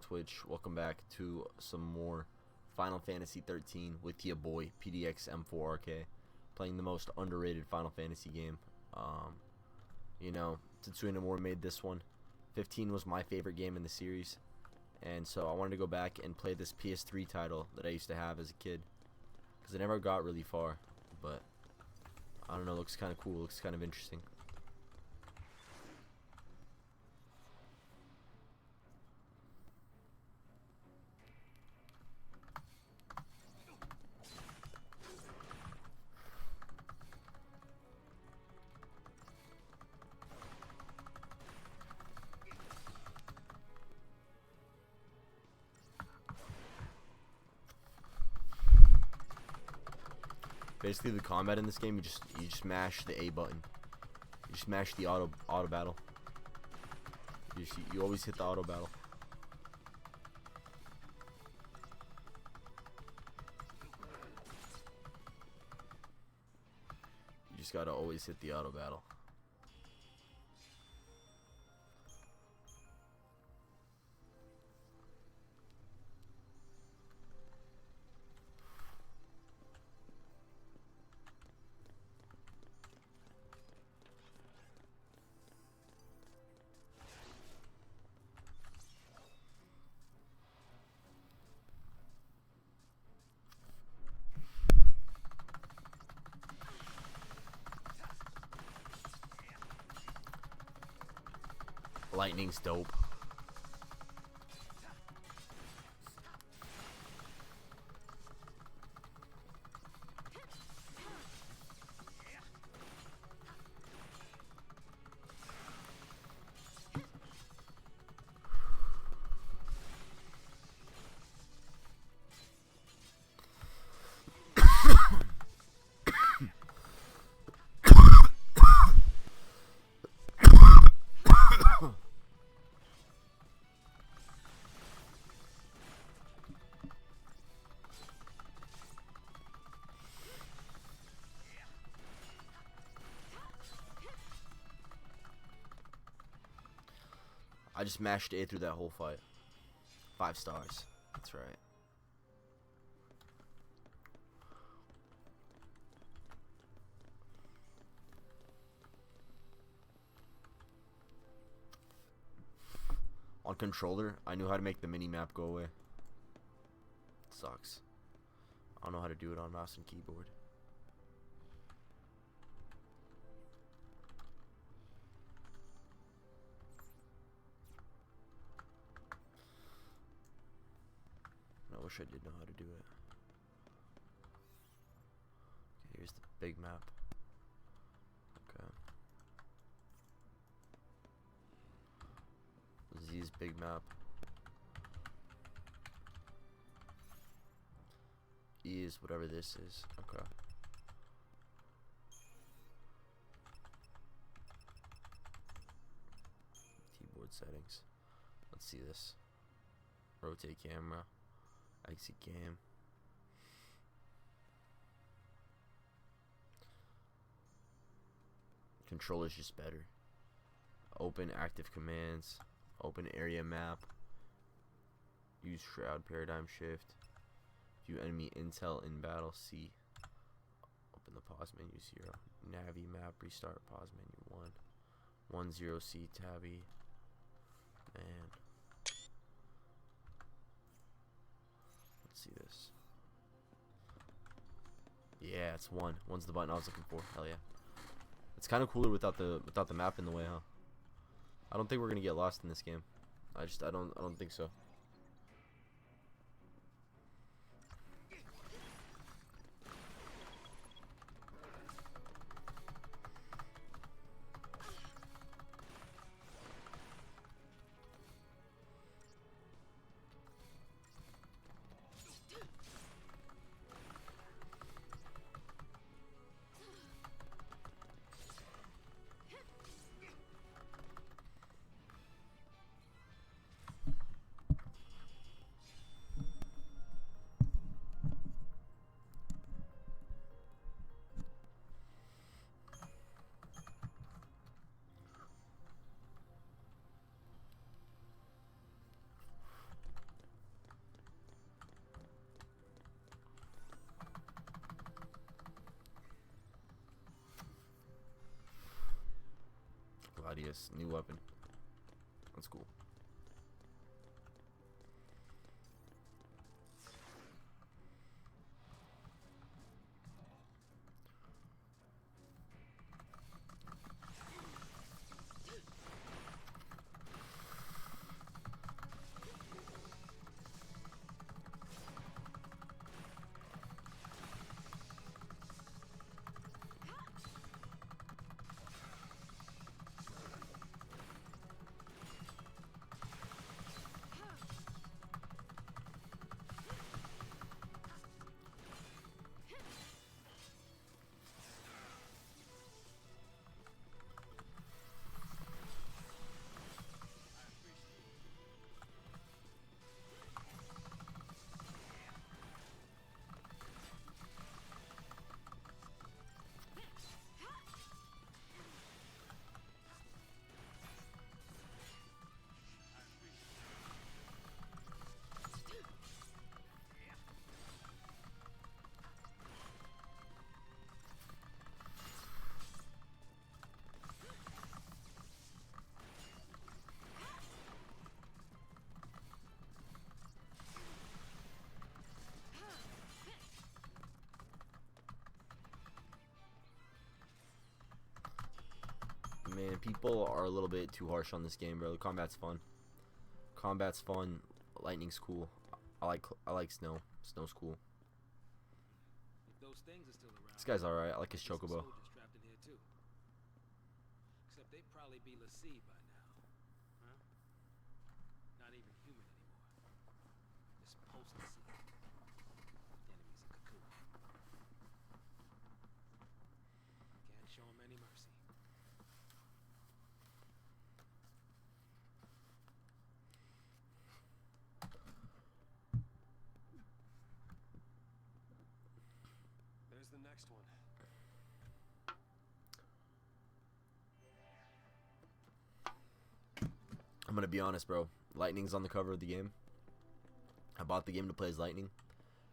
Twitch. Welcome back to some more Final Fantasy 13 with your boy PDX M4RK, playing the most underrated Final Fantasy game. Tetsuya Nemura made this one. 15 was my favorite game in the series, and so I wanted to go back and play this PS3 title that I used to have as a kid, because I never got really far, but I don't know, looks kind of cool, looks kind of interesting. Basically, the combat in this game, you just mash the A button. You just mash the auto battle. You always hit the auto battle. You just gotta always hit the auto battle. Lightning's dope. I just mashed A through that whole fight. 5 stars. That's right. On controller, I knew how to make the mini map go away. Sucks. I don't know how to do it on mouse and keyboard. I wish I did know how to do it. Okay, here's the big map. Okay. Z's big map. E is whatever this is. Okay. Keyboard settings. Let's see this. Rotate camera. Exit game. Controller's just better. Open active commands. Open area map. Use shroud paradigm shift. View enemy intel in battle. C. Open the pause menu 0. Navi map restart pause menu 1. 10 C tabby. Man. See this. Yeah, it's 1. 1's the button I was looking for. Hell yeah. It's kind of cooler without the map in the way, huh? I don't think we're gonna get lost in this game. I don't think so. Yes, new weapon. That's cool. Man, people are a little bit too harsh on this game, bro. The combat's fun. Combat's fun. Lightning's cool. I like snow. Snow's cool. If those things are still around, This guy's alright. I like his chocobo. trapped in here too. Except they'd probably be Xiii by now. Huh? Not even human anymore. Just post-Xiii. The enemy's a cocoon. Can't show him any mercy. There's the next one. I'm gonna be honest, bro. Lightning's on the cover of the game. I bought the game to play as Lightning.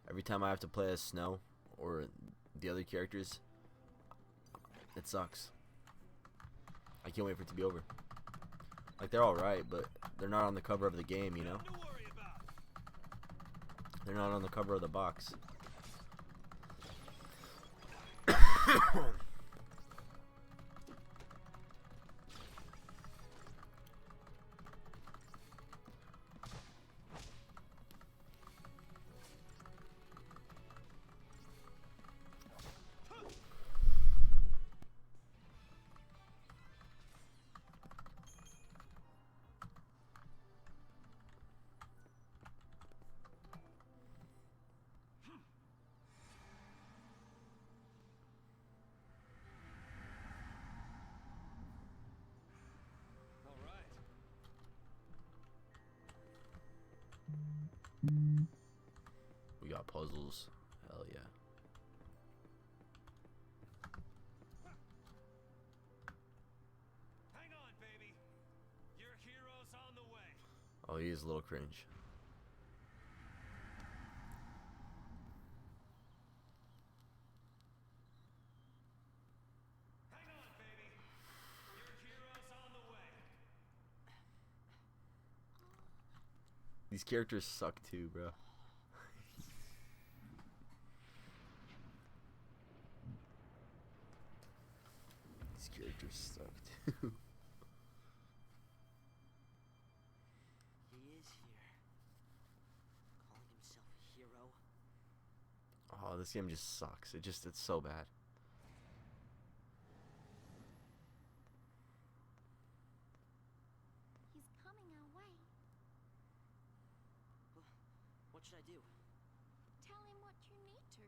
Every time I have to play as Snow or the other characters, it sucks. I can't wait for it to be over. Like, they're alright, but they're not on the cover of the game, you know? They're not on the cover of the box. We got puzzles. Hell yeah. Hang on, baby. Your hero's on the way. Oh, he is a little cringe. Hang on, baby. Your hero's on the way. These characters suck too, bro. These characters suck too. He is here. Calling himself a hero. Oh, this game just sucks. It's so bad. He's coming our way. What should I do? Tell him what you need to.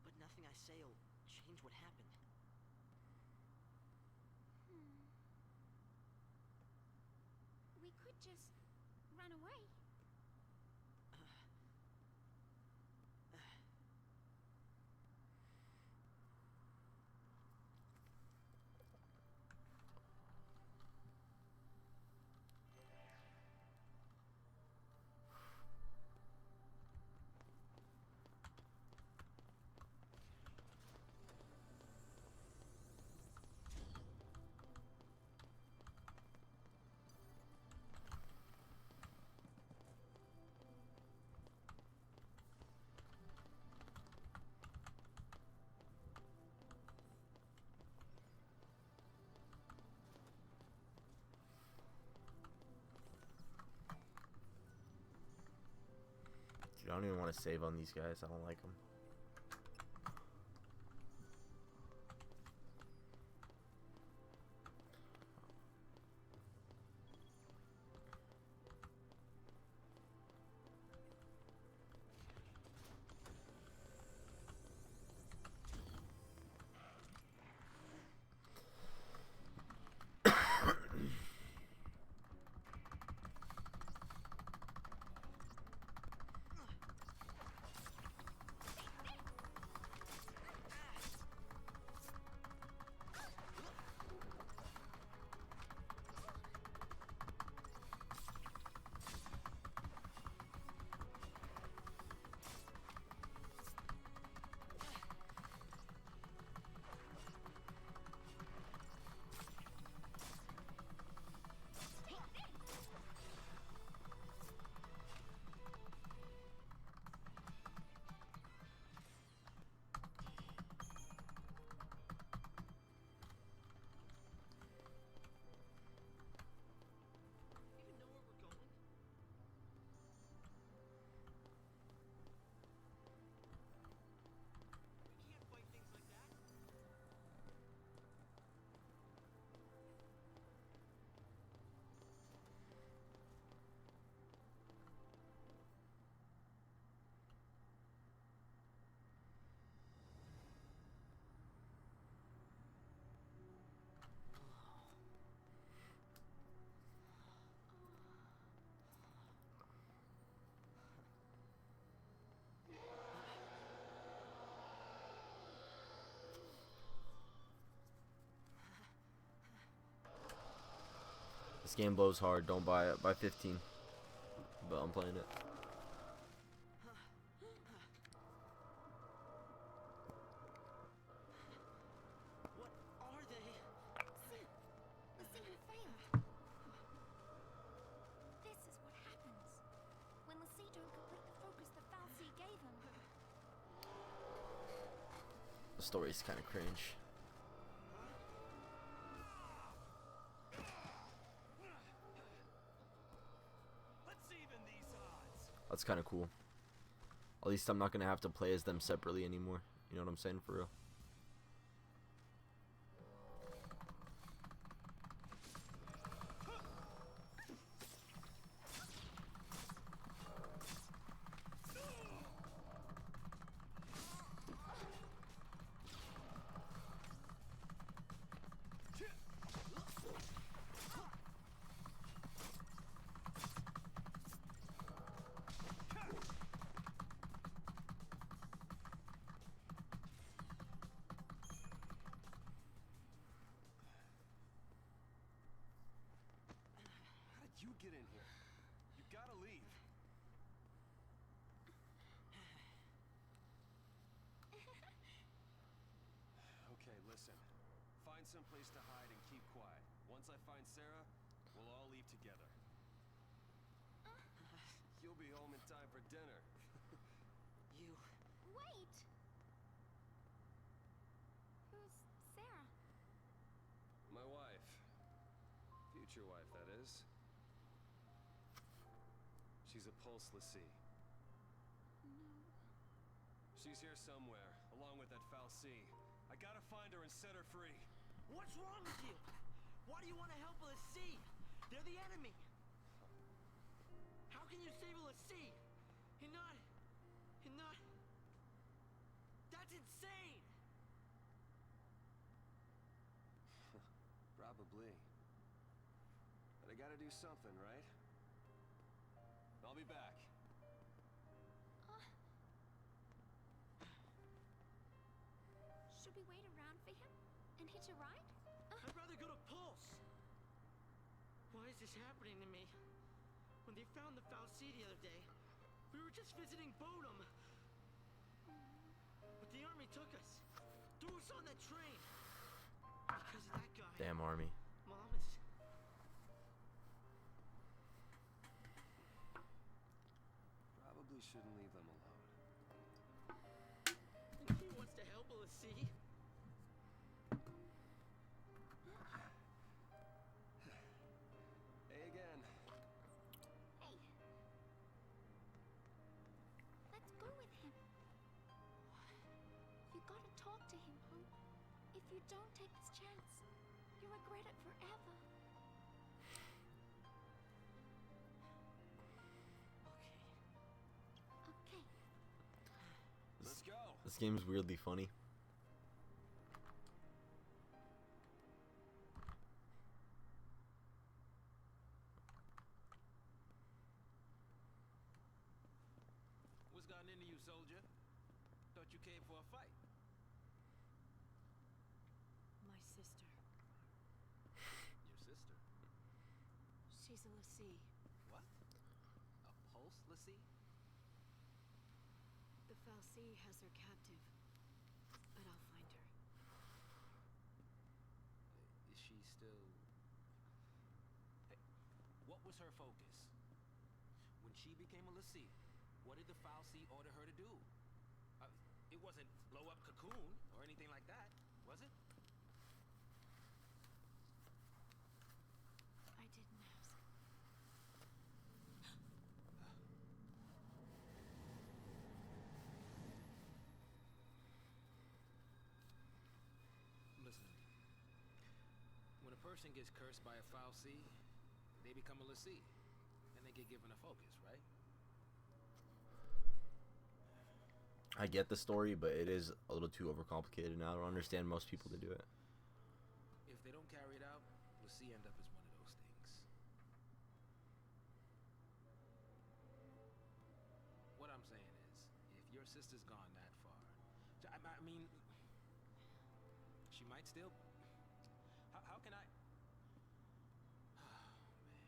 But nothing I say will change what happened. We could just run away. Dude, I don't even want to save on these guys. I don't like them. Even know where we're going? We can't fight things like that. This game blows hard. Don't buy it. Buy 15. But I'm playing it. What are they? See, the signal failed. This is what happens when the Xiii don't complete the focus the Xiii gave him. The story's kind of cringe. Let's even these odds. That's kind of cool. At least I'm not going to have to play as them separately anymore. You know what I'm saying? For real. How did you get in here? You gotta leave. Okay, listen. Find some place to hide and keep quiet. Once I find Sarah, we'll all leave together. You'll be home in time for dinner. You. Wait! Who's Sarah? My wife. Future wife, that is. She's a pulseless Xiii. No. She's here somewhere, along with that Xiii. I gotta find her and set her free. What's wrong with you? Why do you want to help a Xiii? They're the enemy. How can you save a Xiii? You're not. That's insane. Probably. But I gotta do something, right? I'll be back. Should we wait around for him and hitch a ride? I'd rather go to Pulse. Why is this happening to me? When they found the Xiii the other day, we were just visiting Bodum. But the army took us. Threw us on that train. Because of that guy. Damn army. Mom is... Probably shouldn't leave them alone. And he wants to help a Xiii. Hey again. Hey. If you don't take this chance, you'll regret it forever. Okay. Okay. Let's go. This game's weirdly funny. What's gotten into you, soldier? Thought you came for a fight. My sister. Your sister? She's a Xiii. What? A pulse, Lassie? The Xiii has her captive, but I'll find her. Is she still... Hey, what was her focus? When she became a Lassie, what did the Xiii order her to do? It wasn't blow up Cocoon or anything like that, was it? I didn't ask. Listen, when a person gets cursed by a Xiii, they become a Lassie, and they get given a focus, right? I get the story, but it is a little too overcomplicated, and I don't understand most people to do it. If they don't carry it out, Lassie end up as one of those things. What I'm saying is, if your sister's gone that far, I mean, she might still... How can I... Oh, man.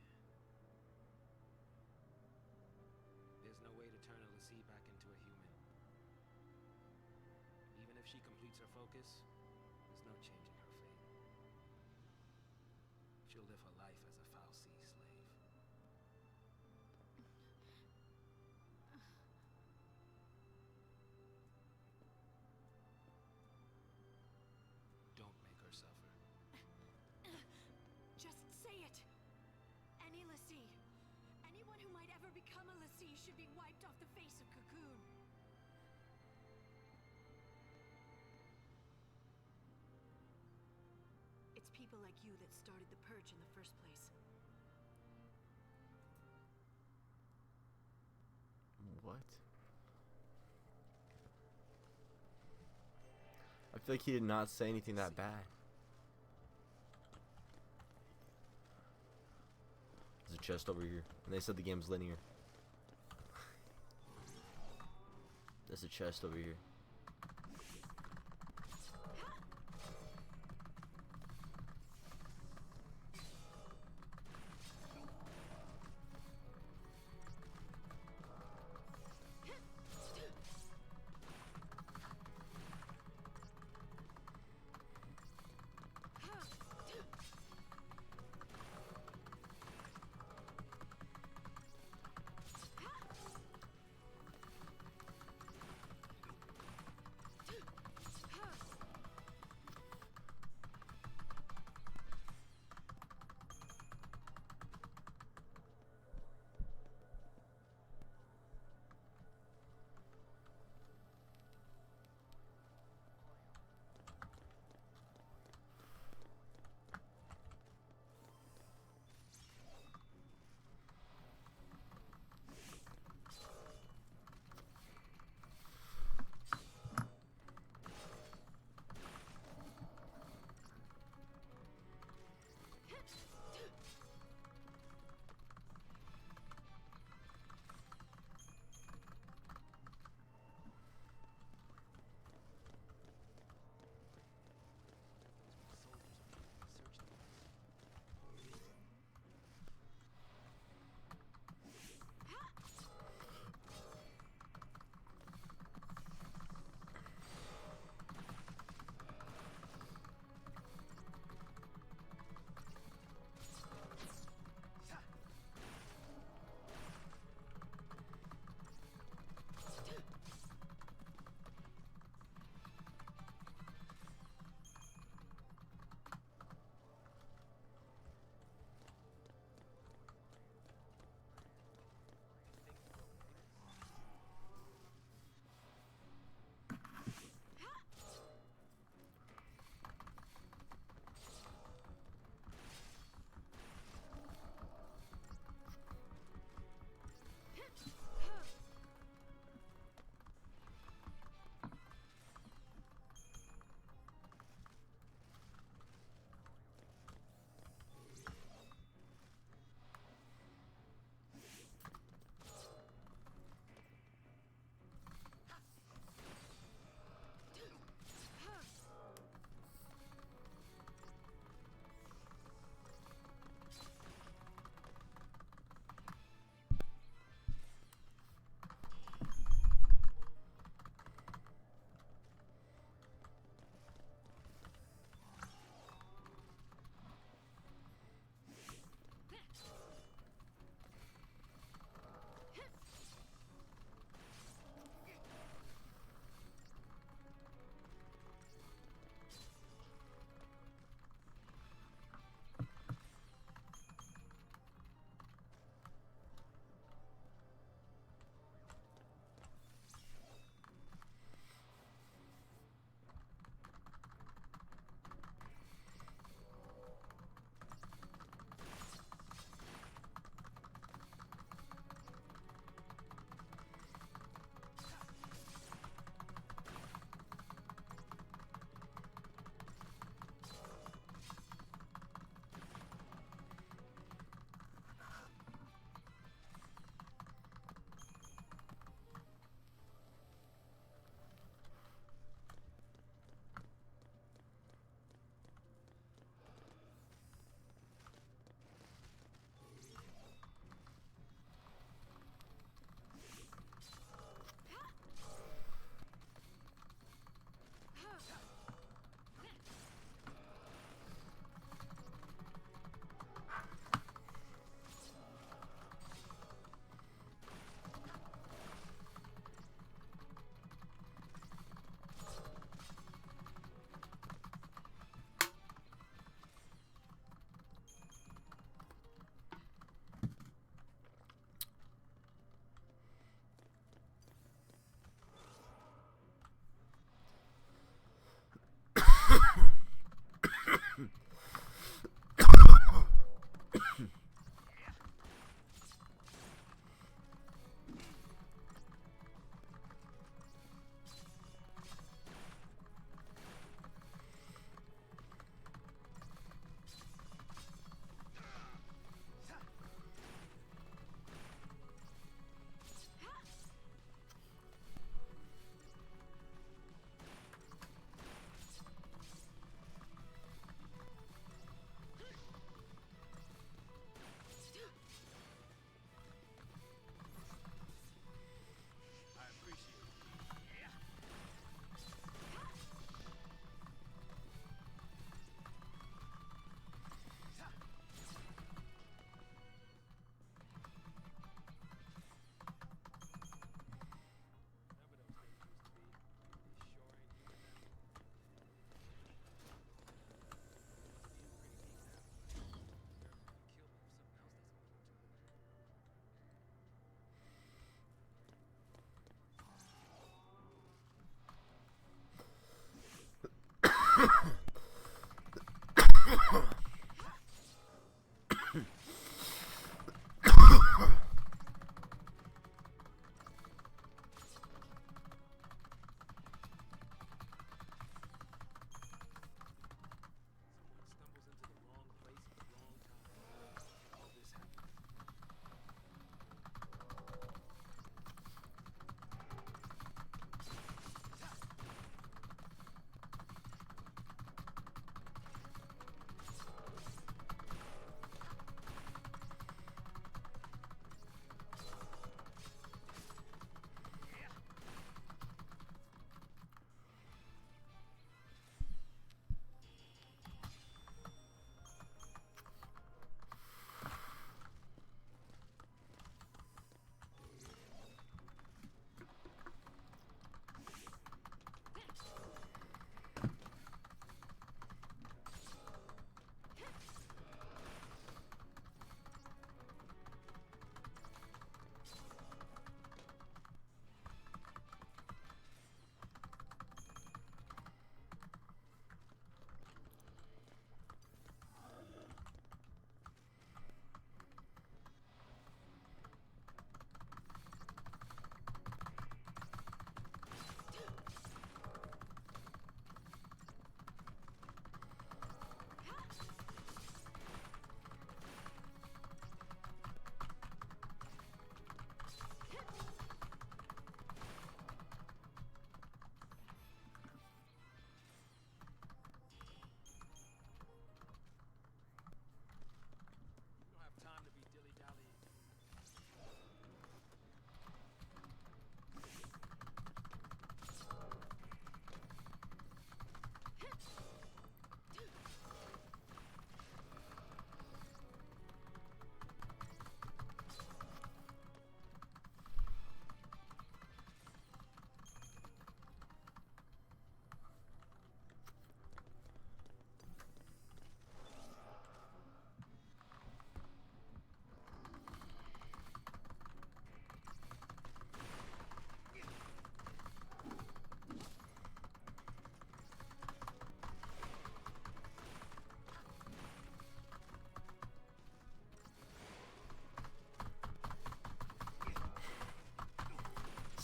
There's no way to turn a Lassie back into a human. Even if she completes her focus, there's no changing her fate. She'll live her life as a Xiii slave. Don't make her suffer. Just say it! Any Lassie, anyone who might ever become a Lassie should be wiped off the face of Cocoon. It's people like you that started the purge in the first place. What? I feel like he did not say anything that bad. There's a chest over here, and they said the game's linear. There's a chest over here.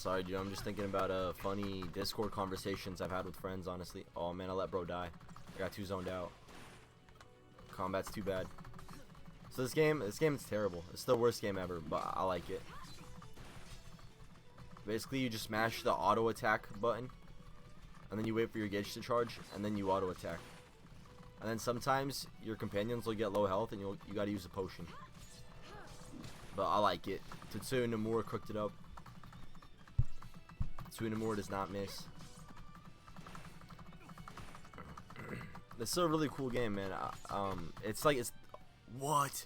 Sorry, dude. I'm just thinking about funny Discord conversations I've had with friends. Honestly. Oh man, I let bro die. I got too zoned out. Combat's too bad. So this game is terrible. It's the worst game ever, but I like it. Basically, you just mash the auto attack button, and then you wait for your gauge to charge, and then you auto attack. And then sometimes your companions will get low health, and you gotta use a potion. But I like it. Tetsuya Nemura cooked it up. Tetsuya Nemura does not miss. It's still a really cool game, man. It's what?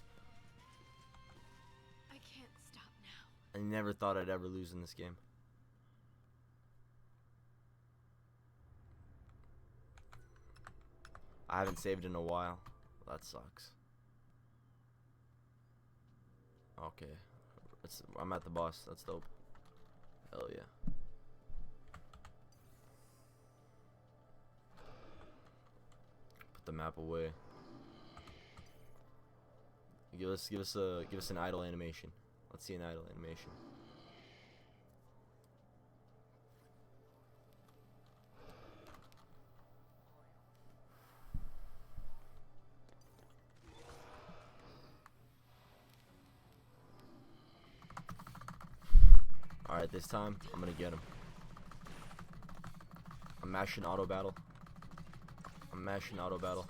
I can't stop now. I never thought I'd ever lose in this game. I haven't saved in a while. That sucks. Okay. I'm at the boss. That's dope. Hell yeah. Put the map away. Give us an idle animation. Let's see an idle animation. Alright, this time, I'm gonna get him. I'm mashing auto battle. I'm mashing auto battle.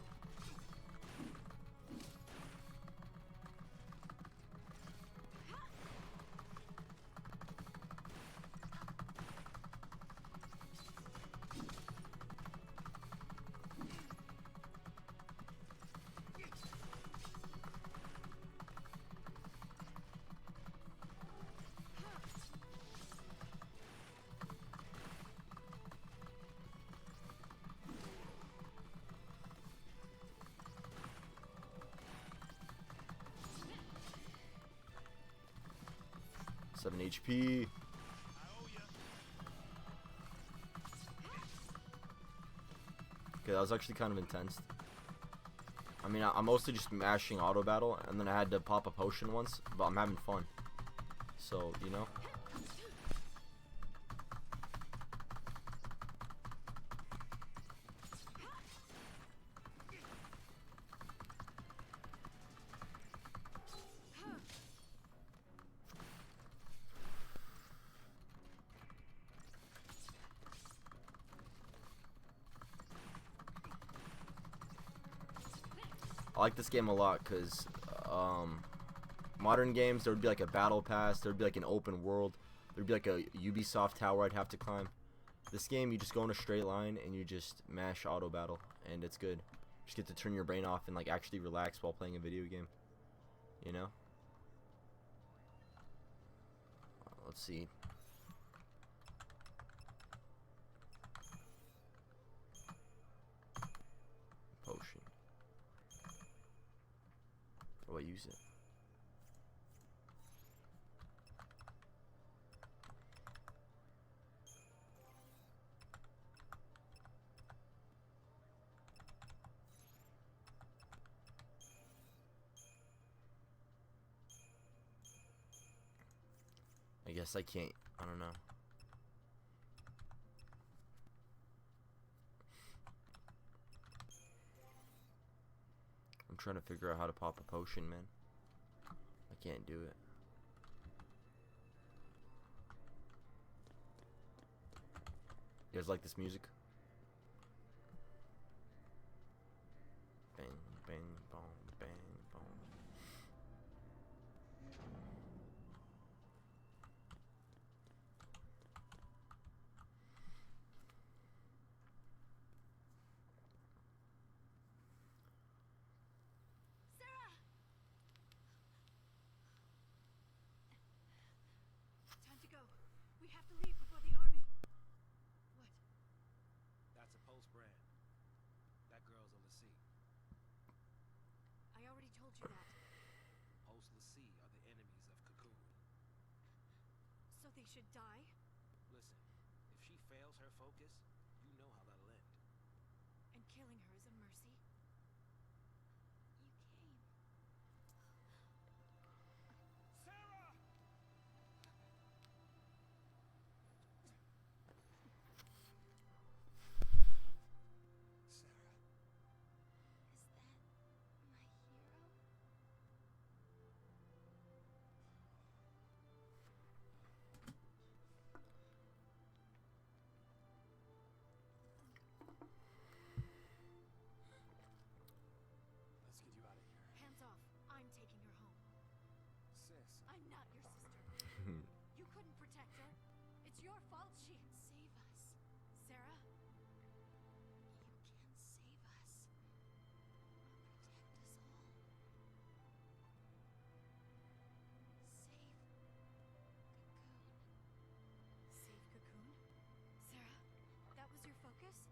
Seven HP. Okay, that was actually kind of intense. I mean, I'm mostly just mashing auto battle, and then I had to pop a potion once, but I'm having fun. So, you know. I like this game a lot because modern games, there would be like a battle pass, there would be like an open world, there would be like a Ubisoft tower I'd have to climb. This game, you just go in a straight line and you just mash auto battle, and it's good. You just get to turn your brain off and like actually relax while playing a video game, you know? Let's see. Potion. How do I use it? I guess I can't. I don't know. I'm trying to figure out how to pop a potion, man. I can't do it. You guys like this music? Bang, bang, boom, bang, boom. Sarah! Time to go. We have to leave before the army. What? That's a post brand. That girl's a Xiii. I already told you that. Post Xiii are the enemies of Cocoon. So they should die? Listen, if she fails her focus, you know how that'll end. And killing her is a mercy? You came. Sarah! I'm not your sister. You couldn't protect her. It's your fault she... Save us. Sarah? You can save us. Protect us all. Save Cocoon. Save Cocoon? Sarah, that was your focus?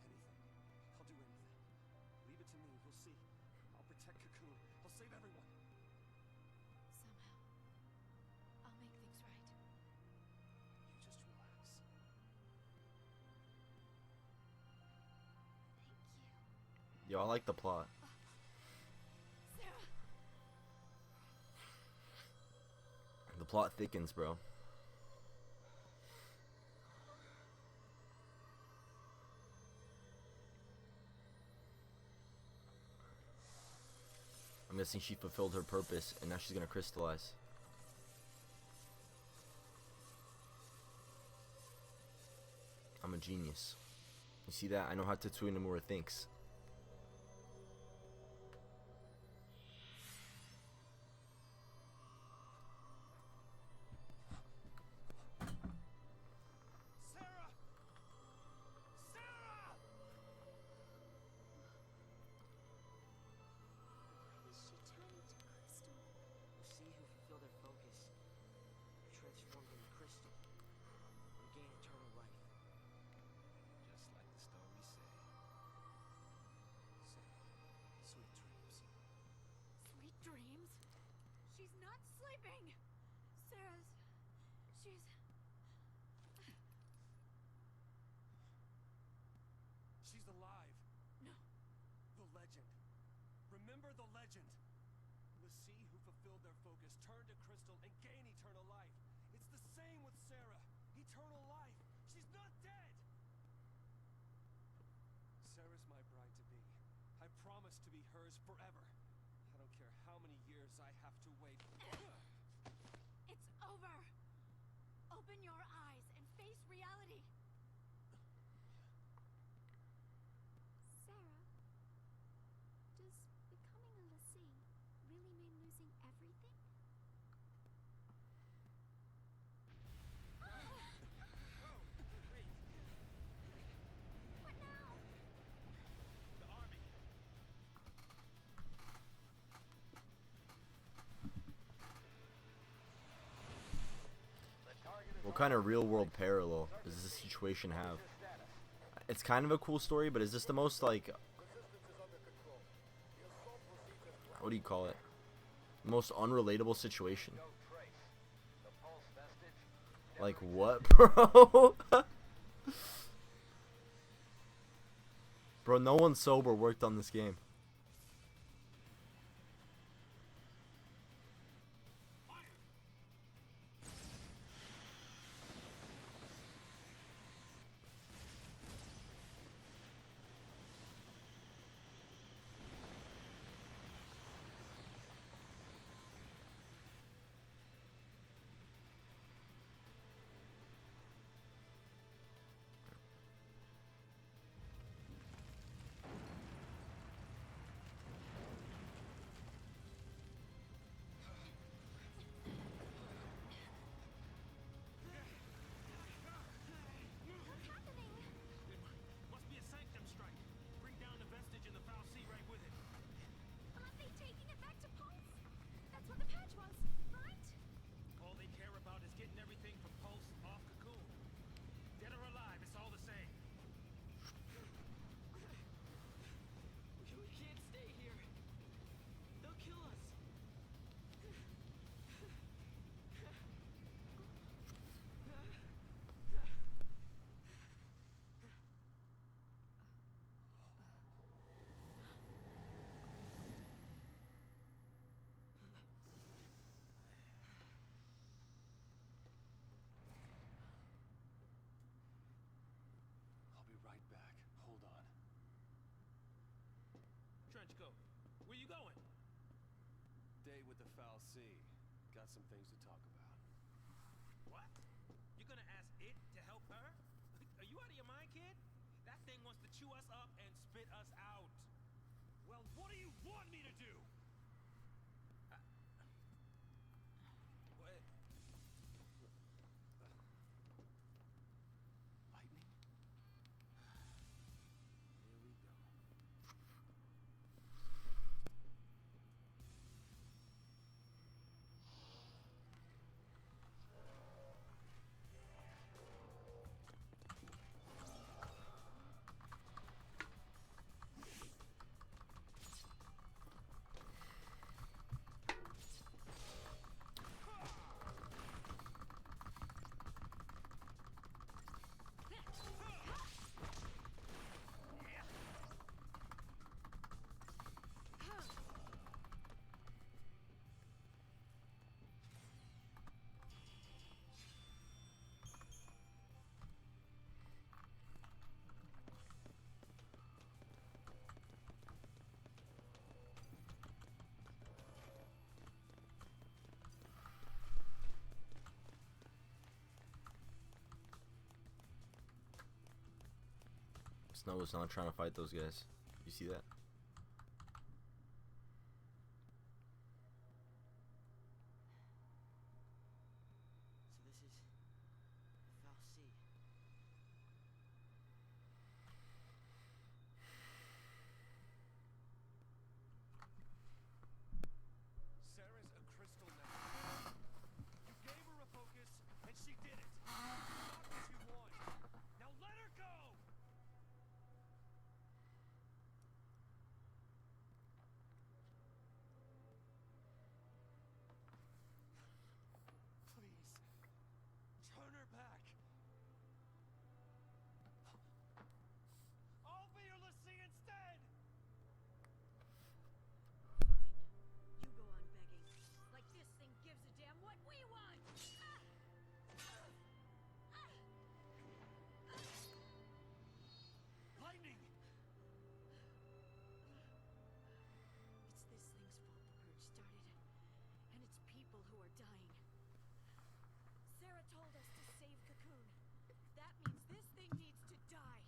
Anything. I'll do anything. Leave it to me. We'll see. I'll protect Cocoon. I'll save everyone. Somehow, I'll make things right. You just relax. Thank you. Yo, I like the plot. Sarah! The plot thickens, bro. I'm guessing she fulfilled her purpose, and now she's gonna crystallize. I'm a genius. You see that? I know how Tetsuya Nemura thinks. Sarah! Sarah! Is she turning to crystal? The Xiii who fulfill their focus are transformed into crystal and gain eternal life. Just like the stories say. Say, sweet dreams. Sweet dreams? She's not sleeping! Sarah's... she's... She's alive. No. The legend. Remember the legend. The Xiii who fulfilled their focus turn to crystal and gain eternal life. It's the same with Sarah. Eternal life. She's not dead. Sarah's my bride-to-be. I promise to be hers forever. I don't care how many years I have to wait. It's over! Open your eyes and face reality! Sarah, does becoming a Xiii really mean losing everything? What now? The army. What kind of real world parallel does this situation have? It's kind of a cool story, but is this the most, like, what do you call it? Most unrelatable situation? Like what, bro? Bro, no one sober worked on this game. What's happening? Must be a sanctum strike. Bring down the vestige in the foul sea right with it. Aren't they taking it back to Pulse? That's what the patch was, right? All they care about is getting everything from Pulse off Cocoon. Dead or alive, it's all the same. We can't stay here. They'll kill us. I'll be right back. Hold on. Trench coat. Where you going? Day with the foul sea. Got some things to talk about. What? You're gonna ask it to help her? Are you out of your mind, kid? That thing wants to chew us up and spit us out. Well, what do you want me to do? Snow was not trying to fight those guys. You see that? So this is Xiii. Sarah's a crystal Nemura. You gave her a focus, and she did it. You got what you want. Now let her go! Please, turn her back. I'll be your Lassie instead! Fine. You go on begging. Like this thing gives a damn what we want! Lightning! It's this thing's fault the purge started. And it's people who are dying. Sarah told us to save Cocoon. That means this thing needs to die.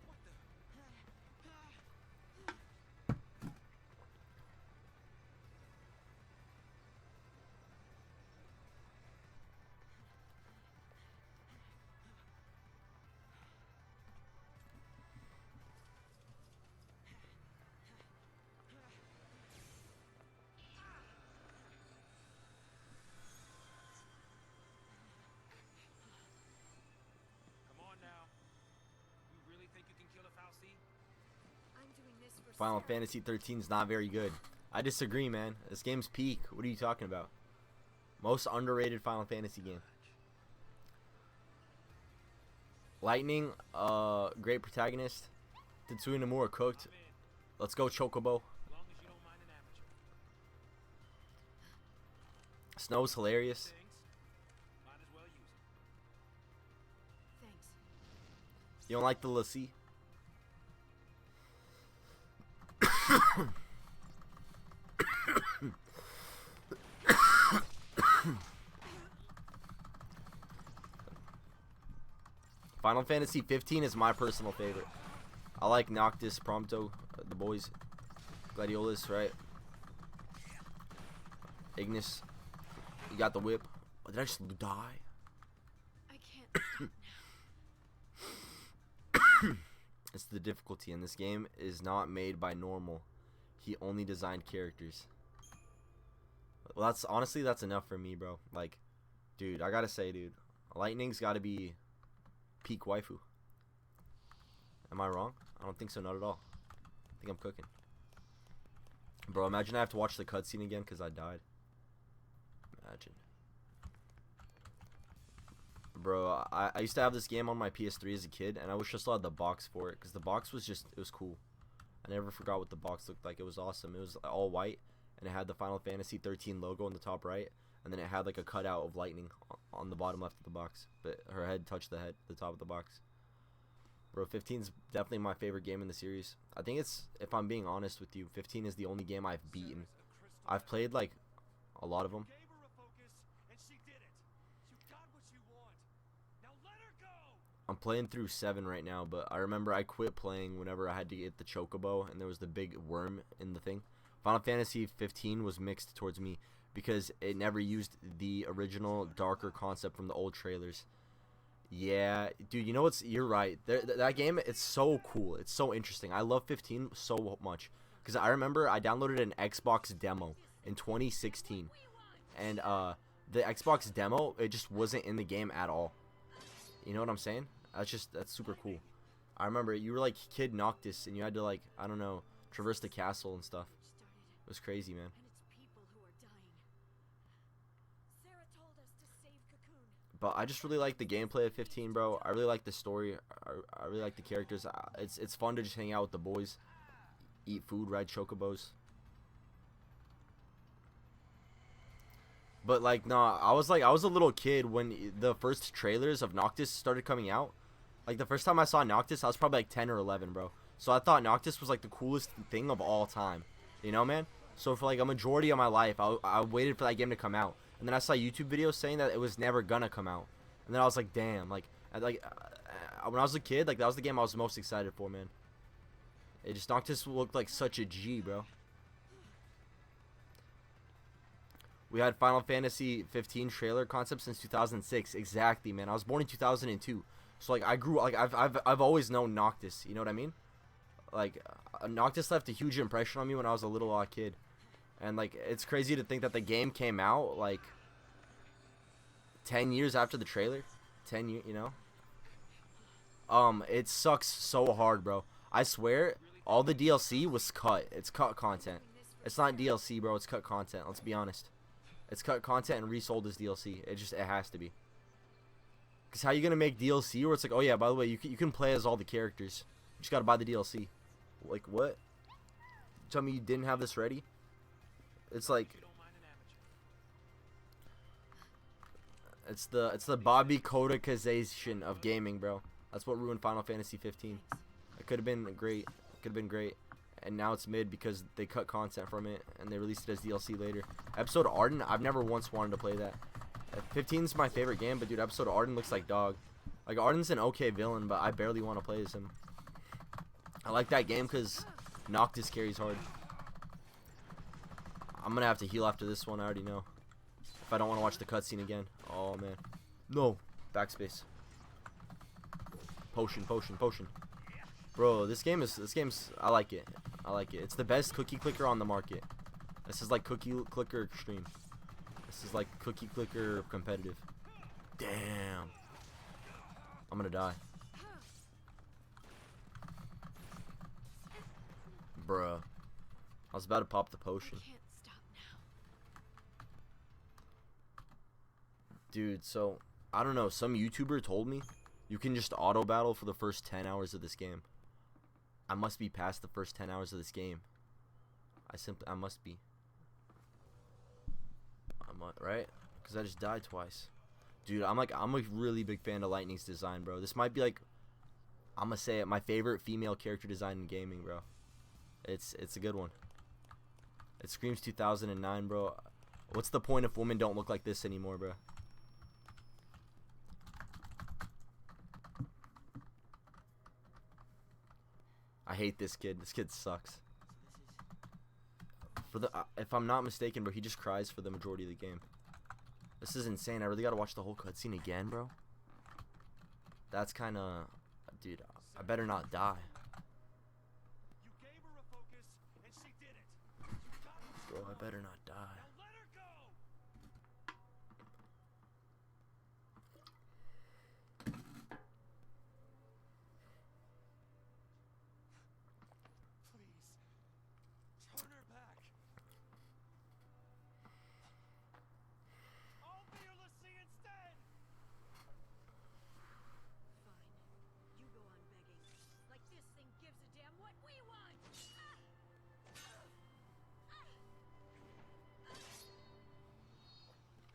What the? Come on now. You really think you can kill a Xiii? I'm doing this for Final Sarah. Fantasy 13 is not very good. I disagree, man. This game's peak. What are you talking about? Most underrated Final Fantasy game. Lightning, great protagonist. Tetsuya Nomura cooked. I'm in. Let's go, Chocobo. As long as you don't mind an amateur. Snow's hilarious. Things. Might as well use it. Thanks. You don't like the Lassie? Final Fantasy 15 is my personal favorite. I like Noctis, Prompto, the boys, Gladiolus, right? Ignis, you got the whip. Oh, did I just die? I can't stop now. It's the difficulty in this game is not made by normal. He only designed characters. Well, that's honestly that's enough for me, bro. Like, dude, I gotta say, dude, Lightning's gotta be peak waifu. Am I wrong? I don't think so, not at all. I think I'm cooking. Bro, imagine I have to watch the cutscene again because I died. Imagine. Bro, I used to have this game on my PS3 as a kid, and I wish I still had the box for it because the box was just, it was cool. I never forgot what the box looked like. It was awesome. It was all white, and it had the Final Fantasy 13 logo on the top right, and then it had like a cutout of Lightning on the bottom left of the box. But her head touched the top of the box. Bro, 15 is definitely my favorite game in the series. I think it's, if I'm being honest with you, 15 is the only game I've beaten. I've played like a lot of them. Gave her a focus, and she did it. You got what you want. Now let her go. I'm playing through 7 right now, but I remember I quit playing whenever I had to get the Chocobo, and there was the big worm in the thing. Final Fantasy 15 was mixed towards me because it never used the original darker concept from the old trailers. Yeah, dude, you know what's, you're right. That game, it's so cool. It's so interesting. I love 15 so much because I remember I downloaded an Xbox demo in 2016, and the Xbox demo, it just wasn't in the game at all. You know what I'm saying? That's super cool. I remember you were like Kid Noctis, and you had to, like, I don't know, traverse the castle and stuff. It was crazy, man. And it's people who are dying. Sarah told us to save Cocoon. But I just really like the gameplay of 15, bro. I really like the story. I really like the characters. It's fun to just hang out with the boys, eat food, ride chocobos. But like, nah, I was a little kid when the first trailers of Noctis started coming out. Like the first time I saw Noctis, I was probably like 10 or 11, bro. So I thought Noctis was like the coolest thing of all time. You know, man? So for like a majority of my life, I waited for that game to come out. And then I saw YouTube videos saying that it was never gonna come out. And then I was like, damn, like when I was a kid, like that was the game I was most excited for, man. It just Noctis looked like such a G, bro. We had Final Fantasy 15 trailer concept since 2006. Exactly, man. I was born in 2002. So like I grew like I've always known Noctis, you know what I mean? Like Noctis left a huge impression on me when I was a little kid. And like it's crazy to think that the game came out like 10 years after the trailer. 10 years, you know? It sucks so hard, bro. I swear all the DLC was cut. It's cut content. It's not DLC, bro. It's cut content. Let's be honest. It's cut content and resold as DLC. It has to be. Cause how you gonna make DLC where it's like, oh yeah, by the way, you can play as all the characters. You just gotta buy the DLC. Like what? Tell me you didn't have this ready? It's like it's the Bobby Kotickization of gaming, bro. That's what ruined Final Fantasy 15. It could have been great. And now it's mid because they cut content from it and they released it as DLC later. Episode Arden, I've never once wanted to play that. 15's my favorite game, but dude, Episode Arden looks like dog. Like Arden's an okay villain, but I barely want to play as him. I like that game because Noctis carries hard. I'm gonna have to heal after this one. I already know. If I don't want to watch the cutscene again. Oh man, no. Backspace. Potion. Bro, this game's. I like it. It's the best cookie clicker on the market. This is like cookie clicker extreme. This is like cookie clicker competitive. Damn. I'm gonna die. Bruh. I was about to pop the potion. I can't stop now. Dude, so I don't know, some YouTuber told me you can just auto battle for the first 10 hours of this game. I must be past the first 10 hours of this game. I must be. Right? Because I just died twice. Dude, I'm a really big fan of Lightning's design, bro. This might be like, I'm gonna say it, my favorite female character design in gaming, bro. It's a good one. It screams 2009, bro. What's the point if women don't look like this anymore, bro? I hate this kid. This kid sucks. If I'm not mistaken, bro, he just cries for the majority of the game. This is insane. I really gotta watch the whole cutscene again, bro. That's kind of, dude. I better not die. You gave her a focus, and she did it. Bro, I better not die. Now let her go. Please, turn her back. I'll be your Lassie instead. Fine. You go on begging. Like this thing gives a damn what we want!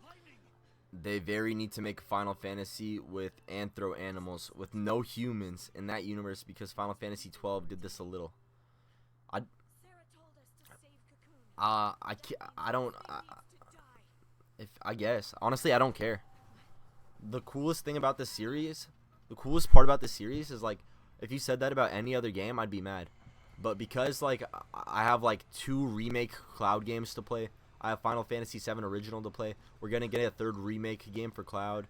Lightning. They very need to make Final Fantasy with anthro animals, with no humans in that universe, because Final Fantasy 12 did this a little. Sarah told us to save Cocoon. I don't. He needs to die. If I guess, honestly, I don't care. The coolest thing about this series, the coolest part about this series is like, if you said that about any other game, I'd be mad. But because like I have like 2 remake Cloud games to play, I have Final Fantasy 7 Original to play. We're gonna get a 3rd remake game for Cloud.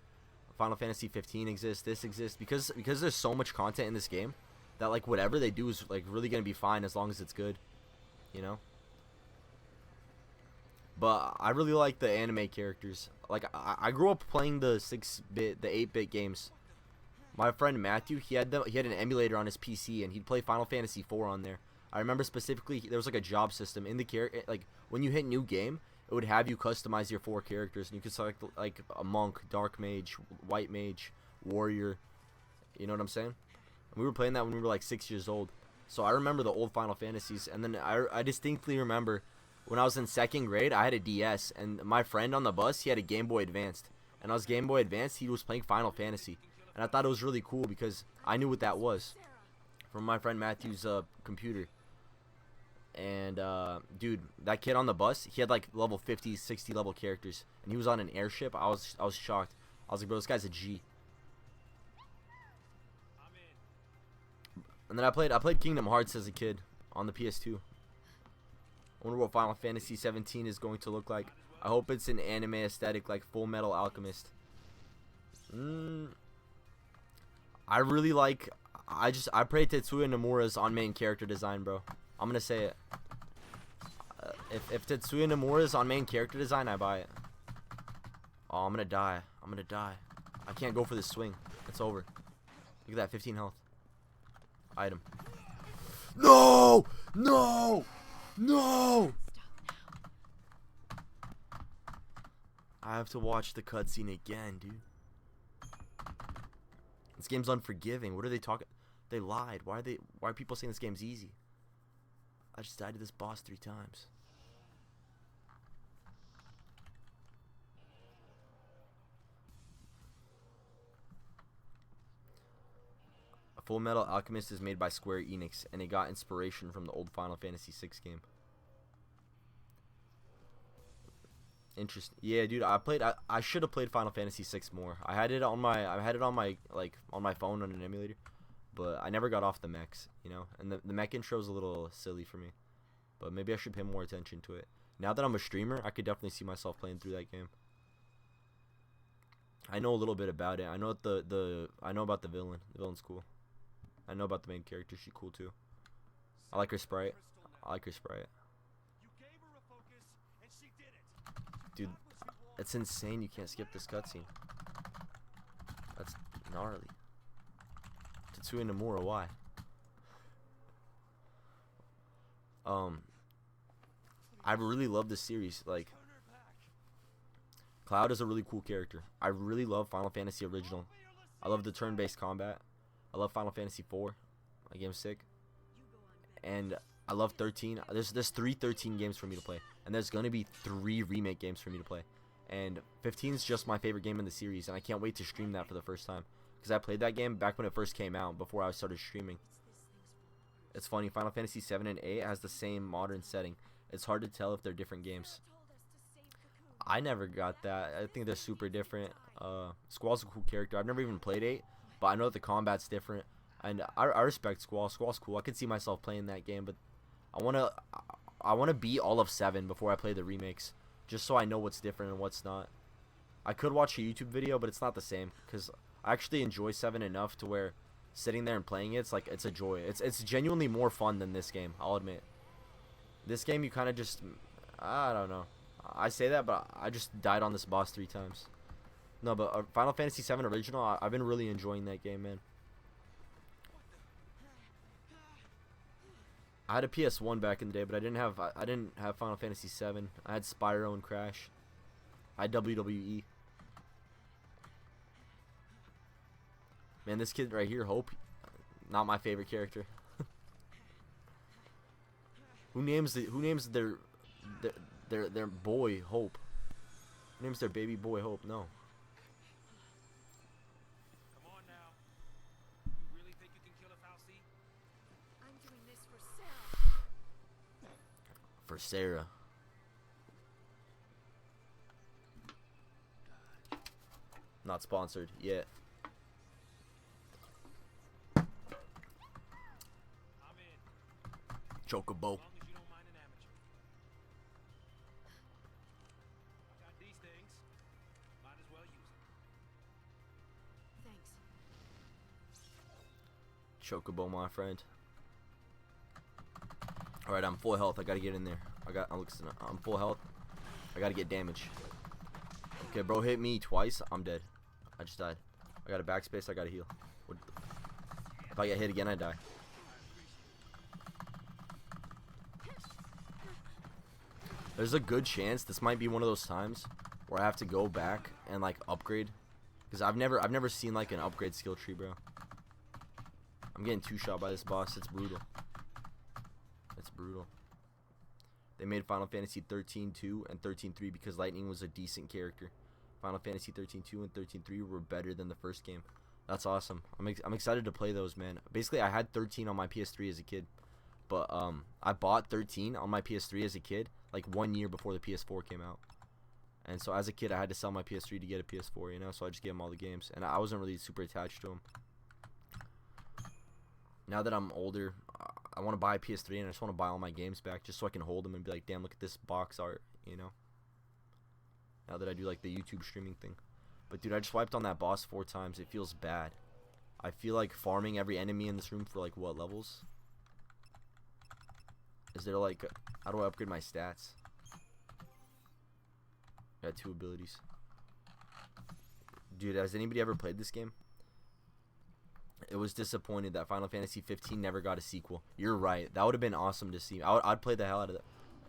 Final Fantasy 15 exists. This exists because there's so much content in this game that like whatever they do is like really gonna be fine as long as it's good, you know. But I really like the anime characters. Like I grew up playing the 6-bit, the 8-bit games. My friend Matthew, he had an emulator on his PC and he'd play Final Fantasy 4 on there. I remember specifically there was like a job system in the character. Like when you hit new game, it would have you customize your 4 characters, and you could select like a monk, dark mage, white mage, warrior. You know what I'm saying? We were playing that when we were like 6 years old. So I remember the old Final Fantasies, and then I distinctly remember when I was in 2nd grade, I had a DS, and my friend on the bus, he had a Game Boy Advanced. And on his Game Boy Advanced, he was playing Final Fantasy. And I thought it was really cool because I knew what that was from my friend Matthew's computer. And dude, that kid on the bus, he had like level 50, 60 level characters, and he was on an airship. I was shocked. I was like, bro, this guy's a G. And then I played Kingdom Hearts as a kid on the PS2. I wonder what Final Fantasy 17 is going to look like. I hope it's an anime aesthetic like Full Metal Alchemist. I really like. I pray Tetsuya Nomura's on main character design, bro. I'm gonna say it. If Tetsuya Nomura's on main character design, I buy it. Oh, I'm gonna die. I'm gonna die. I can't go for this swing. It's over. Look at that, 15 health. Item. No! No! No! I have to watch the cutscene again, dude. This game's unforgiving. What are they talking? They lied. Why are people saying this game's easy? I just died to this boss 3 times. Full Metal Alchemist is made by Square Enix, and it got inspiration from the old Final Fantasy VI game. Interesting. Yeah, dude, I should have played Final Fantasy VI more. I had it on my phone on an emulator, but I never got off the mechs, you know. And the mech intro is a little silly for me, but maybe I should pay more attention to it. Now that I'm a streamer, I could definitely see myself playing through that game. I know a little bit about it. I know I know about the villain. The villain's cool. I know about the main character. She's cool too. I like her sprite. Dude, it's insane you can't skip this cutscene. That's gnarly. Tetsuya Nomura, why? I really love this series. Like, Cloud is a really cool character. I really love Final Fantasy Original. I love the turn-based combat. I love Final Fantasy 4. My game's sick. And I love 13. There's 3 13 games for me to play. And there's going to be 3 remake games for me to play. And 15 is just my favorite game in the series. And I can't wait to stream that for the first time. Because I played that game back when it first came out, before I started streaming. It's funny, Final Fantasy 7 and 8 has the same modern setting. It's hard to tell if they're different games. I never got that. I think they're super different. Squall's a cool character. I've never even played 8. But I know that the combat's different, and I respect Squall. Squall's cool. I could see myself playing that game, but I wanna beat all of 7 before I play the remakes, just so I know what's different and what's not. I could watch a YouTube video, but it's not the same, because I actually enjoy 7 enough to where sitting there and playing it's like it's a joy. It's genuinely more fun than this game. I'll admit. This game you kind of just, I don't know. I say that, but I just died on this boss 3 times. No, but Final Fantasy 7 Original, I've been really enjoying that game, man. I had a PS1 back in the day, but I didn't have Final Fantasy 7. I had Spyro and Crash. I had WWE. Man, this kid right here, Hope, not my favorite character. Who names their boy Hope? Who names their baby boy Hope? No. For Sarah. Not sponsored yet. Chocobo. Chocobo, my friend. Alright, I'm full health. I gotta get in there. I'm full health. I gotta get damage. Okay, bro, hit me twice. I'm dead. I just died. I got a backspace. I gotta heal. If I get hit again, I die. There's a good chance this might be one of those times where I have to go back and like upgrade, because I've never seen like an upgrade skill tree, bro. I'm getting two-shot by this boss. It's brutal. It's brutal. They made Final Fantasy 13-2 and 13-3 because Lightning was a decent character. Final Fantasy 13-2 and 13-3 were better than the first game. That's awesome. I'm excited to play those, man. Basically, I had 13 on my PS3 as a kid, but I bought 13 on my PS3 as a kid like 1 year before the PS4 came out. And so as a kid, I had to sell my PS3 to get a PS4, you know. So I just gave him all the games, and I wasn't really super attached to them. Now that I'm older, I want to buy a PS3 and I just want to buy all my games back just so I can hold them and be like, damn, look at this box art, you know. Now that I do like the YouTube streaming thing. But dude, I just wiped on that boss 4 times. It feels bad. I feel like farming every enemy in this room for like what levels? Is there like, how do I upgrade my stats? Got 2 abilities. Dude, has anybody ever played this game? It was disappointed that Final Fantasy 15 never got a sequel. You're right. That would have been awesome to see. I'd play the hell out of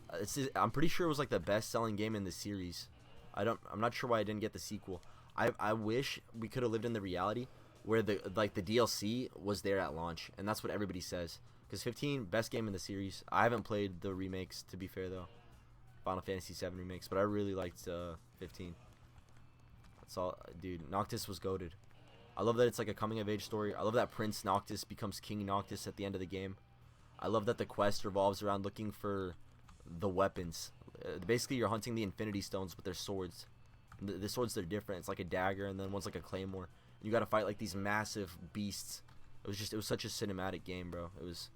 that. I'm pretty sure it was like the best-selling game in the series. I'm not sure why I didn't get the sequel. I wish we could have lived in the reality where the DLC was there at launch, and that's what everybody says. Because 15, best game in the series. I haven't played the remakes, to be fair though. Final Fantasy 7 remakes, but I really liked 15. That's all, dude. Noctis was goated. I love that it's like a coming of age story. I love that Prince Noctis becomes King Noctis at the end of the game. I love that the quest revolves around looking for the weapons. Basically, you're hunting the Infinity Stones with their swords. The swords, they're different. It's like a dagger, and then one's like a claymore. And you got to fight like these massive beasts. It was such a cinematic game, bro. It was.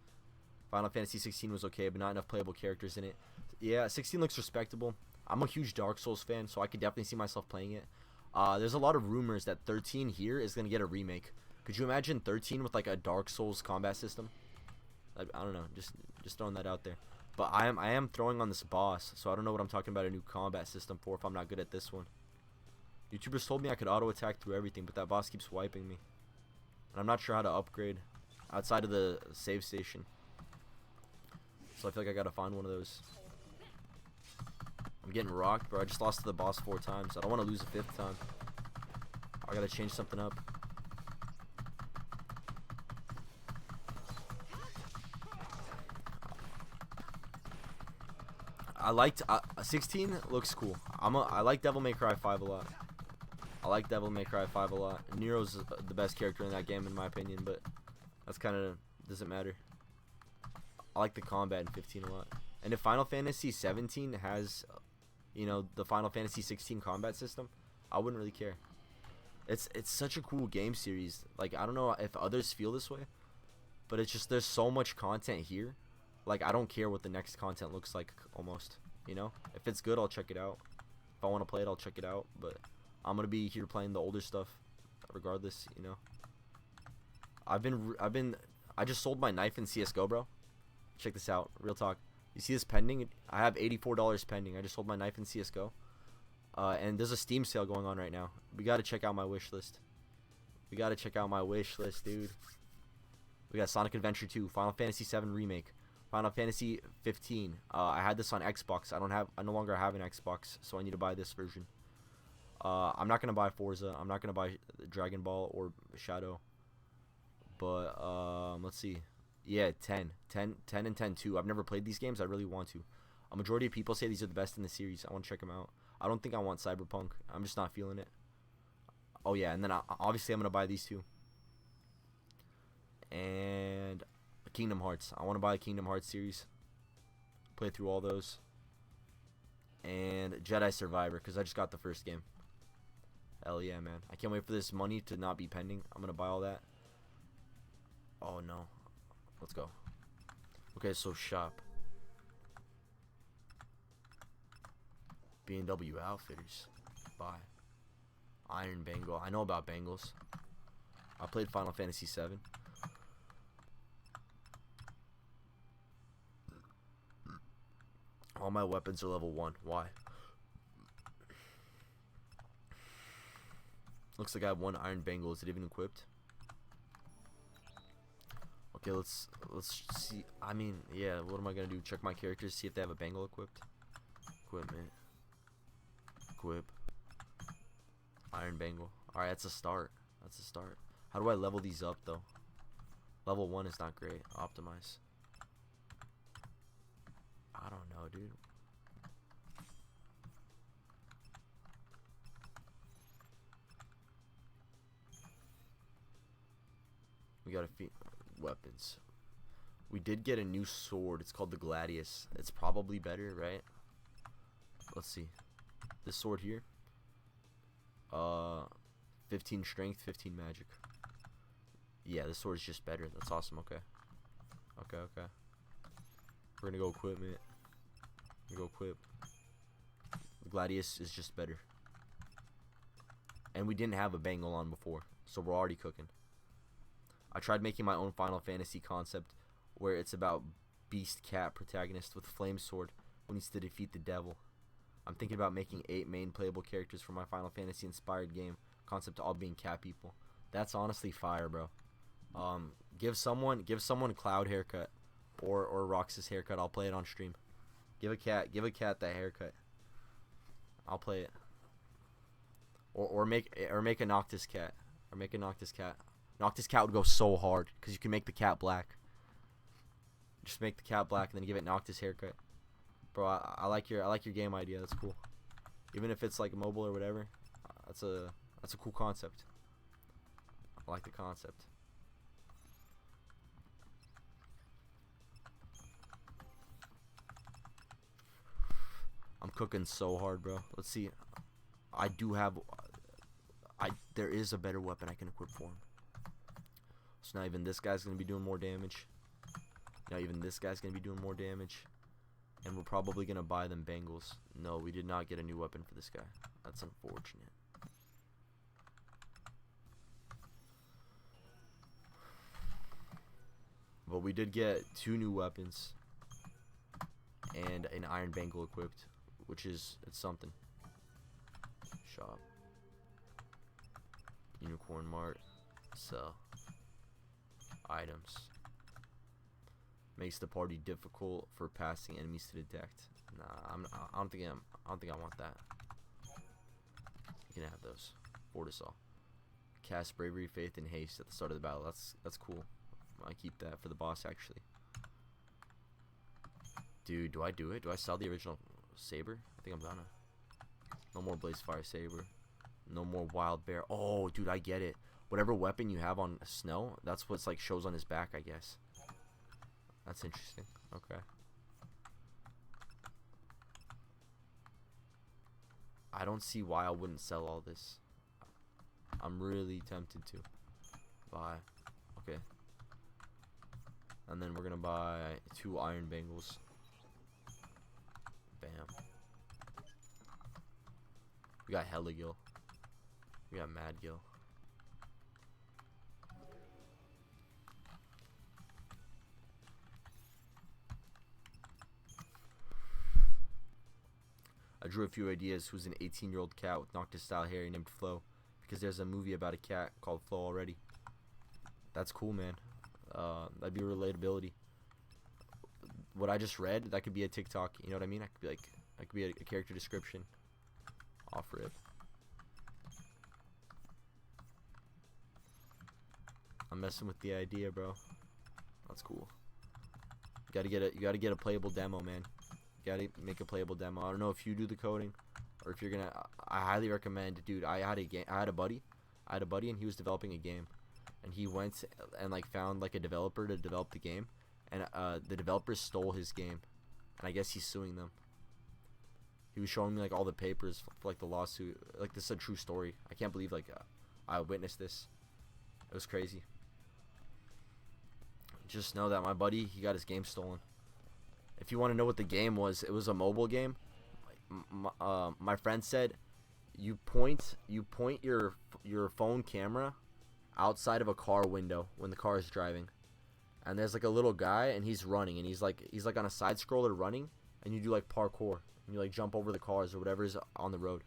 Final Fantasy 16 was okay, but not enough playable characters in it. Yeah, 16 looks respectable. I'm a huge Dark Souls fan, so I could definitely see myself playing it. There's a lot of rumors that 13 here is going to get a remake. Could you imagine 13 with like a Dark Souls combat system? I don't know, just throwing that out there. But I am throwing on this boss, so I don't know what I'm talking about a new combat system for if I'm not good at this one. YouTubers told me I could auto attack through everything, but that boss keeps wiping me. And I'm not sure how to upgrade outside of the save station. So I feel like I gotta find one of those. I'm getting rocked, bro. I just lost to the boss 4 times. I don't want to lose a 5th time. I gotta change something up. I liked 16 looks cool. I like Devil May Cry 5 a lot. I like Devil May Cry 5 a lot. Nero's the best character in that game in my opinion, but that's kind of doesn't matter. I like the combat in 15 a lot. And if Final Fantasy 17 has, you know, the Final Fantasy 16 combat system, I wouldn't really care. It's such a cool game series. Like, I don't know if others feel this way, but it's just there's so much content here. Like, I don't care what the next content looks like almost, you know? If it's good, I'll check it out. If I want to play it, I'll check it out, but I'm going to be here playing the older stuff regardless, you know? I just sold my knife in CS:GO, bro. Check this out, real talk. You see this pending? I have $84 pending. I just sold my knife in CS:GO. And there's a Steam sale going on right now. We got to check out my wish list. We got to check out my wish list, dude. We got Sonic Adventure 2, Final Fantasy 7 Remake, Final Fantasy 15. I had this on Xbox. I no longer have an Xbox, so I need to buy this version. I'm not going to buy Forza. I'm not going to buy Dragon Ball or Shadow. But, let's see. Yeah, 10 and 10-2. I've never played these games. I really want to. A majority of people say these are the best in the series. I want to check them out. I don't think I want Cyberpunk. I'm just not feeling it. Oh, yeah, and then obviously I'm going to buy these 2. And Kingdom Hearts. I want to buy the Kingdom Hearts series. Play through all those. And Jedi Survivor, because I just got the first game. Hell yeah, man. I can't wait for this money to not be pending. I'm going to buy all that. Oh, no. Let's go. Okay, so shop. B&W Outfitters. Buy. Iron Bangle. I know about bangles. I played Final Fantasy 7. All my weapons are level 1. Why? Looks like I have 1 Iron Bangle. Is it even equipped? Okay, let's see. I mean, yeah, what am I gonna do? Check my characters, see if they have a bangle equipped. Equipment. Equip. Iron Bangle. Alright, that's a start. That's a start. How do I level these up, though? Level 1 is not great. Optimize. I don't know, dude. We got a few weapons. We did get a new sword. It's called the Gladius. It's probably better, right? Let's see. This sword here. 15 strength, 15 magic. Yeah, this sword is just better. That's awesome. Okay. Okay, okay. We're gonna go equipment. We're gonna go equip. The Gladius is just better. And we didn't have a bangle on before, so we're already cooking. I tried making my own Final Fantasy concept where it's about Beast Cat protagonist with flame sword who needs to defeat the devil. I'm thinking about making 8 main playable characters for my Final Fantasy inspired game concept, all being cat people. That's honestly fire, bro. Give someone Cloud haircut or Roxas haircut. I'll play it on stream. Give a cat that haircut. I'll play it. Or make a Noctis cat. Or make a Noctis cat. Noctis cat would go so hard because you can make the cat black. Just make the cat black and then give it Noctis haircut. Bro, I like your game idea. That's cool. Even if it's like mobile or whatever, that's a cool concept. I like the concept. I'm cooking so hard, bro. Let's see. There is a better weapon I can equip for him. So now even this guy's gonna be doing more damage. Now even this guy's gonna be doing more damage. And we're probably gonna buy them bangles. No, we did not get a new weapon for this guy. That's unfortunate. But we did get 2 new weapons and an iron bangle equipped, which is, it's something. Shop. Unicorn Mart. Sell. Items. Makes the party difficult for passing enemies to detect. Nah, I don't think I want that. You can have those. Fortisol. Cast bravery, faith, and haste at the start of the battle. That's cool. I keep that for the boss actually. Dude, do I do it? Do I sell the original saber? I think I'm gonna. No more blaze fire saber. No more wild bear. Oh, dude, I get it. Whatever weapon you have on Snow, that's what's like shows on his back, I guess. That's interesting. Okay. I don't see why I wouldn't sell all this. I'm really tempted to buy. Okay. And then we're gonna buy 2 iron bangles. Bam. We got Hella Gil. We got Mad Gil. I drew a few ideas who's an 18-year-old cat with Noctis style hair named Flo, because there's a movie about a cat called Flo already. That's cool, man. That'd be relatability. What I just read, that could be a TikTok. You know what I mean? I could be like, that could be a character description. Offer it. I'm messing with the idea, bro. That's cool. You gotta get a playable demo, man. You gotta make a playable demo. I don't know if you do the coding or if you're gonna. I highly recommend, dude. I had a buddy and he was developing a game, and he went and like found like a developer to develop the game, and the developers stole his game, and I guess he's suing them. He was showing me like all the papers for like the lawsuit. Like, this is a true story. I can't believe like I witnessed this. It was crazy. Just know that my buddy, he got his game stolen. If you want to know what the game was, it was a mobile game. My friend said you point your phone camera outside of a car window when the car is driving, and there's like a little guy and he's running, and he's like on a side scroller running, and you do like parkour and you like jump over the cars or whatever is on the road.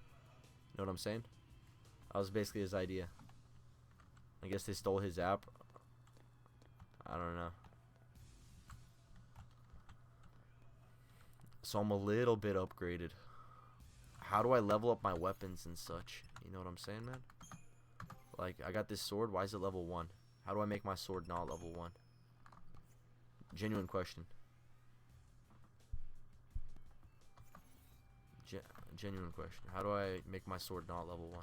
You know what I'm saying? That was basically his idea. I guess they stole his app. I don't know. So I'm a little bit upgraded. how do I level up my weapons and such? You know what I'm saying, man? Like, I got this sword. Why is it level 1? How do I make my sword not level 1? Genuine question. Genuine question. How do I make my sword not level 1?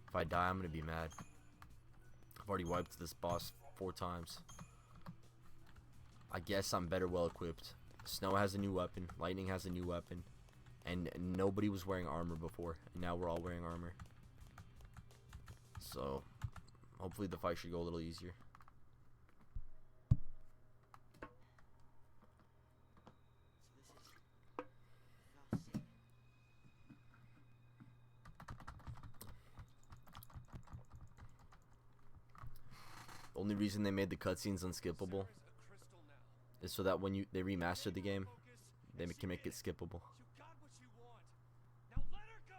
If I die, I'm gonna be mad. I've already wiped this boss 4 times. I guess I'm better well equipped. Snow has a new weapon. Lightning has a new weapon. And nobody was wearing armor before. And now we're all wearing armor. So, hopefully the fight should go a little easier. The only reason they made the cutscenes unskippable is so that when they remaster the game, they can make it skippable. You got what you want. Now let her go.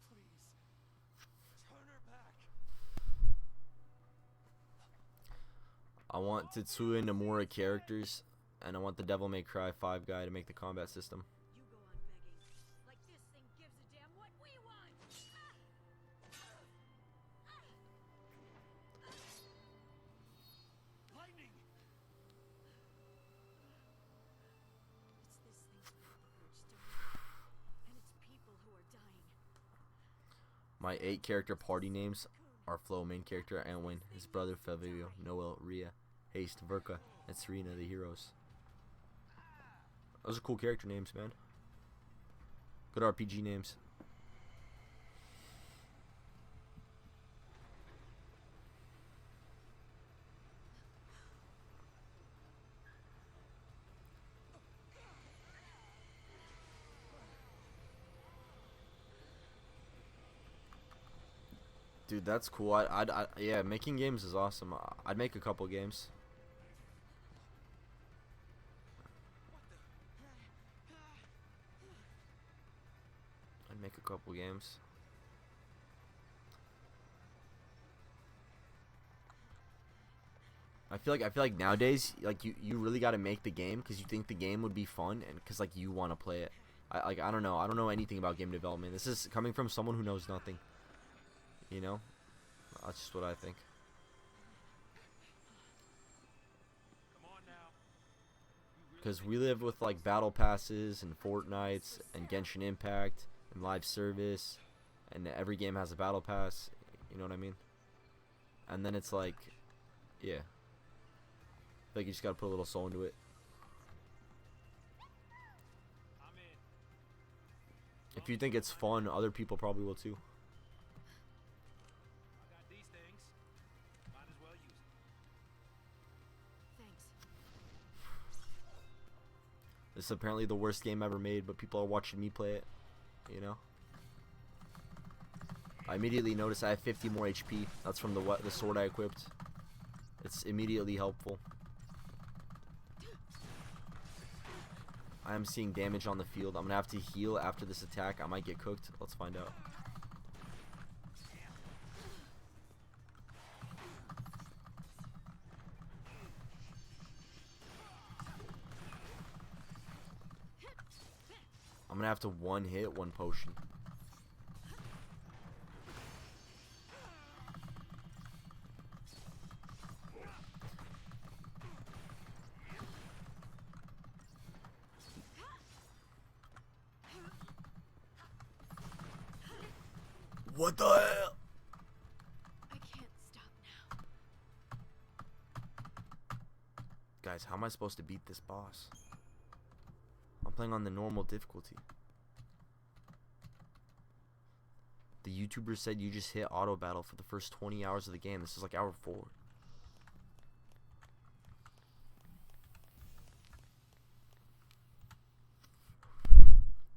Please, turn her back. I want Tetsuya and Nemura characters, and I want the Devil May Cry 5 guy to make the combat system. You go on begging. Like this thing gives a damn what we want! Lightning. It's this thing's fault the purge started. And it's people who are dying. My 8 character party names are Flo, main character, Anwin, his brother Fabio, Noel, Ria, Haste, Verka, and Serena, the heroes. Those are cool character names, man. Good RPG names. Dude, that's cool. Yeah, making games is awesome. I'd make a couple games. I'd make a couple games. I feel like nowadays, like you really got to make the game because you think the game would be fun and because like you want to play it. I don't know anything about game development. This is coming from someone who knows nothing. You know, that's just what I think. Come on now. Because we live with like battle passes and Fortnites and Genshin Impact and live service, and every game has a battle pass. You know what I mean? And then it's like, yeah, I feel like you just gotta put a little soul into it. I'm in. If you think it's fun, other people probably will too. I got these things. Might as well use them. Thanks. This is apparently the worst game ever made, but people are watching me play it. You know? I immediately noticed I have 50 more HP. That's from the sword I equipped. It's immediately helpful. I am seeing damage on the field. I'm gonna have to heal after this attack. I might get cooked. Let's find out. I'm gonna have to one hit, one potion. What the hell? I can't stop now. Guys, how am I supposed to beat this boss? I'm playing on the normal difficulty. The YouTuber said you just hit auto battle for the first 20 hours of the game. This is like hour 4.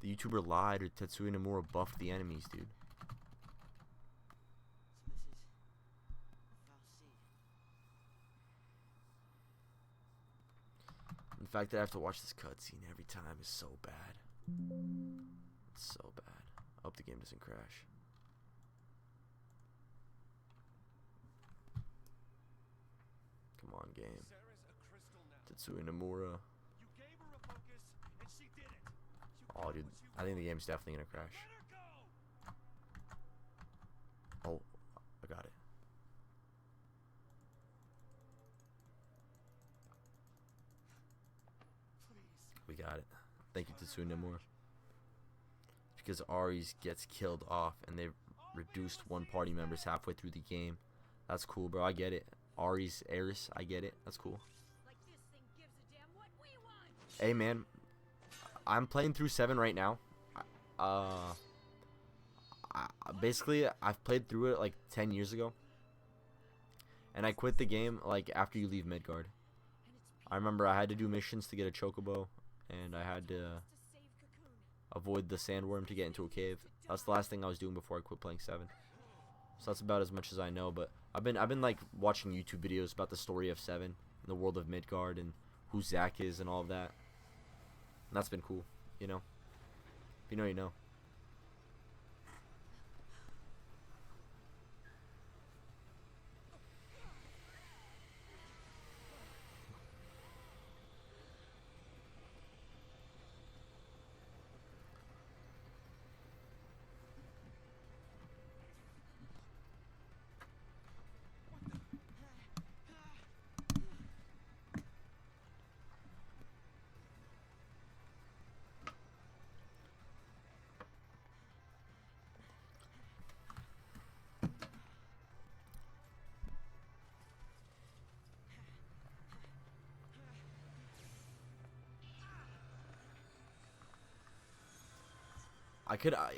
The YouTuber lied, or Tetsuya Nemura buffed the enemies, dude. The fact that I have to watch this cutscene every time is so bad. It's so bad. I hope the game doesn't crash. Come on, game. Tetsuya Nemura. Oh, dude. I think the game's definitely gonna crash. Oh, I got it. We got it. Thank you, Tetsuya Nemura. Because Ares gets killed off and they reduced one party members halfway through the game. That's cool, bro. I get it. Ares, I get it. That's cool. Hey, man. I'm playing through 7 right now. Basically, I've played through it like 10 years ago. And I quit the game like after you leave Midgard. I remember I had to do missions to get a chocobo. And I had to avoid the sandworm to get into a cave. That's the last thing I was doing before I quit playing 7. So that's about as much as I know. But I've been like watching YouTube videos about the story of 7, and the world of Midgard, and who Zack is, and all of that. And that's been cool, you know. If you know, you know.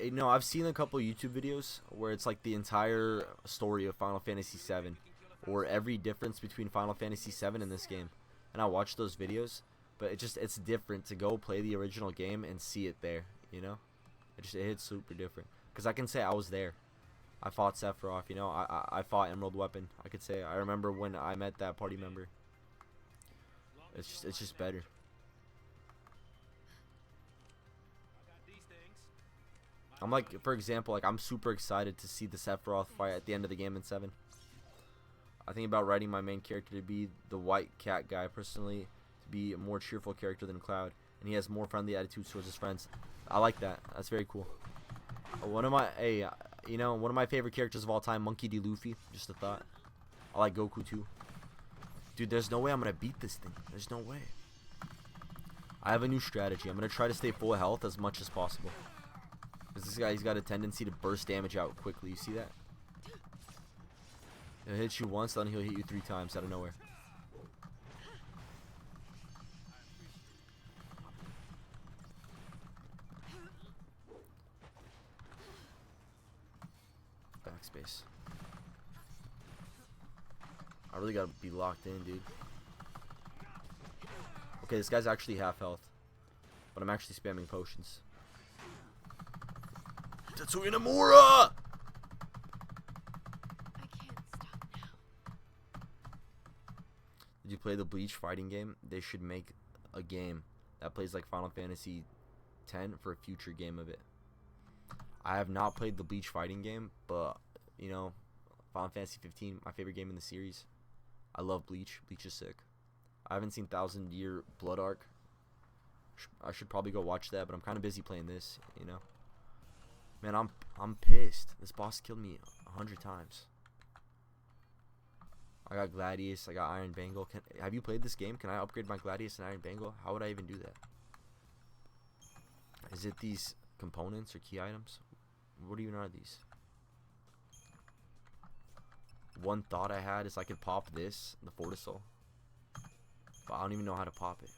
You know, I've seen a couple YouTube videos where it's like the entire story of Final Fantasy VII, or every difference between Final Fantasy VII and this game, and I watch those videos, but it's different to go play the original game and see it there, you know. It hits super different, because I can say I was there. I fought Sephiroth, you know. I fought Emerald Weapon. I could say I remember when I met that party member. It's just better. I'm like, for example, like I'm super excited to see the Sephiroth fight at the end of the game in 7. I think about writing my main character to be the white cat guy, personally, to be a more cheerful character than Cloud, and he has more friendly attitudes towards his friends. I like that. That's very cool. One of my favorite characters of all time, Monkey D. Luffy. Just a thought. I like Goku too. Dude, there's no way I'm gonna beat this thing. There's no way. I have a new strategy. I'm gonna try to stay full health as much as possible. Because this guy, he's got a tendency to burst damage out quickly. You see that? He'll hit you once, then he'll hit you 3 times out of nowhere. Backspace. I really gotta be locked in, dude. Okay, this guy's actually half health. But I'm actually spamming potions. Tetsuya Nemura! I can't stop now. Did you play the Bleach fighting game? They should make a game that plays like Final Fantasy X for a future game of it. I have not played the Bleach fighting game, but, you know, Final Fantasy 15, my favorite game in the series. I love Bleach. Bleach is sick. I haven't seen 1,000 Year Blood Arc. I should probably go watch that, but I'm kind of busy playing this, you know. Man, I'm pissed. This boss killed me 100 times. I got Gladius. I got Iron Bangle. Have you played this game? Can I upgrade my Gladius and Iron Bangle? How would I even do that? Is it these components or key items? What even are these? One thought I had is I could pop this, the Fortisol. But I don't even know how to pop it.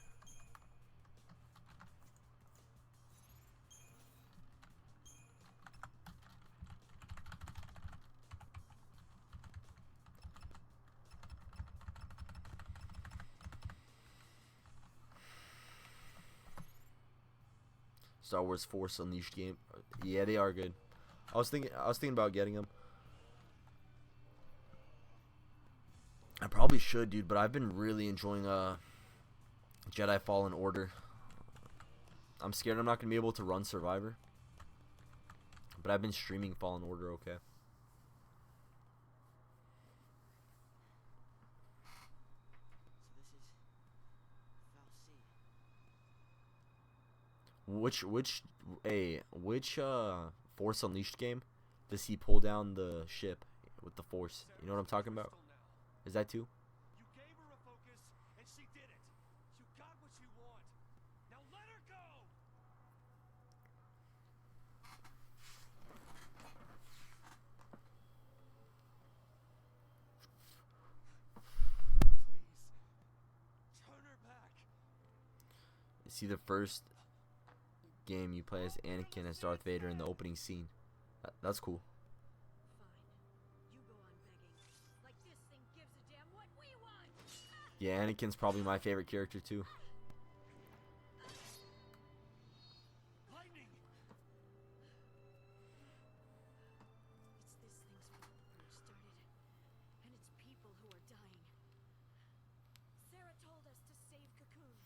Star Wars Force Unleashed game. Yeah, they are good. I was thinking about getting them. I probably should, dude, but I've been really enjoying Jedi Fallen Order. I'm scared I'm not going to be able to run Survivor. But I've been streaming Fallen Order, okay. So this is Which Force Unleashed game does he pull down the ship with the Force? You know what I'm talking about? Is that too? You gave her a focus, and she did it. You got what you want. Now let her go. Please, turn her back. You see the first game you play as Anakin as Darth Vader in the opening scene. That's cool. Fine. You go on begging. Like this thing gives a damn what we want. Yeah, Anakin's probably my favorite character too. Lightning. It's this thing's fault the purge started, and it's people who are dying. Sarah told us to save Cocoon.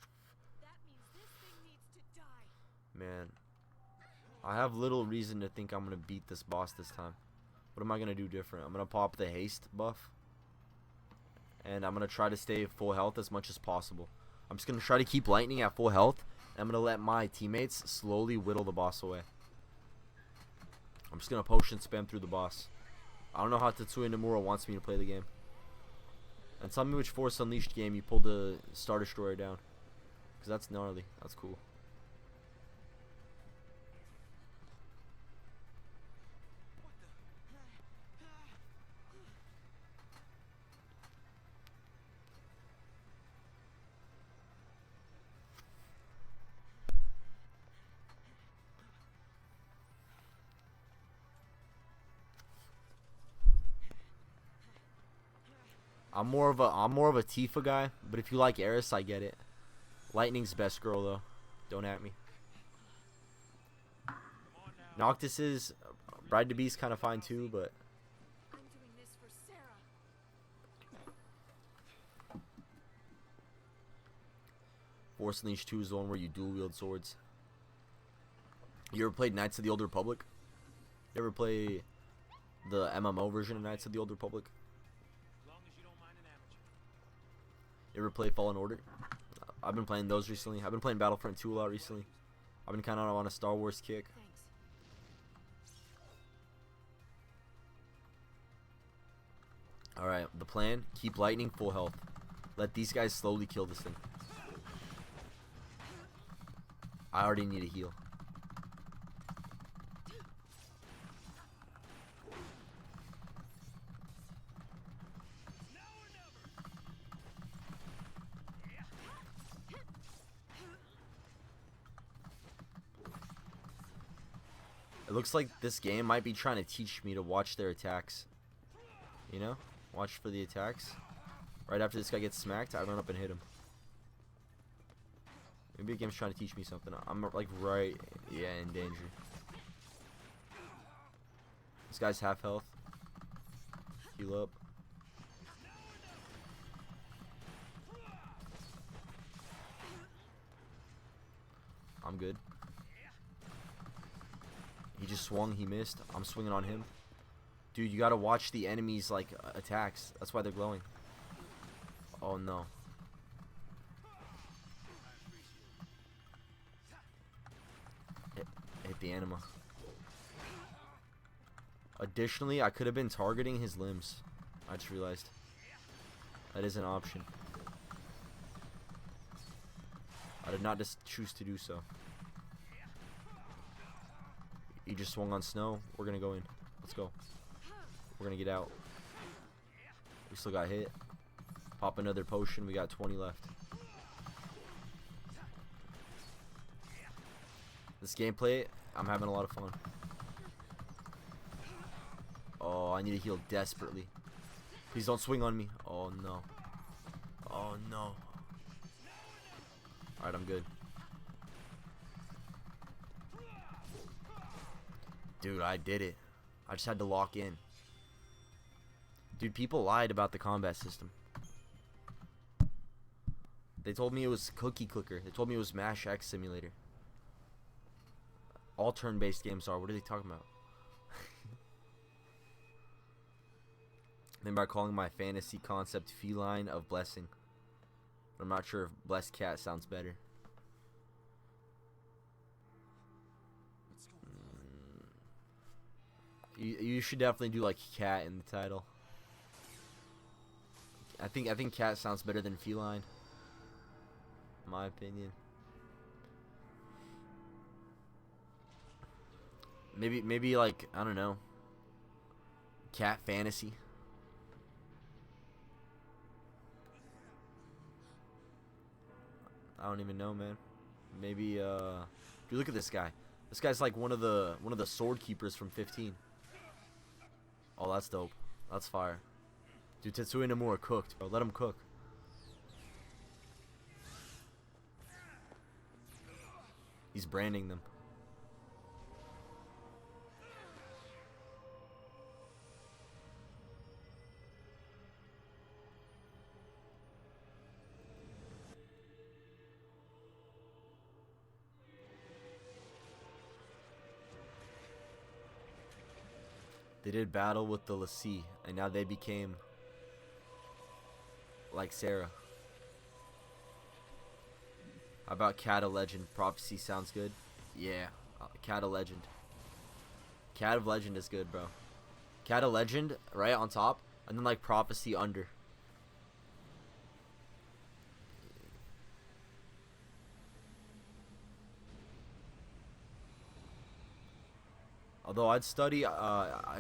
That means this thing needs to die. Man, I have little reason to think I'm gonna beat this boss this time. What am I gonna do different? I'm gonna pop the haste buff, and I'm gonna try to stay full health as much as possible. I'm just gonna try to keep lightning at full health, and I'm gonna let my teammates slowly whittle the boss away. I'm just gonna potion spam through the boss. I don't know how Tetsuya Nemura wants me to play the game. And tell me which Force Unleashed game you pulled the Star Destroyer down, because that's gnarly. That's cool. I'm more of a Tifa guy, but if you like Eris, I get it. Lightning's best girl though. Don't at me. Noctis's Bride to Be's kind of fine too, but I'm doing this for Sarah. Force Unleashed 2 is the one where you dual wield swords. You ever played Knights of the Old Republic? You ever play the MMO version of Knights of the Old Republic? As long as you don't mind an amateur. You ever play Fallen Order? I've been playing those recently. I've been playing Battlefront 2 a lot recently. I've been kind of on a Star Wars kick. Thanks. Alright, the plan, keep lightning full health. Let these guys slowly kill this thing. I already need a heal. It looks like this game might be trying to teach me to watch their attacks. You know? Watch for the attacks. Right after this guy gets smacked, I run up and hit him. Maybe the game's trying to teach me something. I'm like right, yeah, in danger. This guy's half health. Heal up. I'm good. He just swung, he missed. I'm swinging on him. Dude, you gotta watch the enemies, like, attacks. That's why they're glowing. Oh, no. Hit the anima. Additionally, I could have been targeting his limbs. I just realized. That is an option. I did not just choose to do so. He just swung on snow. We're gonna go in. Let's go. We're gonna get out. We still got hit. Pop another potion. We got 20 left. This gameplay, I'm having a lot of fun. Oh, I need to heal desperately. Please don't swing on me. Oh no. Oh no. Alright, I'm good. Dude, I did it. I just had to lock in. Dude, people lied about the combat system. They told me it was Cookie Clicker. They told me it was Mash X Simulator. All turn-based games are. What are they talking about? Then by calling my fantasy concept Feline of Blessing. I'm not sure if Blessed Cat sounds better. You should definitely do like cat in the title. I think cat sounds better than feline. In my opinion. Maybe like, I don't know. Cat fantasy. I don't even know, man. Maybe dude, look at this guy. This guy's like one of the sword keepers from 15. Oh, that's dope. That's fire. Dude, Tetsuya Nemura cooked, bro. Let him cook. He's branding them. They did battle with the Xiii, and now they became like Sarah. How about Cat of Legend? Prophecy sounds good. Yeah, Cat of Legend. Cat of Legend is good, bro. Cat of Legend right on top, and then like Prophecy under. Although I'd study,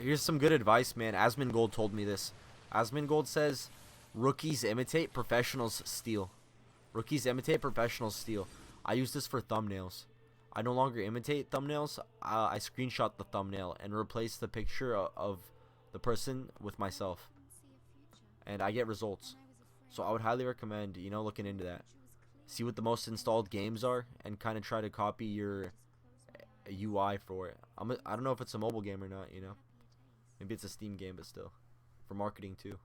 here's some good advice, man. Asmongold told me this. Asmongold says, rookies imitate, professionals steal. Rookies imitate, professionals steal. I use this for thumbnails. I no longer imitate thumbnails. I screenshot the thumbnail and replace the picture of the person with myself. And I get results. So I would highly recommend, you know, looking into that. See what the most installed games are and kind of try to copy your UI for it. I don't know if it's a mobile game or not, you know. Maybe it's a Steam game, but still. For marketing too.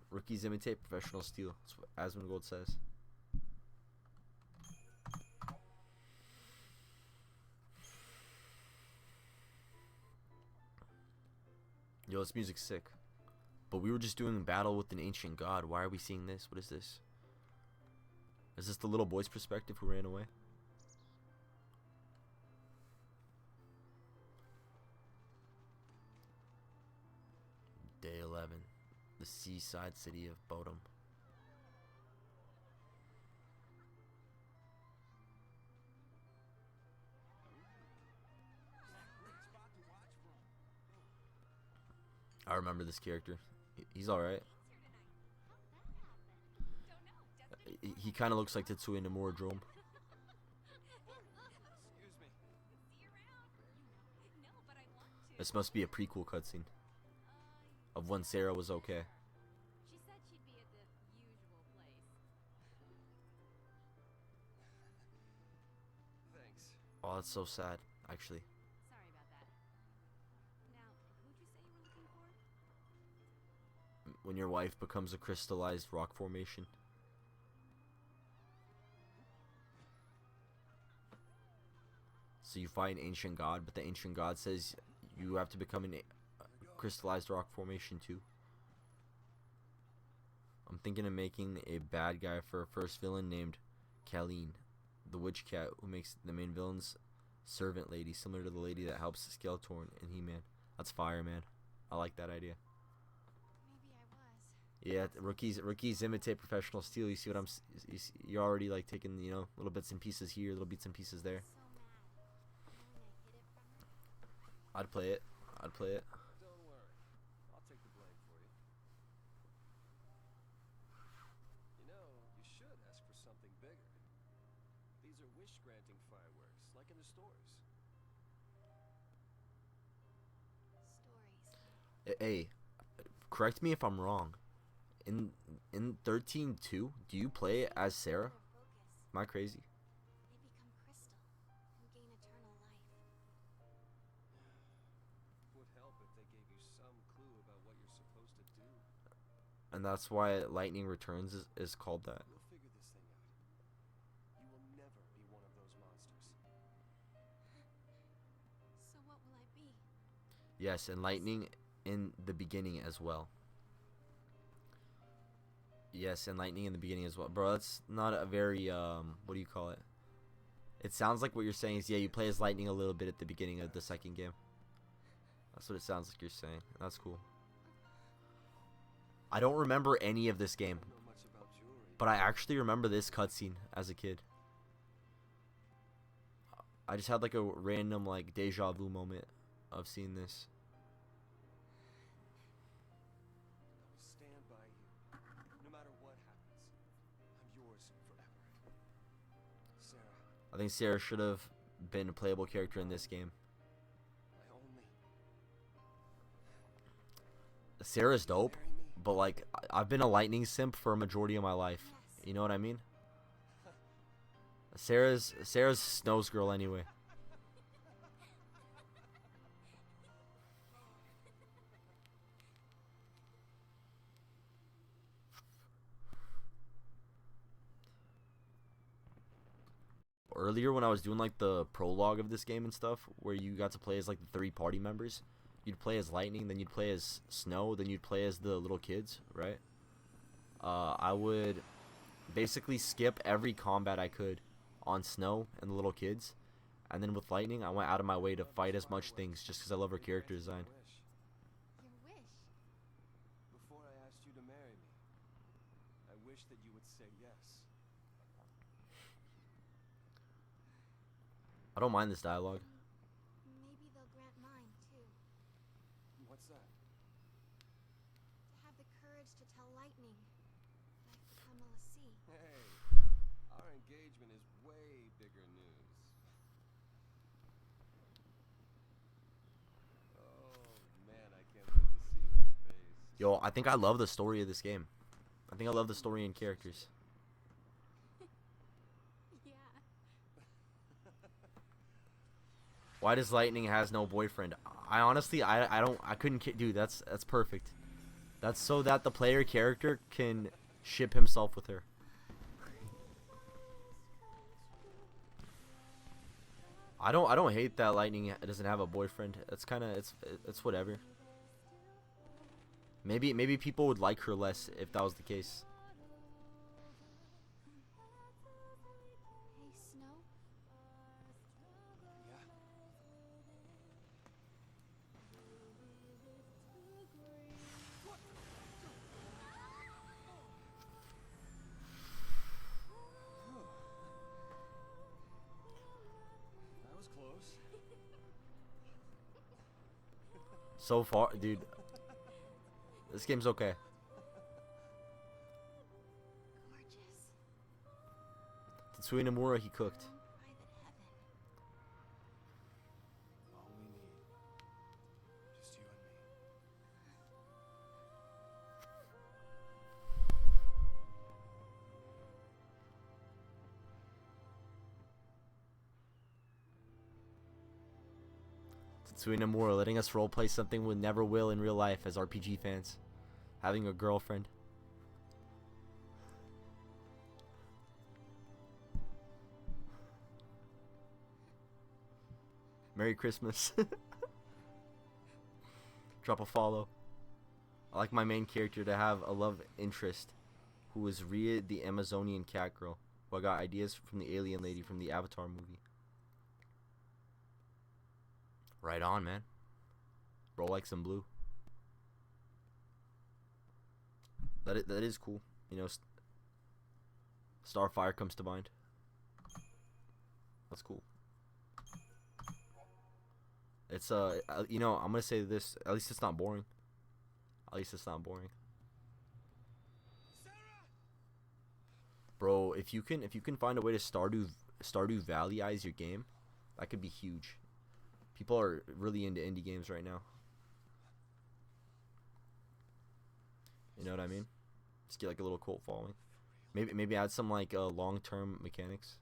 Rookies imitate, professionals steal. That's what Asmongold says. Yo, this music's sick. But we were just doing battle with an ancient god. Why are we seeing this? What is this? Is this the little boy's perspective who ran away? Day 11. The seaside city of Bodom. I remember this character. He's alright. He kind of looks like Tetsuya Nomura Drome. This must be a prequel cutscene of when Sarah was okay. She said she'd be at the usual place. Thanks. Oh, that's so sad, actually. Sorry about that. Now, who'd you say you were looking for? When your wife becomes a crystallized rock formation. So you fight an ancient god, but the ancient god says you have to become a crystallized rock formation too. I'm thinking of making a bad guy for a first villain named Kaleen, the witch cat who makes the main villain's servant lady, similar to the lady that helps Skeletor and He-Man. That's fire, man. I like that idea. Maybe I was. Yeah, rookies imitate professional steal. You see what you're already like taking, you know, little bits and pieces here, little bits and pieces there. So mad. Knowing I hid it from her. I'd play it. I'd play it. Don't worry. I'll take the blame for you. You know, you should ask for something bigger. These are wish-granting fireworks. like in the stories. Stories. Hey, correct me if I'm wrong. In 13-2, do you play as Sarah? Their focus. Am I crazy? They become crystal and gain eternal life. Would help if they gave you some clue about what you're supposed to do. And that's why Lightning Returns is called that. We'll figure this thing out. You will never be one of those monsters. So what will I be? Yes, and Lightning in the beginning as well. Yes, and Lightning in the beginning as well. Bro, that's not a very, what do you call it? It sounds like what you're saying is, yeah, you play as Lightning a little bit at the beginning of the second game. That's what it sounds like you're saying. That's cool. I don't remember any of this game, I don't know much about jewelry. but I actually remember this cutscene as a kid. I just had like a random like deja vu moment of seeing this. I will stand by you. No matter what happens. I'm yours forever. Sarah, I think Sarah should have been a playable character in this game. my only. Sarah's dope, Marry me? but like I've been a Lightning simp for a majority of my life. Yes. You know what I mean? Sarah's Snow's girl anyway. Earlier when I was doing like the prologue of this game and stuff, where you got to play as like the 3 party members, you'd play as Lightning, then you'd play as Snow, then you'd play as the little kids, right? I would basically skip every combat I could on Snow and the little kids, and then with Lightning, I went out of my way to fight as much things just because I love her character design. Wish. Your wish. Before I asked you to marry me, I wish that you would say yes. I don't mind this dialogue. Maybe they'll grant mine too. What's that? To have the courage to tell Lightning that I've become a Xiii. Hey, our engagement is way bigger news. Oh man, I can't wait to see her face. Yo, I think I love the story of this game. I think I love the story and characters. Yeah. Why does Lightning has no boyfriend? I honestly, I couldn't, dude, that's perfect. That's so that the player character can ship himself with her. I don't hate that Lightning doesn't have a boyfriend. It's kind of, it's whatever. Maybe people would like her less if that was the case. Hey, Snow. Yeah. That was close. So far, dude, this game's okay. Gorgeous. Tetsuya Nemura, he cooked. Private heaven. All we need. Just you and me. Tetsuya Nomura letting us roleplay something we never will in real life as RPG fans. Having a girlfriend. Merry Christmas. Drop a follow. I like my main character to have a love interest who is Rhea the Amazonian cat girl, who I got ideas from the alien lady from the Avatar movie. Right on, man. Roll like some blue. That is cool. You know, Starfire comes to mind. That's cool. It's you know, I'm gonna say this. At least it's not boring. At least it's not boring. Sarah! Bro, if you can find a way to Stardew Valleyize your game, That could be huge. People are really into indie games right now. You know what I mean? Just get like a little cult following. Maybe add some like long-term mechanics.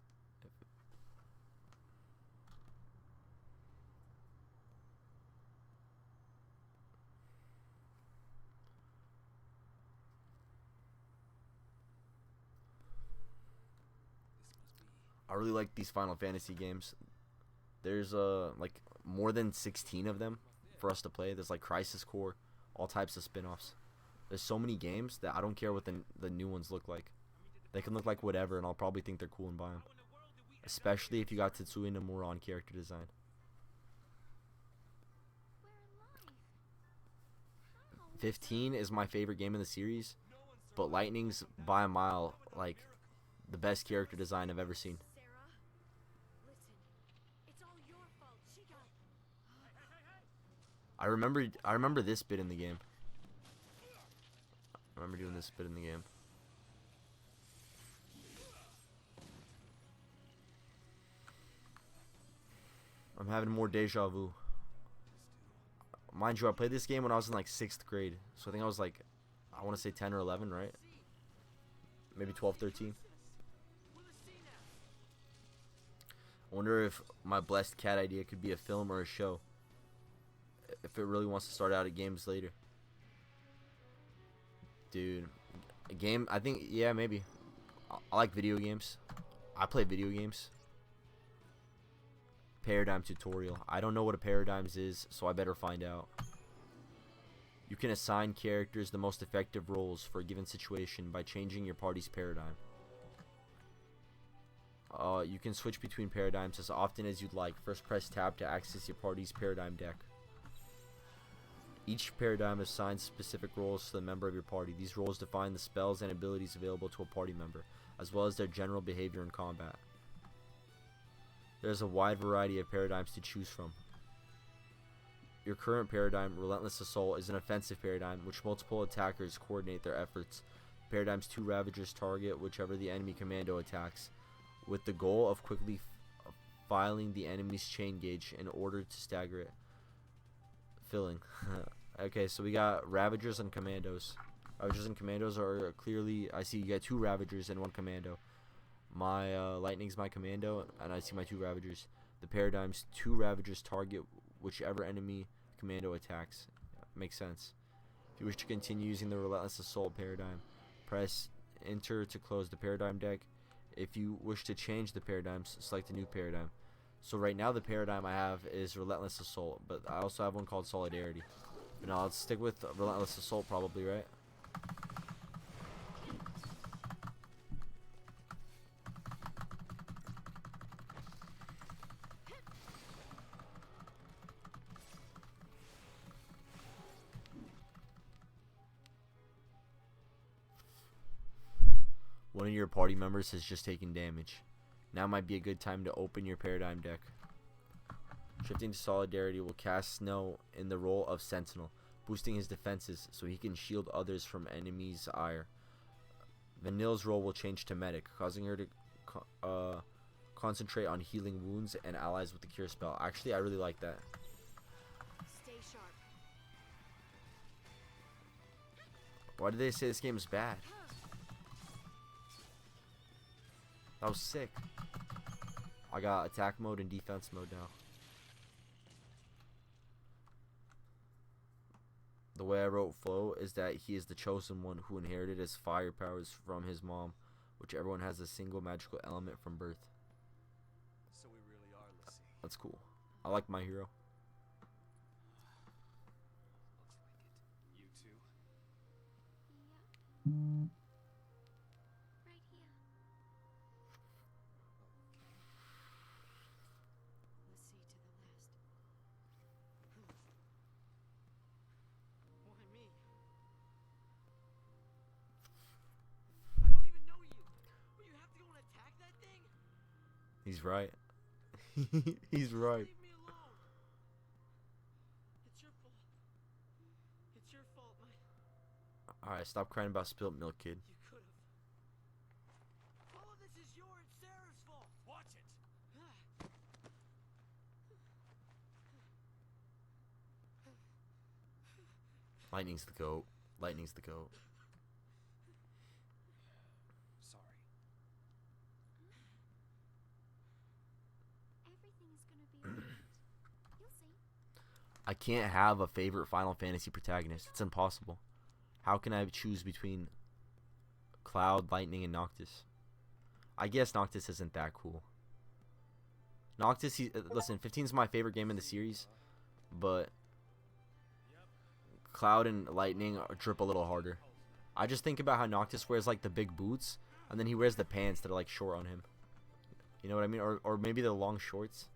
I really like these Final Fantasy games. There's like more than 16 of them for us to play. There's like Crisis Core, all types of spin-offs. There's so many games that I don't care what the new ones look like. They can look like whatever, and I'll probably think they're cool and buy them. Especially if you got Tetsuya Nemura on character design. 15 is my favorite game in the series, but Lightning's by a mile like the best character design I've ever seen. Sarah, listen. It's all your fault. She got. I remember this bit in the game. I remember doing this bit in the game. I'm having more deja vu. Mind you, I played this game when I was in like 6th grade. So I think I was like, I want to say 10 or 11, right? Maybe 12, 13. I wonder if my blessed cat idea could be a film or a show. If it really wants to start out at games later. Dude, a game, I think, yeah, maybe. I like video games. I play video games. Paradigm tutorial. I don't know what a paradigms is, so I better find out. You can assign characters the most effective roles for a given situation by changing your party's paradigm. You can switch between paradigms as often as you'd like. First, press tab to access your party's paradigm deck. Each paradigm assigns specific roles to the member of your party. These roles define the spells and abilities available to a party member, as well as their general behavior in combat. There's a wide variety of paradigms to choose from. Your current paradigm, Relentless Assault, is an offensive paradigm, which multiple attackers coordinate their efforts. Paradigms 2 Ravagers target whichever the enemy commando attacks, with the goal of quickly filing the enemy's chain gauge in order to stagger it. Filling. Okay, so we got Ravagers and Commandos. Ravagers and Commandos are clearly... I see you got 2 Ravagers and 1 Commando. My Lightning's my Commando, and I see my 2 Ravagers. The paradigms 2 Ravagers target whichever enemy Commando attacks. Makes sense. If you wish to continue using the Relentless Assault paradigm, press Enter to close the paradigm deck. If you wish to change the paradigms, select a new paradigm. So right now the paradigm I have is Relentless Assault, but I also have one called Solidarity. But now let's stick with Relentless Assault probably, right? One of your party members has just taken damage. Now might be a good time to open your paradigm deck. Shifting to Solidarity will cast Snow in the role of Sentinel, boosting his defenses so he can shield others from enemies' ire. Vanille's role will change to Medic, causing her to concentrate on healing wounds and allies with the Cure spell. Actually, I really like that. Stay sharp. Why did they say this game is bad? That was sick. I got attack mode and defense mode now. The way I wrote Flo is that he is the chosen one who inherited his fire powers from his mom, which everyone has a single magical element from birth. So we really are Xiii. That's cool. I like my hero. Looks like it. You too? Yeah. Right here. Xiii to the last. Why me? I don't even know you. But you have to go and attack that thing? He's right. He's right. Leave me alone. It's your fault. It's your fault, Alright, stop crying about spilt milk, kid. You could have. All of this is your and Sarah's fault. Watch it! Lightning's the GOAT. Lightning's the GOAT. Sorry. Everything is gonna be alright. You'll see. I can't have a favorite Final Fantasy protagonist. It's impossible. How can I choose between Cloud, Lightning, and Noctis? I guess Noctis isn't that cool. Noctis, listen, 15 is my favorite game in the series, but Cloud and Lightning drip a little harder. I just think about how Noctis wears like the big boots, and then he wears the pants that are like short on him. You know what I mean? Or maybe the long shorts.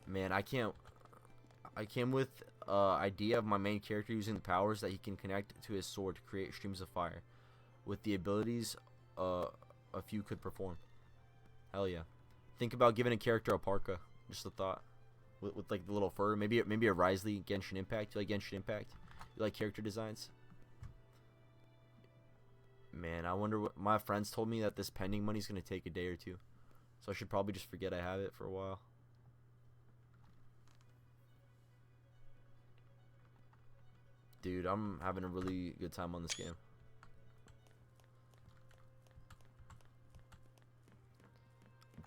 Man, I can't with idea of my main character using the powers that he can connect to his sword to create streams of fire, with the abilities a few could perform. Hell yeah. Think about giving a character a parka. Just a thought. With like the little fur. Maybe a Xiii Genshin Impact. You like Genshin Impact? You like character designs? Man, I wonder what... My friends told me that this pending money is going to take a day or two. So I should probably just forget I have it for a while. Dude, I'm having a really good time on this game.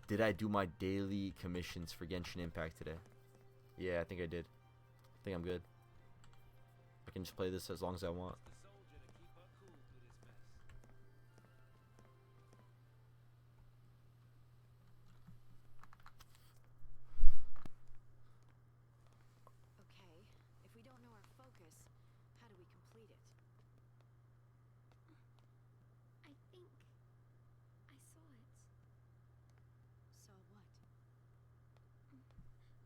Did I do my daily commissions for Genshin Impact today? Yeah, I think I did. I think I'm good. I can just play this as long as I want. The soldier to keep her cool through this mess. Okay, if we don't know our focus, how do we complete it? I think I saw it. Saw what?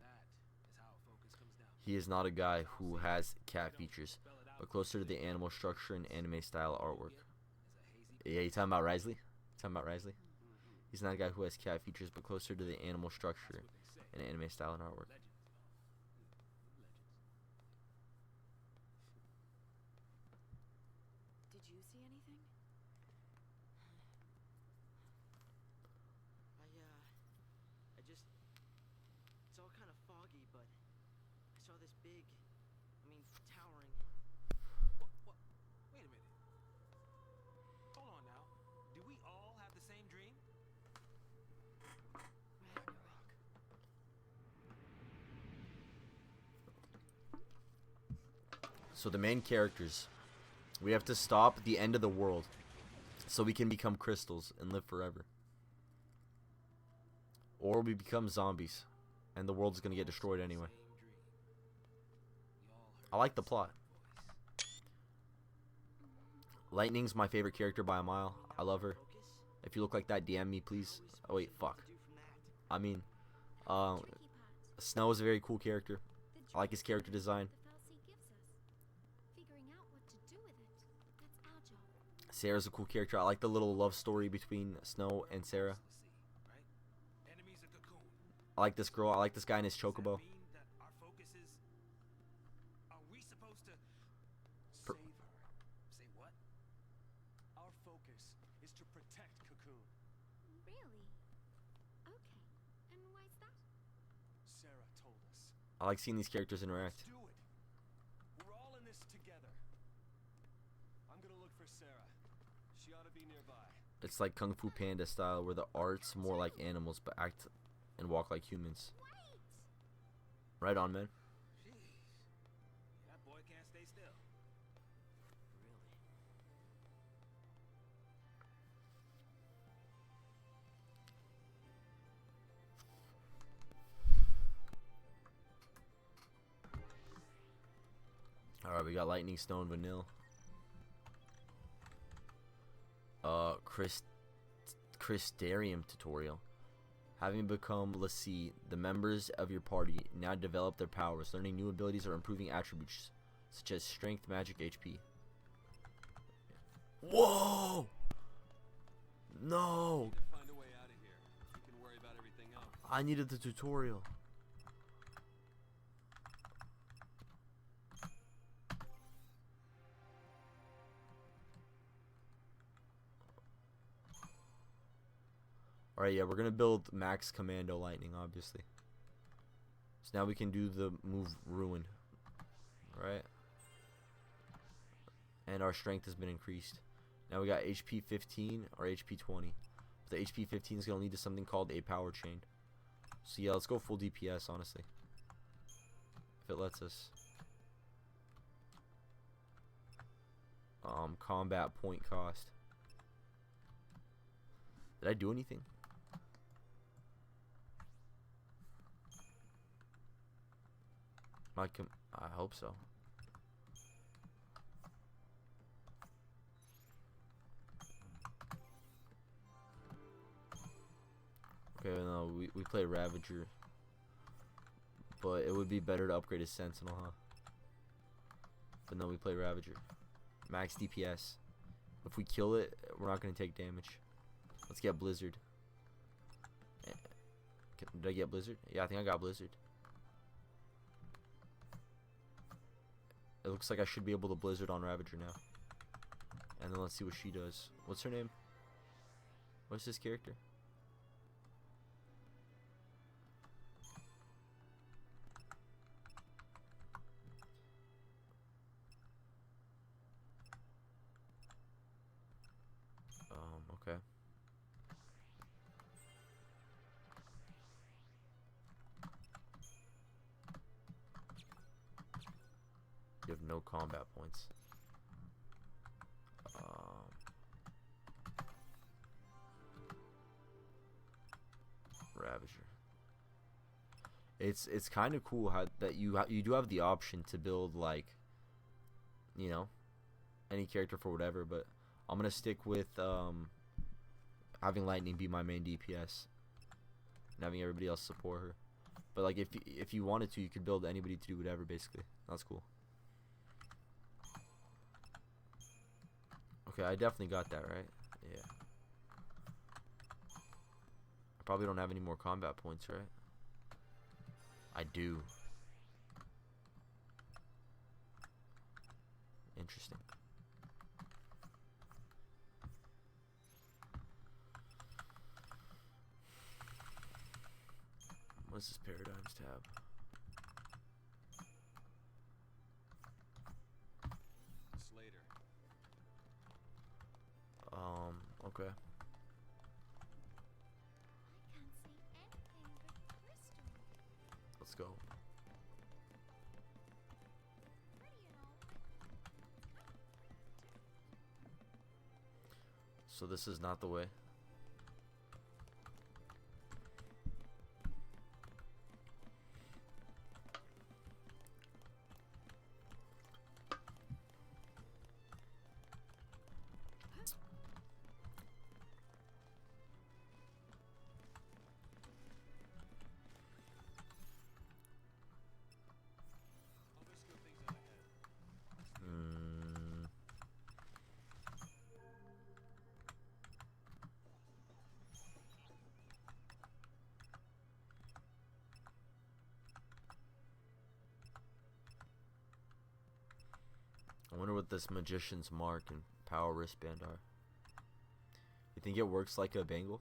That is how focus comes down. He is not a guy who has cat features, but closer to the animal structure and anime style artwork. Yeah, you talking about Xiii? Talking about Xiii? He's not a guy who has cat features, but closer to the animal structure and anime style and artwork. Did you see anything? I just... It's all kind of foggy, but I saw this big, towering... What? Wait a minute. Hold on now. Do we all have the same dream? So the main characters, we have to stop the end of the world so we can become crystals and live forever. Or we become zombies and the world's gonna get destroyed anyway. I like the plot. Lightning's my favorite character by a mile. I love her. If you look like that, DM me please. Oh wait, fuck. I mean, Tricky part. Snow is a very cool character. I like his character design. The Xiii gives us. Figuring out what to do with it. That's our job. Sarah's a cool character. I like the little love story between Snow and Sarah. Right? Enemies are cocoon. I like this girl. I like this guy in his chocobo. Does that mean that our focus is... Are we supposed to... Save her. Say what? Our focus is to protect Cocoon. Really? Okay. And why's that? Sarah told us. I like seeing these characters interact. Do it. We're all in this together. I'm gonna look for Sarah. She ought to be nearby. It's like Kung Fu Panda style, where the art's more like animals but act and walk like humans. Wait! Right on, man. Jeez. That boy can't stay still. Alright, we got Lightning, Stone, Vanille. Crystarium tutorial. Having become Xiii, the members of your party now develop their powers, learning new abilities or improving attributes such as strength, magic, HP. Whoa! No! Find a way out of here. You can worry about everything else. I needed the tutorial. Alright, yeah, we're gonna build Max Commando Lightning, obviously. So now we can do the move Ruin. right? And our strength has been increased. Now we got HP 15 or HP 20. The HP 15 is going to lead to something called a power chain. So yeah, let's go full DPS, honestly. If it lets us. Combat point cost. Did I do anything? I hope so. Okay, no, we play Ravager. But it would be better to upgrade his Sentinel, huh? But no, we play Ravager. Max DPS. If we kill it, we're not going to take damage. Let's get Blizzard. Did I get Blizzard? Yeah, I think I got Blizzard. It looks like I should be able to Blizzard on Ravager now. And then let's see what she does. What's her name? What's this character? Okay. You have no combat points. Ravager. It's kind of cool how that you do have the option to build, like, you know, any character for whatever, but I'm gonna stick with having Lightning be my main DPS and having everybody else support her. But like if you wanted to, you could build anybody to do whatever, basically. That's cool. Okay, I definitely got that right. Yeah. I probably don't have any more combat points, right? I do. Interesting. What's this Paradigms tab? Slater. Okay. I can't see anything but crystal. Let's go. Pretty and all, but So this is not the way. Other skill things out ahead. I wonder what this Magician's Mark and Power Wristband are. You think it works like a bangle?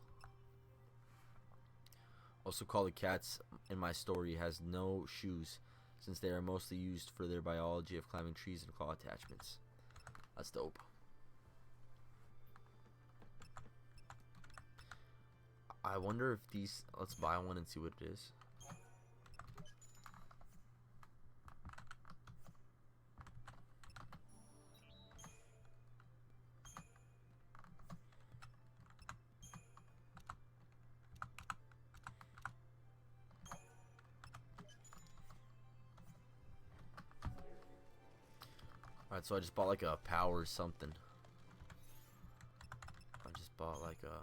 Also called the cats in my story has no shoes, since they are mostly used for their biology of climbing trees and claw attachments. That's dope. I wonder if these... Let's buy one and see what it is. Alright, so I just bought like a power something. I just bought like a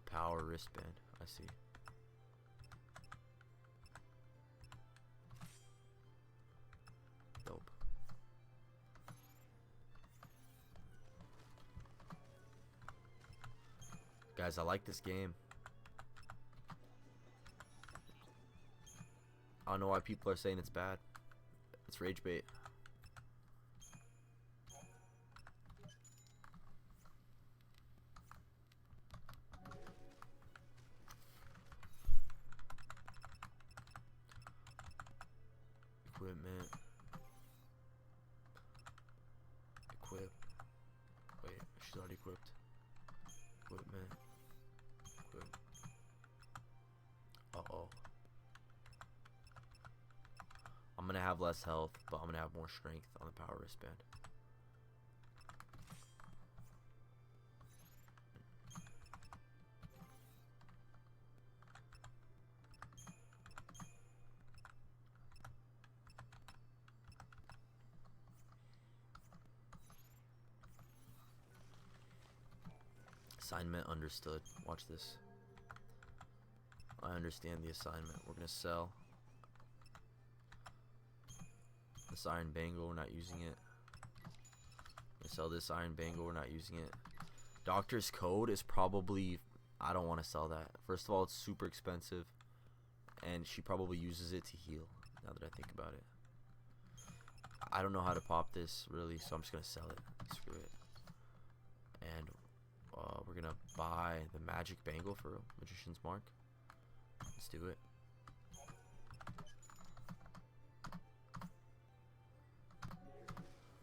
power wristband. I see. Dope. Guys, I like this game. I don't know why people are saying it's bad. It's rage bait. is already equipped. Equipment. Equip. Uh-oh. I'm gonna have less health, but I'm gonna have more strength on the power wristband. Assignment understood. Watch this. I understand the assignment. We're gonna sell this iron bangle. We're not using it. Gonna sell this iron bangle. We're not using it. Doctor's code is probably. I don't want to sell that. First of all, it's super expensive, and she probably uses it to heal. Now that I think about it, I don't know how to pop this really, so I'm just gonna sell it. Screw it. And we're gonna buy the magic bangle for Magician's Mark. Let's do it.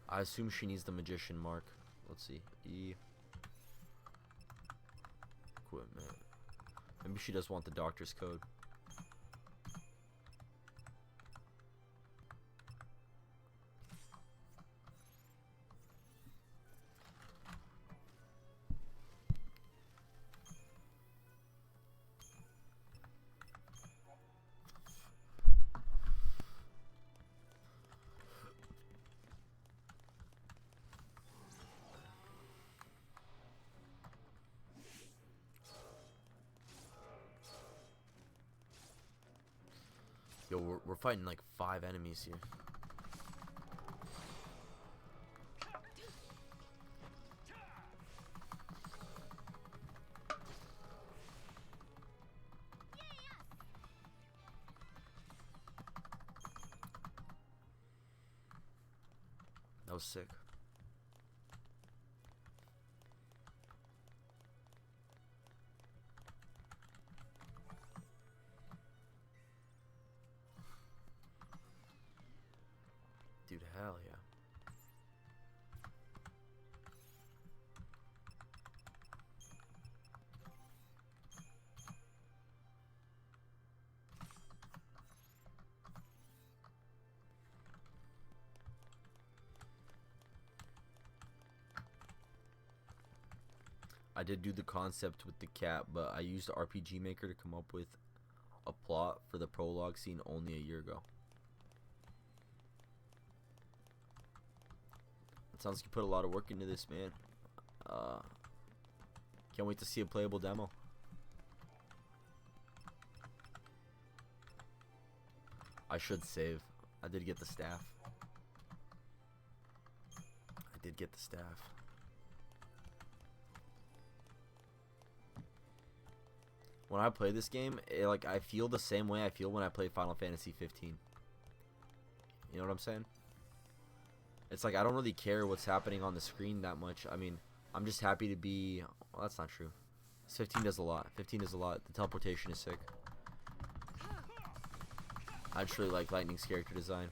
I assume she needs the Magician Mark. Let's see. E. Equipment. Maybe she does want the Doctor's Code. Yo, we're fighting like 5 enemies here. That was sick. Dude, hell yeah. I did do the concept with the cat, but I used RPG Maker to come up with a plot for the prologue scene only a year ago. It sounds like you put a lot of work into this, man. Can't wait to see a playable demo. I should save. I did get the staff. I did get the staff. When I play this game, like I feel the same way I feel when I play Final Fantasy 15. You know what I'm saying? It's like I don't really care what's happening on the screen that much. I mean, I'm just happy to be. Well, that's not true. 15 does a lot. 15 does a lot. The teleportation is sick. I just really like Lightning's character design.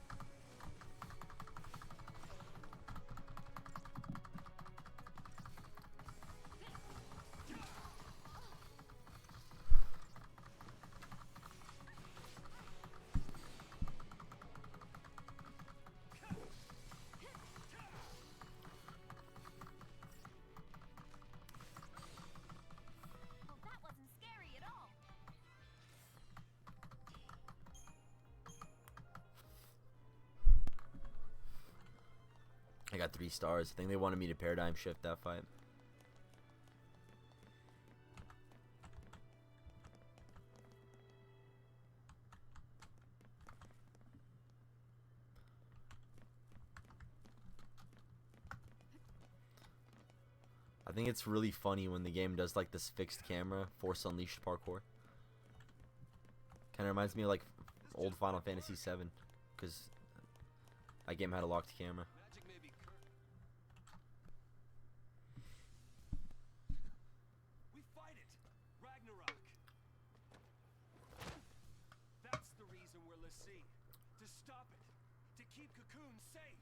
I got 3 stars. I think they wanted me to paradigm shift that fight. I think it's really funny when the game does like this fixed camera, Force Unleashed parkour. Kind of reminds me of like old Final Fantasy 7, because that game had a locked camera. Magic may be we fight it! Ragnarok! That's the reason we're Xiii. To stop it. To keep Cocoon safe.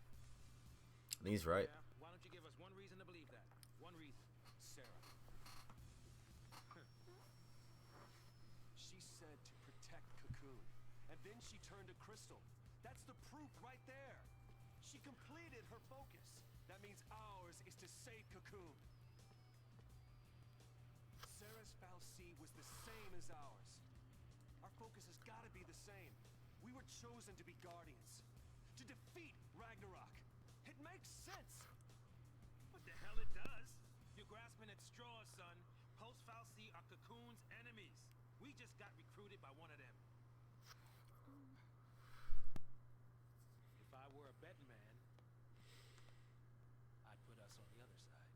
I think he's right. Yeah? Why don't you give us one reason to believe that? One reason. Sarah. She said to protect Cocoon, and then she turned to Crystal. That's the proof right there. She completed her focus. That means ours is to save Cocoon. Sarah's Xiii was the same as ours. Our focus has got to be the same. We were chosen to be guardians, to defeat Ragnarok. It makes sense. What the hell it does? You're grasping at straws, son. Post-Xiii are Cocoon's enemies. We just got recruited by one of them. If I were a betting man, I'd put us on the other side.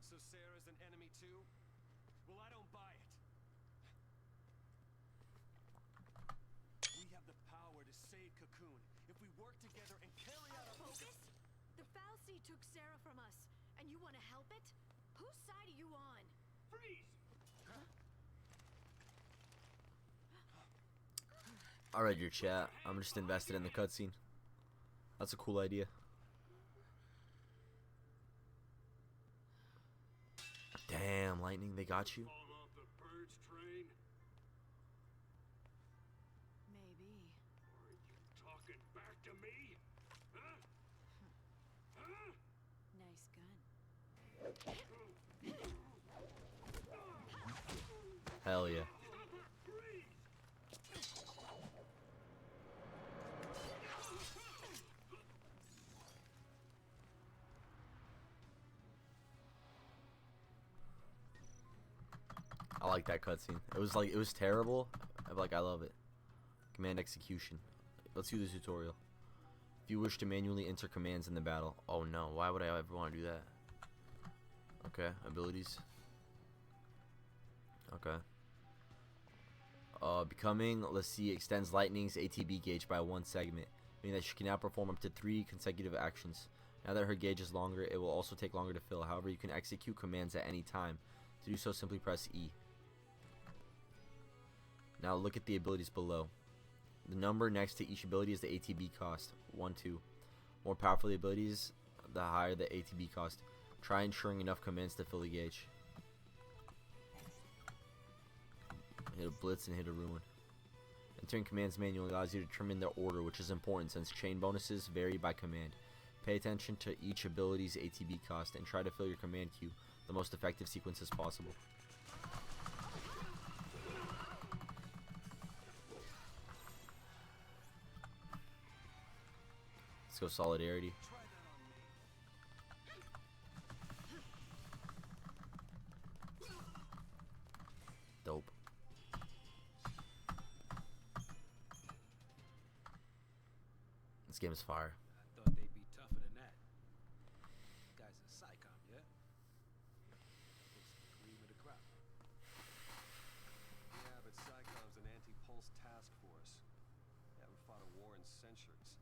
So Sarah's an enemy too? Well, I don't buy it. We have the power to save Cocoon if we work together and carry out our focus. The Xiii took Sarah from us, and you want to help it? Whose side are you on? Freeze! I read your chat. I'm just invested in the cutscene. That's a cool idea. Damn, Lightning, they got you. Fall off the purge train? Maybe. Are you talking back to me? Huh? Huh? Nice gun. Hell yeah. I like that cutscene. It was terrible, but like I love it. Command execution. Let's do the tutorial. If you wish to manually enter commands in the battle. Oh no, why would I ever want to do that? Okay, abilities. Okay. Becoming Xiii extends Lightning's ATB gauge by 1 segment, meaning that she can now perform up to 3 consecutive actions. Now that her gauge is longer, it will also take longer to fill. However, you can execute commands at any time. To do so, simply press E. Now look at the abilities below. The number next to each ability is the ATB cost. 1, 2. More powerful the abilities, the higher the ATB cost. Try ensuring enough commands to fill the gauge. Hit a blitz and hit a ruin. Entering commands manually allows you to determine their order, which is important since chain bonuses vary by command. Pay attention to each ability's ATB cost and try to fill your command queue the most effective sequences possible. Let's go Solidarity. Try that on me. Dope. This game is fire. I thought they'd be tougher than that. Guy's a psychom, yeah? Looks like the cream of the crop. Yeah, but Psychom's an anti-pulse task force. They haven't fought a war in centuries.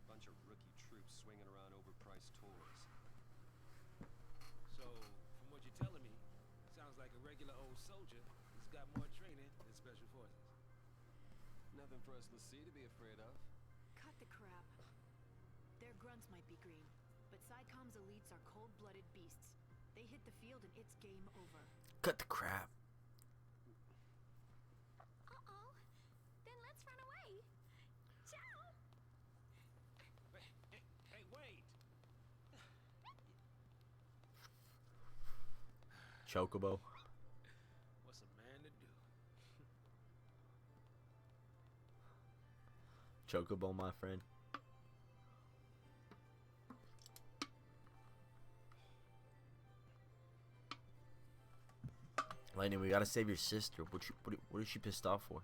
Bunch of rookie troops swinging around overpriced toys. So, from what you're telling me, sounds like a regular old soldier who's got more training than special forces. Nothing for us Xiii to be afraid of. Cut the crap. Their grunts might be green, but Psycom's elites are cold-blooded beasts. They hit the field and it's game over. Cut the crap. Uh-oh. Then let's run away. Ciao. Hey, wait! Chocobo. What's a man to do? Chocobo, my friend. Lightning, we gotta save your sister. What is she pissed off for?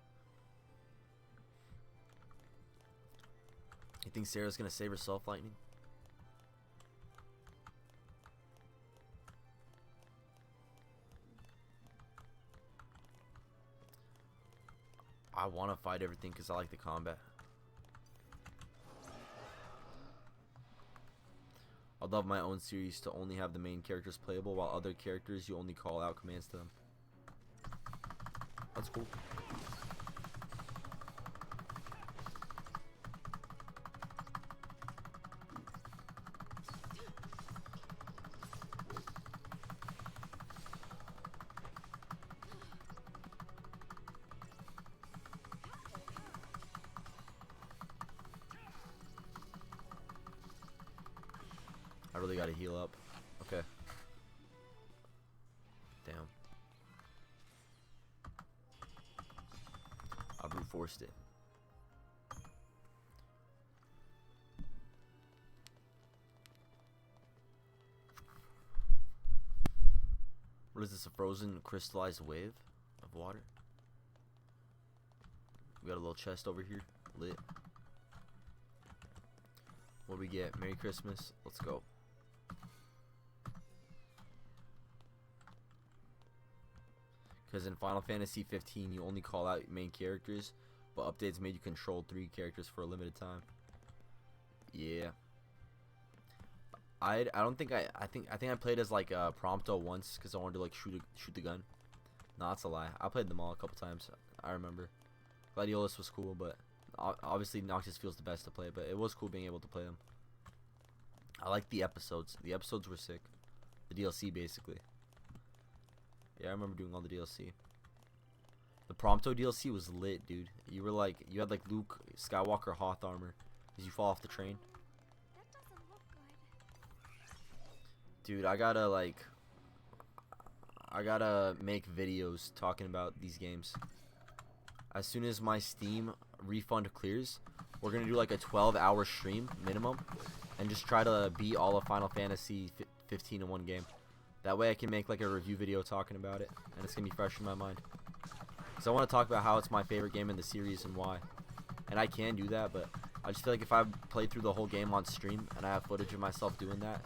You think Sarah's gonna save herself, Lightning? I want to fight everything because I like the combat. I'd love my own series to only have the main characters playable, while other characters you only call out commands to them. That's cool. really gotta heal up. Okay. Damn. I brute forced it. What is this? A frozen crystallized wave of water? We got a little chest over here. Lit. What do we get? Merry Christmas. Let's go. Because in Final Fantasy 15, you only call out main characters, but updates made you control 3 characters for a limited time. Yeah. I don't think I think I played as like Prompto once because I wanted to like shoot the gun. No, that's a lie. I played them all a couple times. I remember. Gladiolus was cool, but obviously Noctis feels the best to play. But it was cool being able to play them. I like the episodes. The episodes were sick. The DLC basically. Yeah, I remember doing all the DLC. The Prompto DLC was lit, dude. You had like Luke Skywalker Hoth armor as you fall off the train. That doesn't look good. Dude, I gotta make videos talking about these games. As soon as my Steam refund clears, we're gonna do like a 12-hour stream minimum, and just try to beat all of Final Fantasy 15 in one game. That way I can make like a review video talking about it, and it's gonna be fresh in my mind. Cause I want to talk about how it's my favorite game in the series and why. And I can do that, but I just feel like if I played through the whole game on stream and I have footage of myself doing that,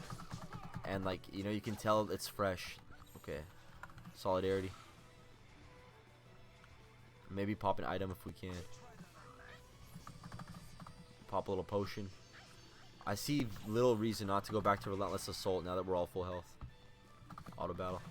and like, you know, you can tell it's fresh. Okay. Solidarity. Maybe pop an item if we can. Pop a little potion. I see little reason not to go back to Relentless Assault now that we're all full health. Auto battle.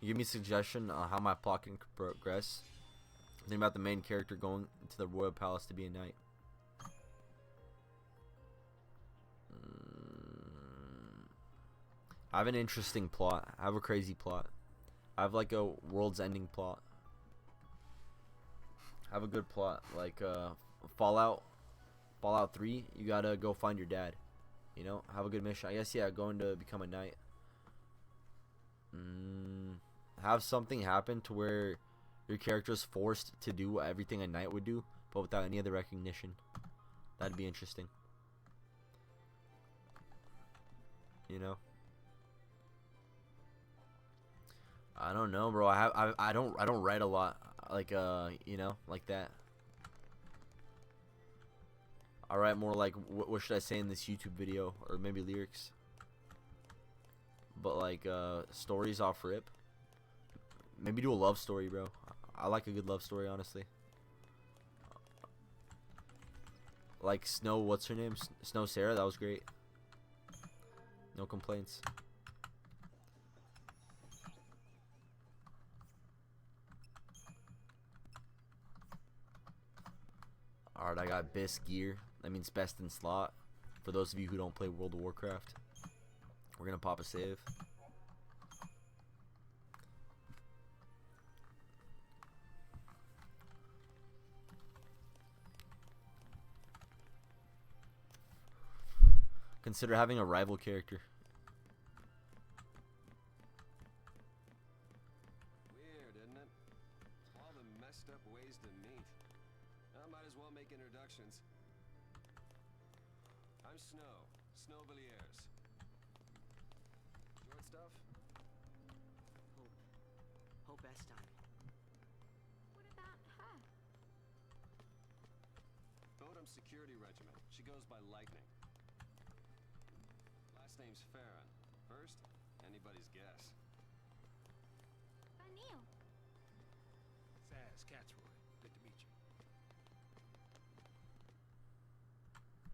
You give me a suggestion on how my plot can progress. Think about the main character going to the royal palace to be a knight. I have an interesting plot. I have a crazy plot. I have like a world's ending plot. I have a good plot. Like Fallout 3, you gotta go find your dad. You know, have a good mission. I guess, yeah, going to become a knight. Have something happen to where your character is forced to do everything a knight would do, but without any other recognition. That'd be interesting. You know. I don't know, bro. I don't write a lot, like you know, like that. I write more like what should I say in this YouTube video, or maybe lyrics. But like stories off rip. Maybe do a love story, bro. I like a good love story, honestly. Like Snow, what's her name? Snow Sarah, that was great. No complaints. Alright, I got best gear. That means best in slot. For those of you who don't play World of Warcraft, we're gonna pop a save. Consider having a rival character. Weird, isn't it? All the messed up ways to meet. I might as well make introductions. I'm Snow Villiers. Short stuff? Hope Estine. What about her? Bodum Security Regiment. She goes by Lightning. Last name's Farron. First, anybody's guess. O'Neill. Sash. That's Catsroy. Good to meet you.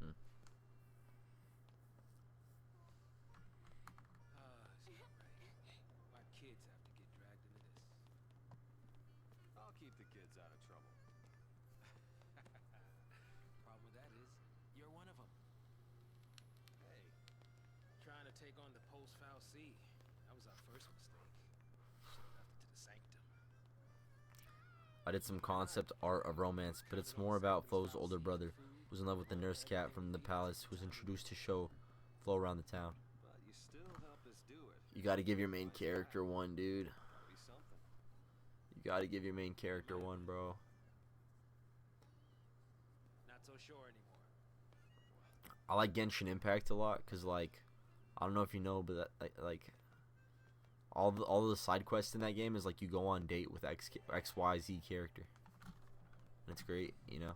Hmm. It's not right. Why kids have to get dragged into this? I'll keep the kids out of trouble. Problem with that is, you're one of them. Hey, Trying to take on the post-foul Xiii. That was our first mistake. Should've left it to the sanctum. I did some concept art of romance, but it's more about Flo's older brother, who's in love with the nurse cat from the palace, who's introduced to show Flo around the town. but you still help us do it. You gotta give your main character one, dude. That'll be something. You gotta give your main character one, bro. Not so sure anymore. I like Genshin Impact a lot, cause like, I don't know if you know, but that, like all the side quests in that game is like you go on date with XYZ character, and it's great, you know.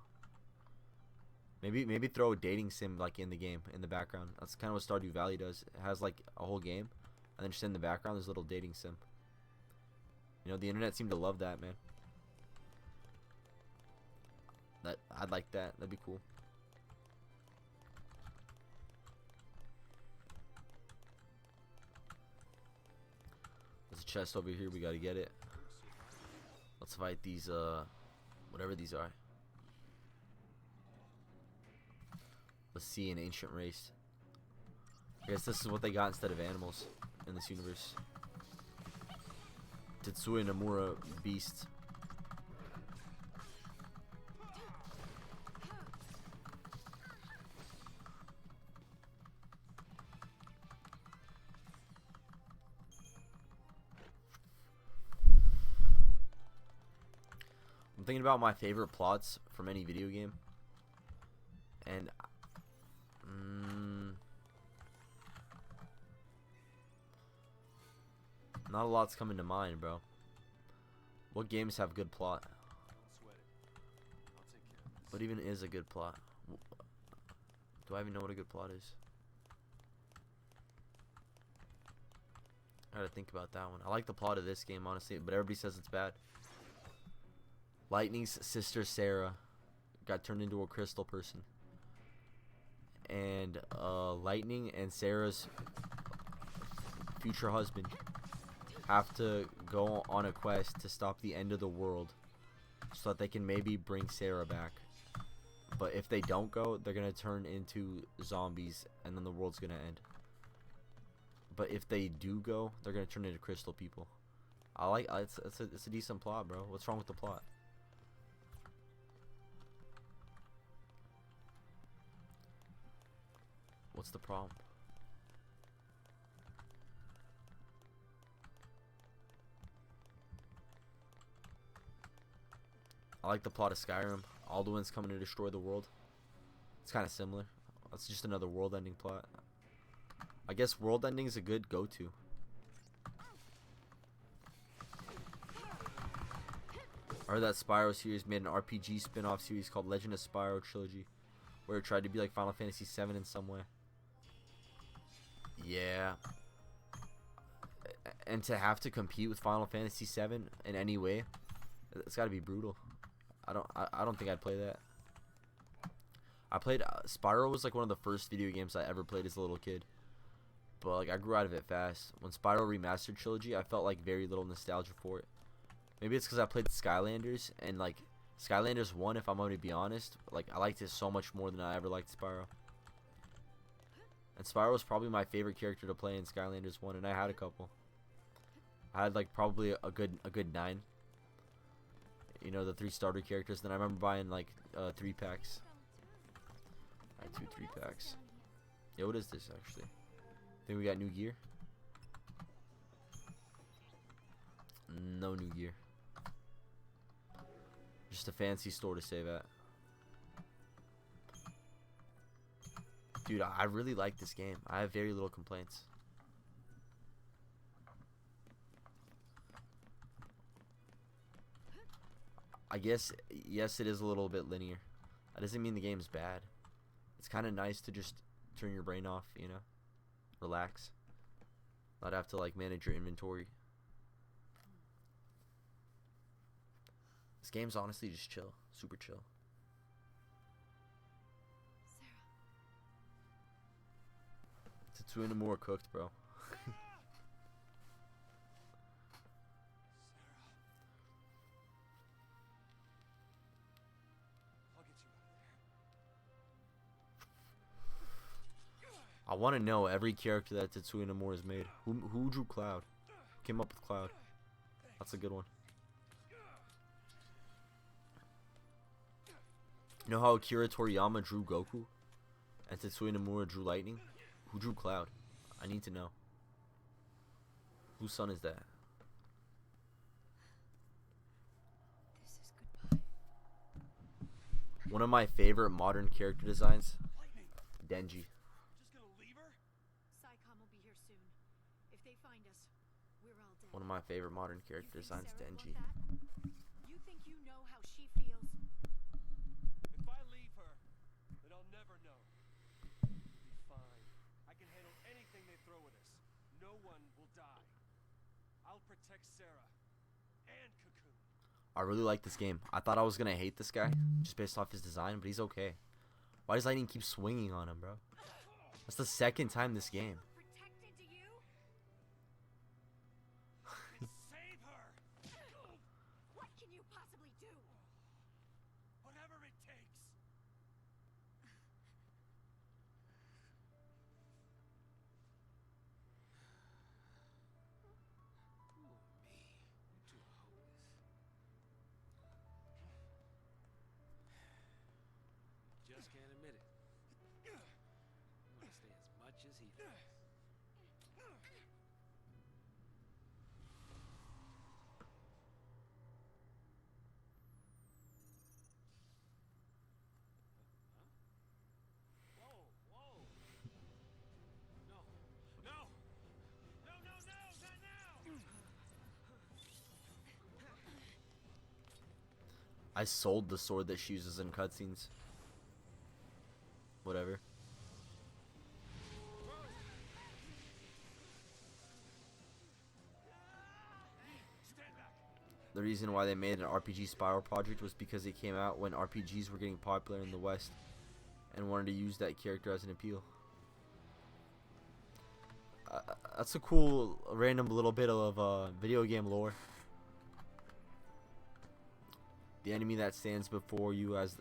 Maybe throw a dating sim like in the game in the background. That's kind of what Stardew Valley does. It has like a whole game, and then just in the background there's a little dating sim. You know, the internet seemed to love that, man. I'd like that. That'd be cool. There's a chest over here. We gotta get it. Let's fight these whatever these are. Let's see an ancient race. I guess this is what they got instead of animals in this universe. Tetsuya Nemura beast. I'm thinking about my favorite plots from any video game, and not a lot's coming to mind, bro. What games have good plot? Don't sweat it. I'll take care of this. What even is a good plot? Do I even know what a good plot is? I gotta think about that one. I like the plot of this game, honestly, but everybody says it's bad. Lightning's sister Sarah got turned into a crystal person, and Lightning and Sarah's future husband have to go on a quest to stop the end of the world so that they can maybe bring Sarah back. But if they don't go, they're gonna turn into zombies and then the world's gonna end. But if they do go, they're gonna turn into crystal people. It's a decent plot, bro. What's wrong with the plot? What's the problem? I like the plot of Skyrim. Alduin's coming to destroy the world. It's kind of similar. It's just another world-ending plot. I guess world ending is a good go-to. I heard that Spyro series made an RPG spin-off series called Legend of Spyro Trilogy, where it tried to be like Final Fantasy VII in some way. Yeah. And to have to compete with Final Fantasy VII in any way, it's got to be brutal. I don't think I'd play that. I played Spyro was like one of the first video games I ever played as a little kid, but like I grew out of it fast. When Spyro Remastered Trilogy, I felt like very little nostalgia for it. Maybe it's because I played Skylanders, and like Skylanders 1, if I'm going to be honest, like I liked it so much more than I ever liked Spyro. And Spyro was probably my favorite character to play in Skylanders 1, and I had a couple. I had like probably a good 9. You know, the 3 starter characters. Then I remember buying like 3 packs. I had 2 3-packs. Yeah, what is this actually? Think we got new gear? No new gear. Just a fancy store to save at. Dude, I really like this game. I have very little complaints. I guess, yes, it is a little bit linear. That doesn't mean the game's bad. It's kind of nice to just turn your brain off, you know? Relax. Not have to, like, manage your inventory. This game's honestly just chill, super chill. Sarah. Tetsuya Nomura cooked, bro. I'll get you out of there. I want to know every character that Tetsuya Nomura has made. Who drew Cloud? Who came up with Cloud? That's a good one. You know how Akira Toriyama drew Goku? And Tetsuya Nomura drew Lightning? Who drew Cloud? I need to know. Whose son is that? This is goodbye. One of my favorite modern character designs, Lightning, Denji. just gonna leave her? Psycom will be here soon. If they find us, we're all dead. One of my favorite modern You character think designs, Sarah Denji. want that? You think you know how she feels? If I leave her, then I'll never know. We'll be fine. I can handle anything they throw at us. No one will die. I'll protect Sarah and Cocoon. I really like this game. I thought I was gonna hate this guy just based off his design, but he's okay. Why does Lightning keep swinging on him, bro? That's the second time this game. Protected to you? Save her! What can you possibly do? Whatever it takes. Too hopeless. Just can't admit it. I'm gonna stay as much as he does. Whoa, whoa. No, no, no, no, no, not now! I sold the sword that she uses in cutscenes. Whatever. Stand back. The reason why they made an RPG Spiral project was because it came out when RPGs were getting popular in the West and wanted to use that character as an appeal. That's a cool random little bit of video game lore. The enemy that stands before you has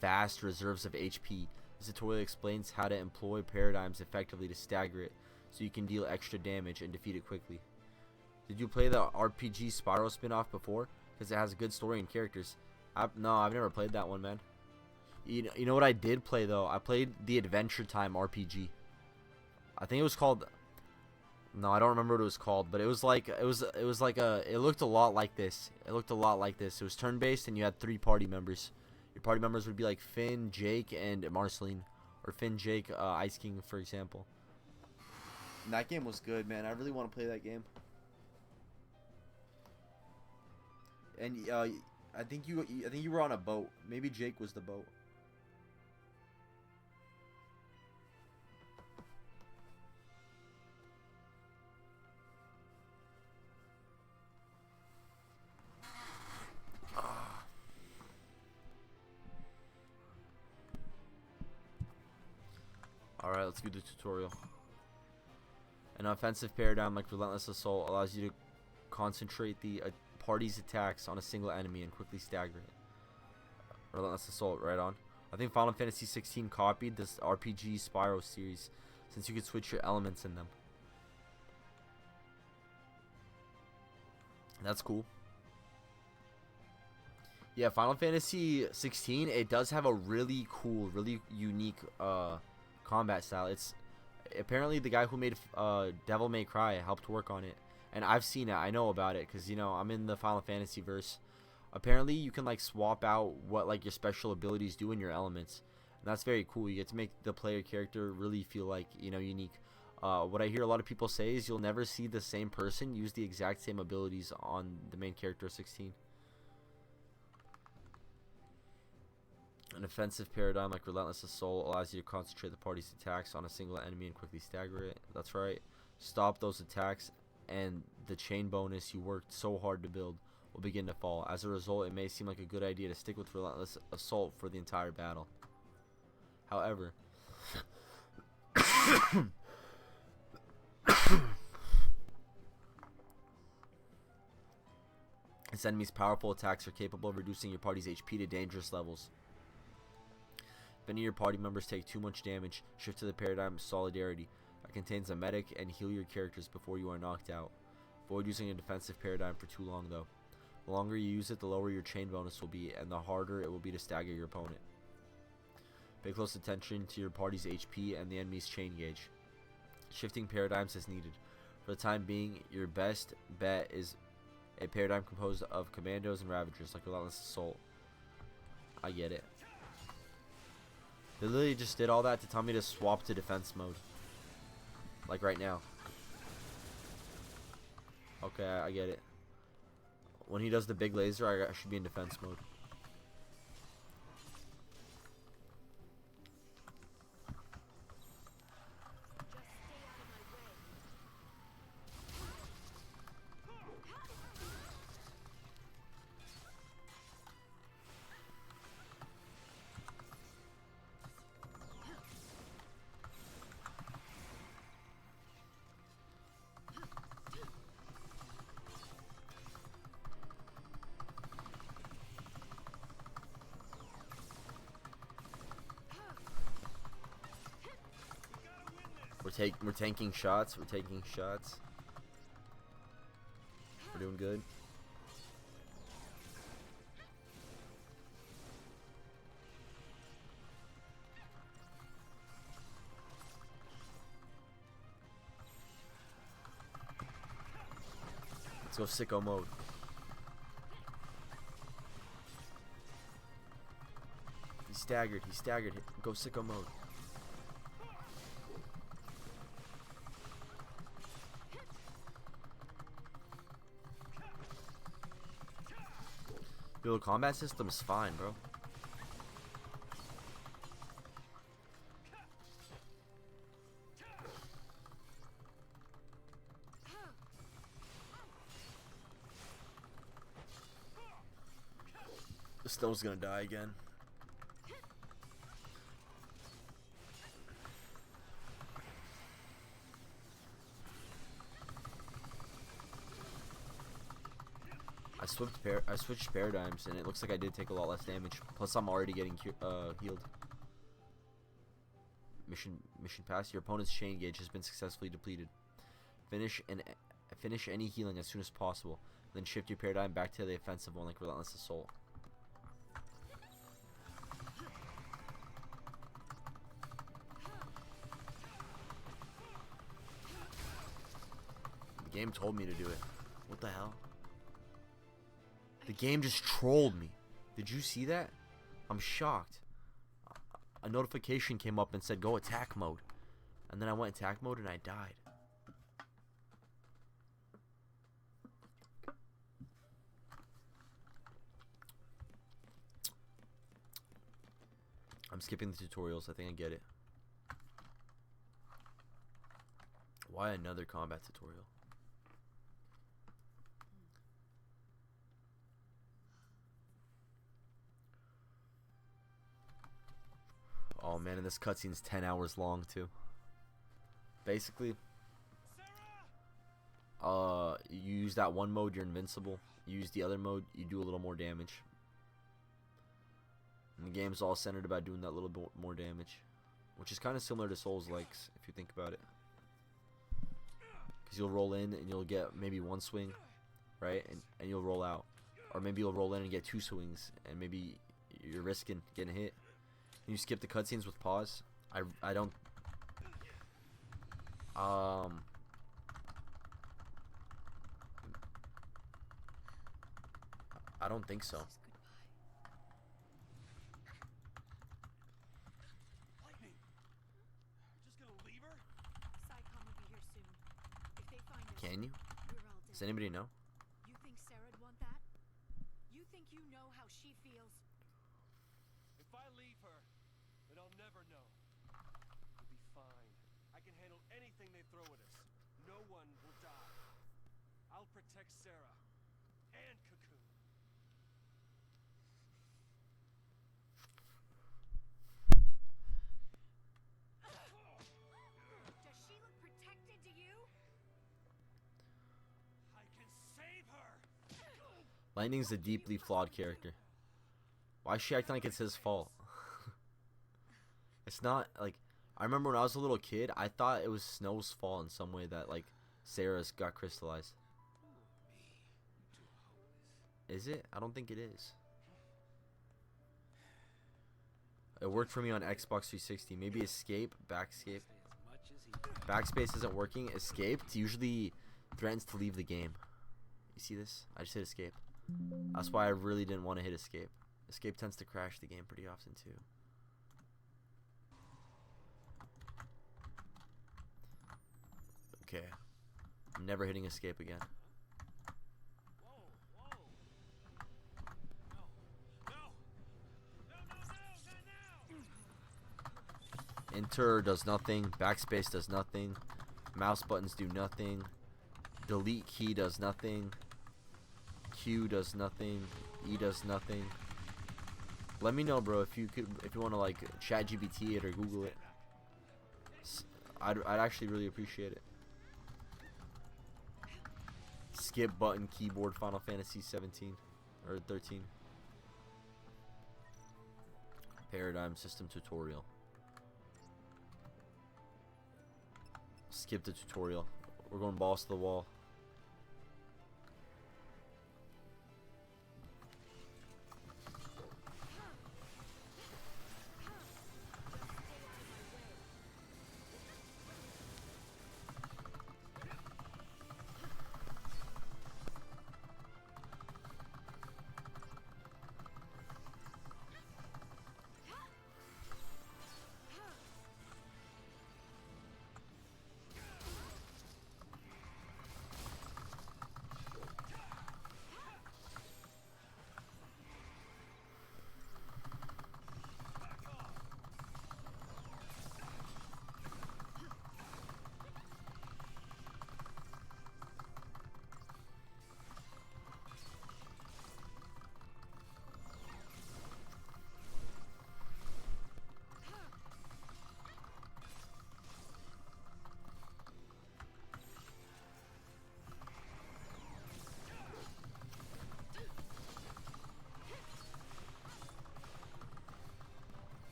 vast reserves of HP. This tutorial explains how to employ paradigms effectively to stagger it so you can deal extra damage and defeat it quickly. Did you play the RPG Spiral spin-off before? Because it has a good story and characters. No, I've never played that one, man. You know what I did play though? I played the Adventure Time RPG. I think it was called. No, I don't remember what it was called, but it was like it looked a lot like this. It looked a lot like this. It was turn-based, and you had 3 party members. Your party members would be like Finn, Jake, and Marceline, or Finn, Jake, Ice King, for example. And that game was good, man. I really want to play that game. And I think you were on a boat. Maybe Jake was the boat. Alright, let's do the tutorial. An offensive paradigm like Relentless Assault allows you to concentrate the party's attacks on a single enemy and quickly stagger it. Relentless Assault, right on. I think Final Fantasy 16 copied this RPG Spyro series since you could switch your elements in them. That's cool. Yeah, Final Fantasy 16, it does have a really cool, really unique combat style. It's apparently the guy who made Devil May Cry helped work on it, and I've seen it. I know about it because, you know, I'm in the Final Fantasy verse. Apparently you can like swap out what like your special abilities do in your elements, and that's very cool. You get to make the player character really feel like, you know, unique. What I hear a lot of people say is you'll never see the same person use the exact same abilities on the main character of 16. An offensive paradigm like Relentless Assault allows you to concentrate the party's attacks on a single enemy and quickly stagger it. That's right. Stop those attacks, and the chain bonus you worked so hard to build will begin to fall. As a result, it may seem like a good idea to stick with relentless assault for the entire battle. However, its enemy's powerful attacks are capable of reducing your party's HP to dangerous levels. If any of your party members take too much damage, shift to the paradigm Solidarity. That contains a medic and heal your characters before you are knocked out. Avoid using a defensive paradigm for too long though. The longer you use it, the lower your chain bonus will be, and the harder it will be to stagger your opponent. Pay close attention to your party's HP and the enemy's chain gauge. Shifting paradigms as needed. For the time being, your best bet is a paradigm composed of commandos and ravagers, like Relentless Assault. I get it. They literally just did all that to tell me to swap to defense mode. Like right now. Okay, I get it. When he does the big laser, I should be in defense mode. We're tanking shots. We're taking shots. We're doing good. Let's go sicko mode. He's staggered. He's staggered. Go sicko mode. Yo, the combat system is fine, bro. The stone's gonna die again. I switched paradigms, and it looks like I did take a lot less damage. Plus, I'm already getting healed. Mission pass. Your opponent's chain gauge has been successfully depleted. Finish any healing as soon as possible. Then shift your paradigm back to the offensive one, like Relentless Assault. The game told me to do it. What the hell? The game just trolled me. Did you see that? I'm shocked. A notification came up and said go attack mode. And then I went attack mode and I died. I'm skipping the tutorials. I think I get it. Why another combat tutorial? Oh man, and this cutscene's 10 hours long too. Basically, you use that one mode, you're invincible. You use the other mode, you do a little more damage. And the game's all centered about doing that little bit more damage, which is kind of similar to Souls-likes if you think about it. Because you'll roll in and you'll get maybe one swing, right? And you'll roll out. Or maybe you'll roll in and get two swings, and maybe you're risking getting hit. You skip the cutscenes with pause. I don't. I don't think so. Lightning! Just gonna leave her? Psycom will be here soon. If they find us, Can you? we're all Does dead. anybody know? You think Sarah'd want that? You think you know how she feels? If I leave her, then I'll never know. We'll be fine. I can handle anything they throw at us. No one will die. I'll protect Sarah and Cocoon. Lightning's a deeply flawed character. Why is she acting like it's his fault? It's not, like, I remember when I was a little kid, I thought it was Snow's fault in some way that, like, Sarah's got crystallized. Is it? I don't think it is. It worked for me on Xbox 360. Maybe escape, backscape. Backspace isn't working. Escaped usually threatens to leave the game. You see this? I just hit escape. That's why I really didn't want to hit escape. Escape tends to crash the game pretty often too. Okay. I'm never hitting escape again. Enter does nothing. Backspace does nothing. Mouse buttons do nothing. Delete key does nothing. Q does nothing. E does nothing. Let me know, bro, if you want to like chat GPT it or Google it. I'd actually really appreciate it. Skip button keyboard Final Fantasy 17 or 13. Paradigm system tutorial. Skip the tutorial. We're going balls to the wall.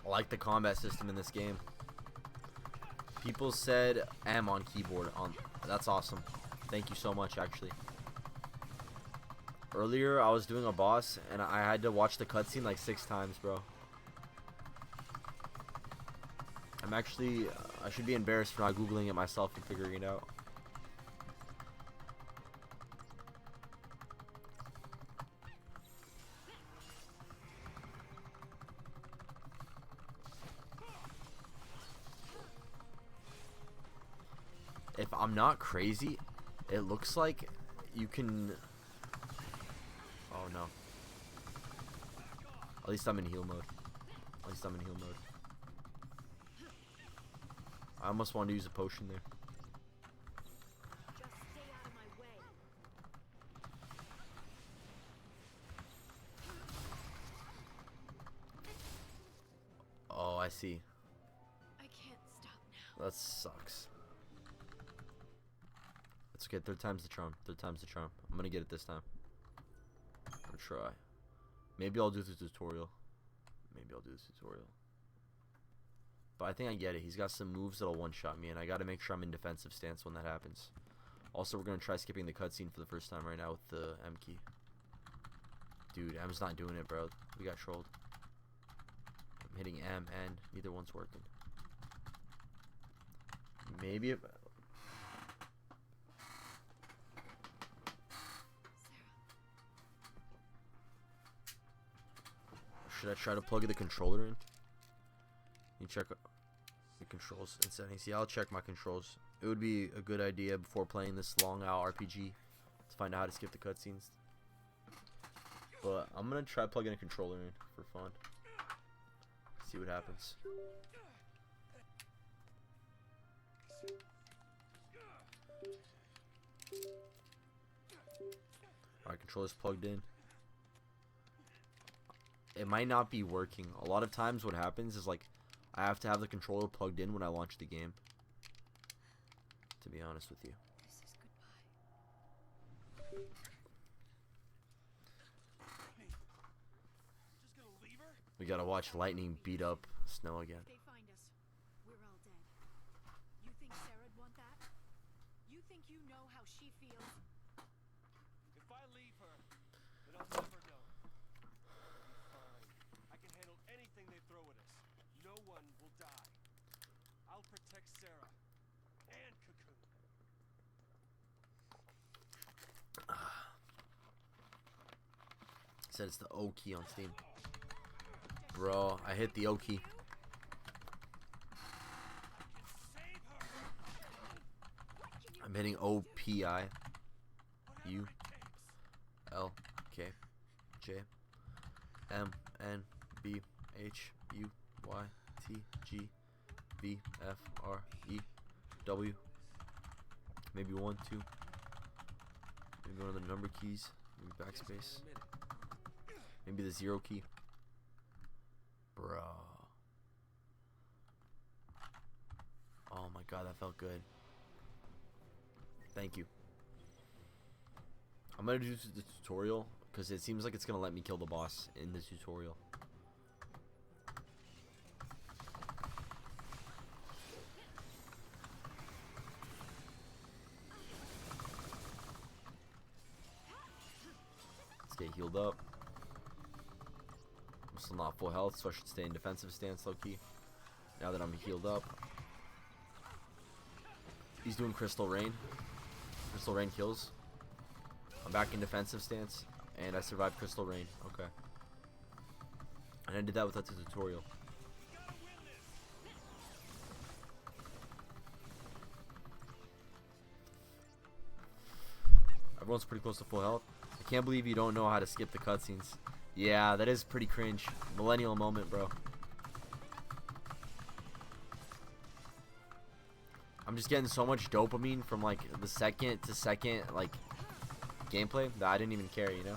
I like the combat system in this game. People said M on keyboard. That's awesome. Thank you so much, actually. Earlier, I was doing a boss, and I had to watch the cutscene like 6 times, bro. I should be embarrassed for not Googling it myself and figuring it out. If I'm not crazy, it looks like you can... Oh no. At least I'm in heal mode. I almost wanted to use a potion there. Just stay out of my way. Oh, I see. I can't stop now. That sucks. It's okay, third time's the charm. I'm gonna get it this time. Or try. Maybe I'll do the tutorial. But I think I get it. He's got some moves that'll one-shot me, and I gotta make sure I'm in defensive stance when that happens. Also, we're gonna try skipping the cutscene for the first time right now with the M key. Dude, M's not doing it, bro. We got trolled. I'm hitting M, and neither one's working. Maybe if... Should I try to plug the controller in? You check the controls and settings. Yeah, I'll check my controls. It would be a good idea before playing this long out RPG to find out how to skip the cutscenes. But I'm gonna try plugging a controller in for fun. See what happens. Alright, controller's plugged in. It might not be working. A lot of times what happens is like I have to have the controller plugged in when I launch the game, to be honest with you. This is goodbye. Just gonna leave her? We gotta watch lightning beat up snow again. If they find us, we're all dead. You think Sarah'd want that? You think you know how she feels? If I leave her, then I'll never know. I'll be fine. I can handle anything they throw at us. No one will die. I'll protect Sarah and Cocoon. Said it's the O key on Steam. Bro, I hit the O key. Save her! I'm hitting O P I U Whatever it takes. L K J M N B H U Y T G V F R E W. Maybe 1, 2. Maybe one of the number keys. Maybe backspace. Maybe the 0 key. Bro. Oh my god, that felt good. Thank you. I'm gonna do the tutorial because it seems like it's gonna let me kill the boss in the tutorial. Let's get healed up. I'm still not full health, so I should stay in defensive stance low key. Now that I'm healed up. He's doing Crystal Rain. Crystal Rain kills. I'm back in defensive stance, and I survived Crystal Rain. Okay. And I did that without the tutorial. Everyone's pretty close to full health. I can't believe you don't know how to skip the cutscenes. Yeah, that is pretty cringe. Millennial moment, bro. I'm just getting so much dopamine from like the second to second like gameplay that I didn't even care, you know?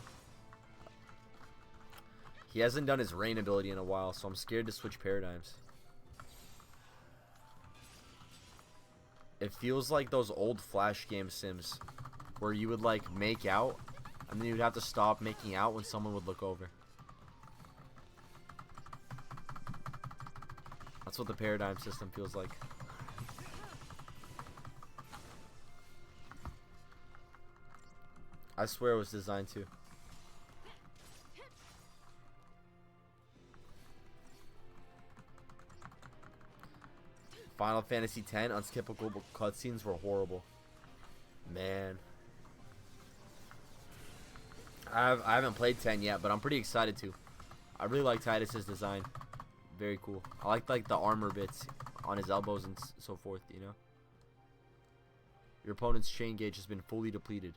He hasn't done his rain ability in a while, so I'm scared to switch paradigms. It feels like those old Flash game sims where you would like make out and then you'd have to stop making out when someone would look over. That's what the paradigm system feels like. I swear it was designed to. Final Fantasy X unskippable cutscenes were horrible. Man. I haven't played 10 yet, but I'm pretty excited to. I really like Titus's design. Very cool. I like the armor bits on his elbows and so forth, you know? Your opponent's chain gauge has been fully depleted.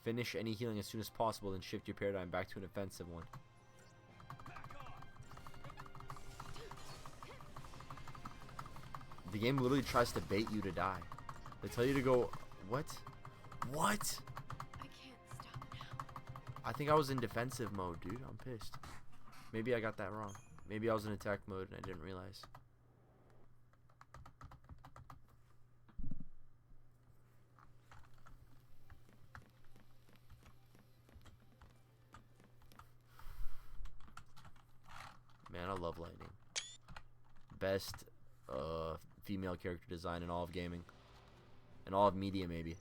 Finish any healing as soon as possible, then shift your paradigm back to an offensive one. The game literally tries to bait you to die. They tell you to go... What? What? I can't stop now. I think I was in defensive mode, dude. I'm pissed. Maybe I got that wrong. Maybe I was in attack mode and I didn't realize. Man, I love Lightning. Best female character design in all of gaming. In all of media, maybe.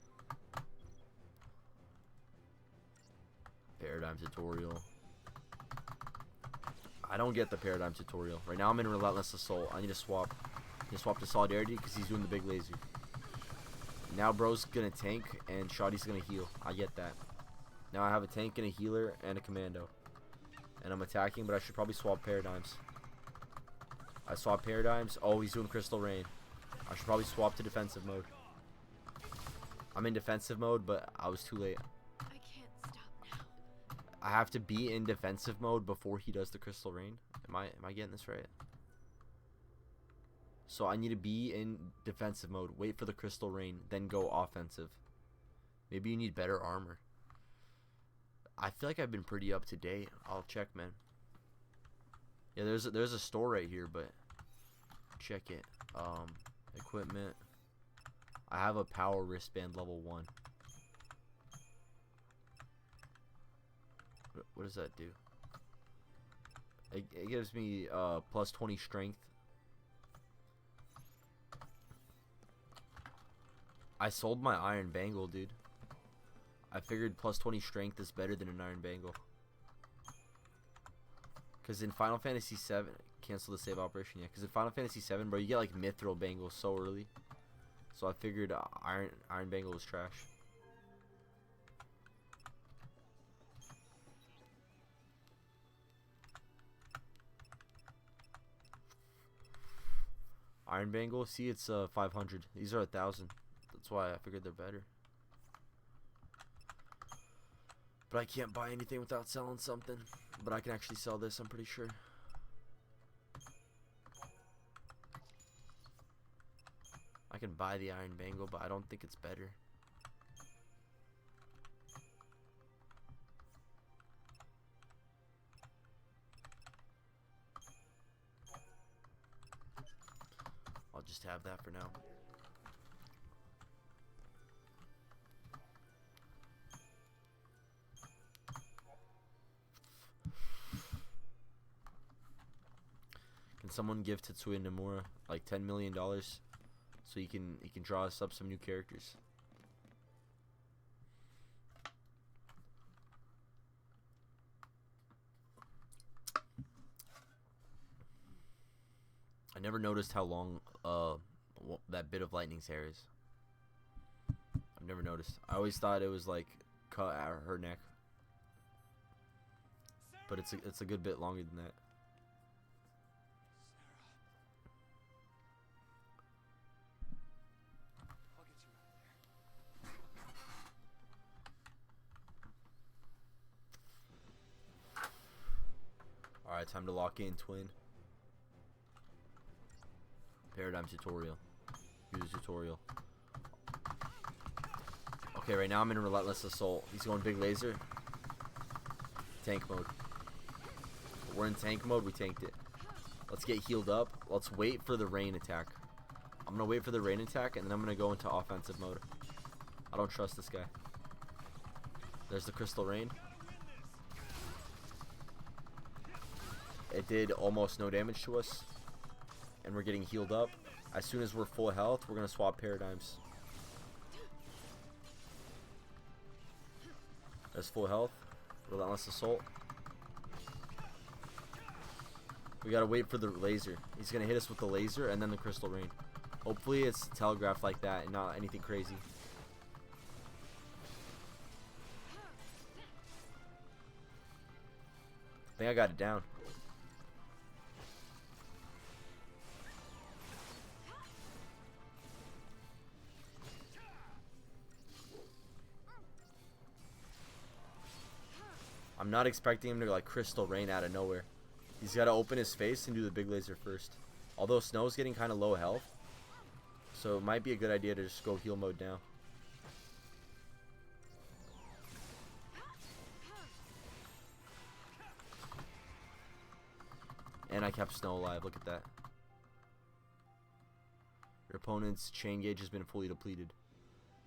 Paradigm tutorial. I don't get the paradigm tutorial. Right now I'm in Relentless Assault. I need to swap. I need to swap to Solidarity because he's doing the big laser. Now bro's gonna tank and Shoddy's gonna heal. I get that. Now I have a tank and a healer and a commando. And I'm attacking, but I should probably swap paradigms. I swap paradigms. Oh, he's doing Crystal Rain. I should probably swap to defensive mode. I'm in defensive mode, but I was too late. I can't stop now. I have to be in defensive mode before he does the Crystal Rain. Am I getting this right? So I need to be in defensive mode, wait for the Crystal Rain, then go offensive. Maybe you need better armor. I feel like I've been pretty up to date. I'll check, man. Yeah, there's a store right here, but check it. Equipment. I have a power wristband level 1. What does that do? It gives me plus 20 strength. I sold my iron bangle, dude. I figured plus 20 strength is better than an iron bangle. Because in Final Fantasy 7, cancel the save operation, yeah. Because in Final Fantasy 7, bro, you get like mithril bangles so early. So I figured iron bangle was trash. Iron bangle, see, it's 500. These are 1,000. That's why I figured they're better. But I can't buy anything without selling something. But I can actually sell this, I'm pretty sure. I can buy the iron bangle, but I don't think it's better. I'll just have that for now. Can someone give Tetsuya Nemura like $10 million so he can draw us up some new characters? I never noticed how long that bit of Lightning's hair is. I've never noticed. I always thought it was like cut at her neck, but it's a good bit longer than that. I'll get you out of there. Alright, time to lock in, twin. Paradigm tutorial. Use tutorial. Okay, right now I'm in Relentless Assault. He's going big laser. Tank mode. We're in tank mode, we tanked it. Let's get healed up. Let's wait for the rain attack. I'm gonna wait for the rain attack and then I'm gonna go into offensive mode. I don't trust this guy. There's the crystal rain. It did almost no damage to us. And we're getting healed up. As soon as we're full health, we're gonna swap paradigms. There's full health. Relentless Assault. We gotta wait for the laser. He's gonna hit us with the laser and then the crystal rain. Hopefully it's telegraphed like that and not anything crazy. I think I got it down. I'm not expecting him to like crystal rain out of nowhere. He's got to open his face and do the big laser first. Although Snow's getting kind of low health, so it might be a good idea to just go heal mode now. And I kept Snow alive. Look at that. Your opponent's chain gauge has been fully depleted.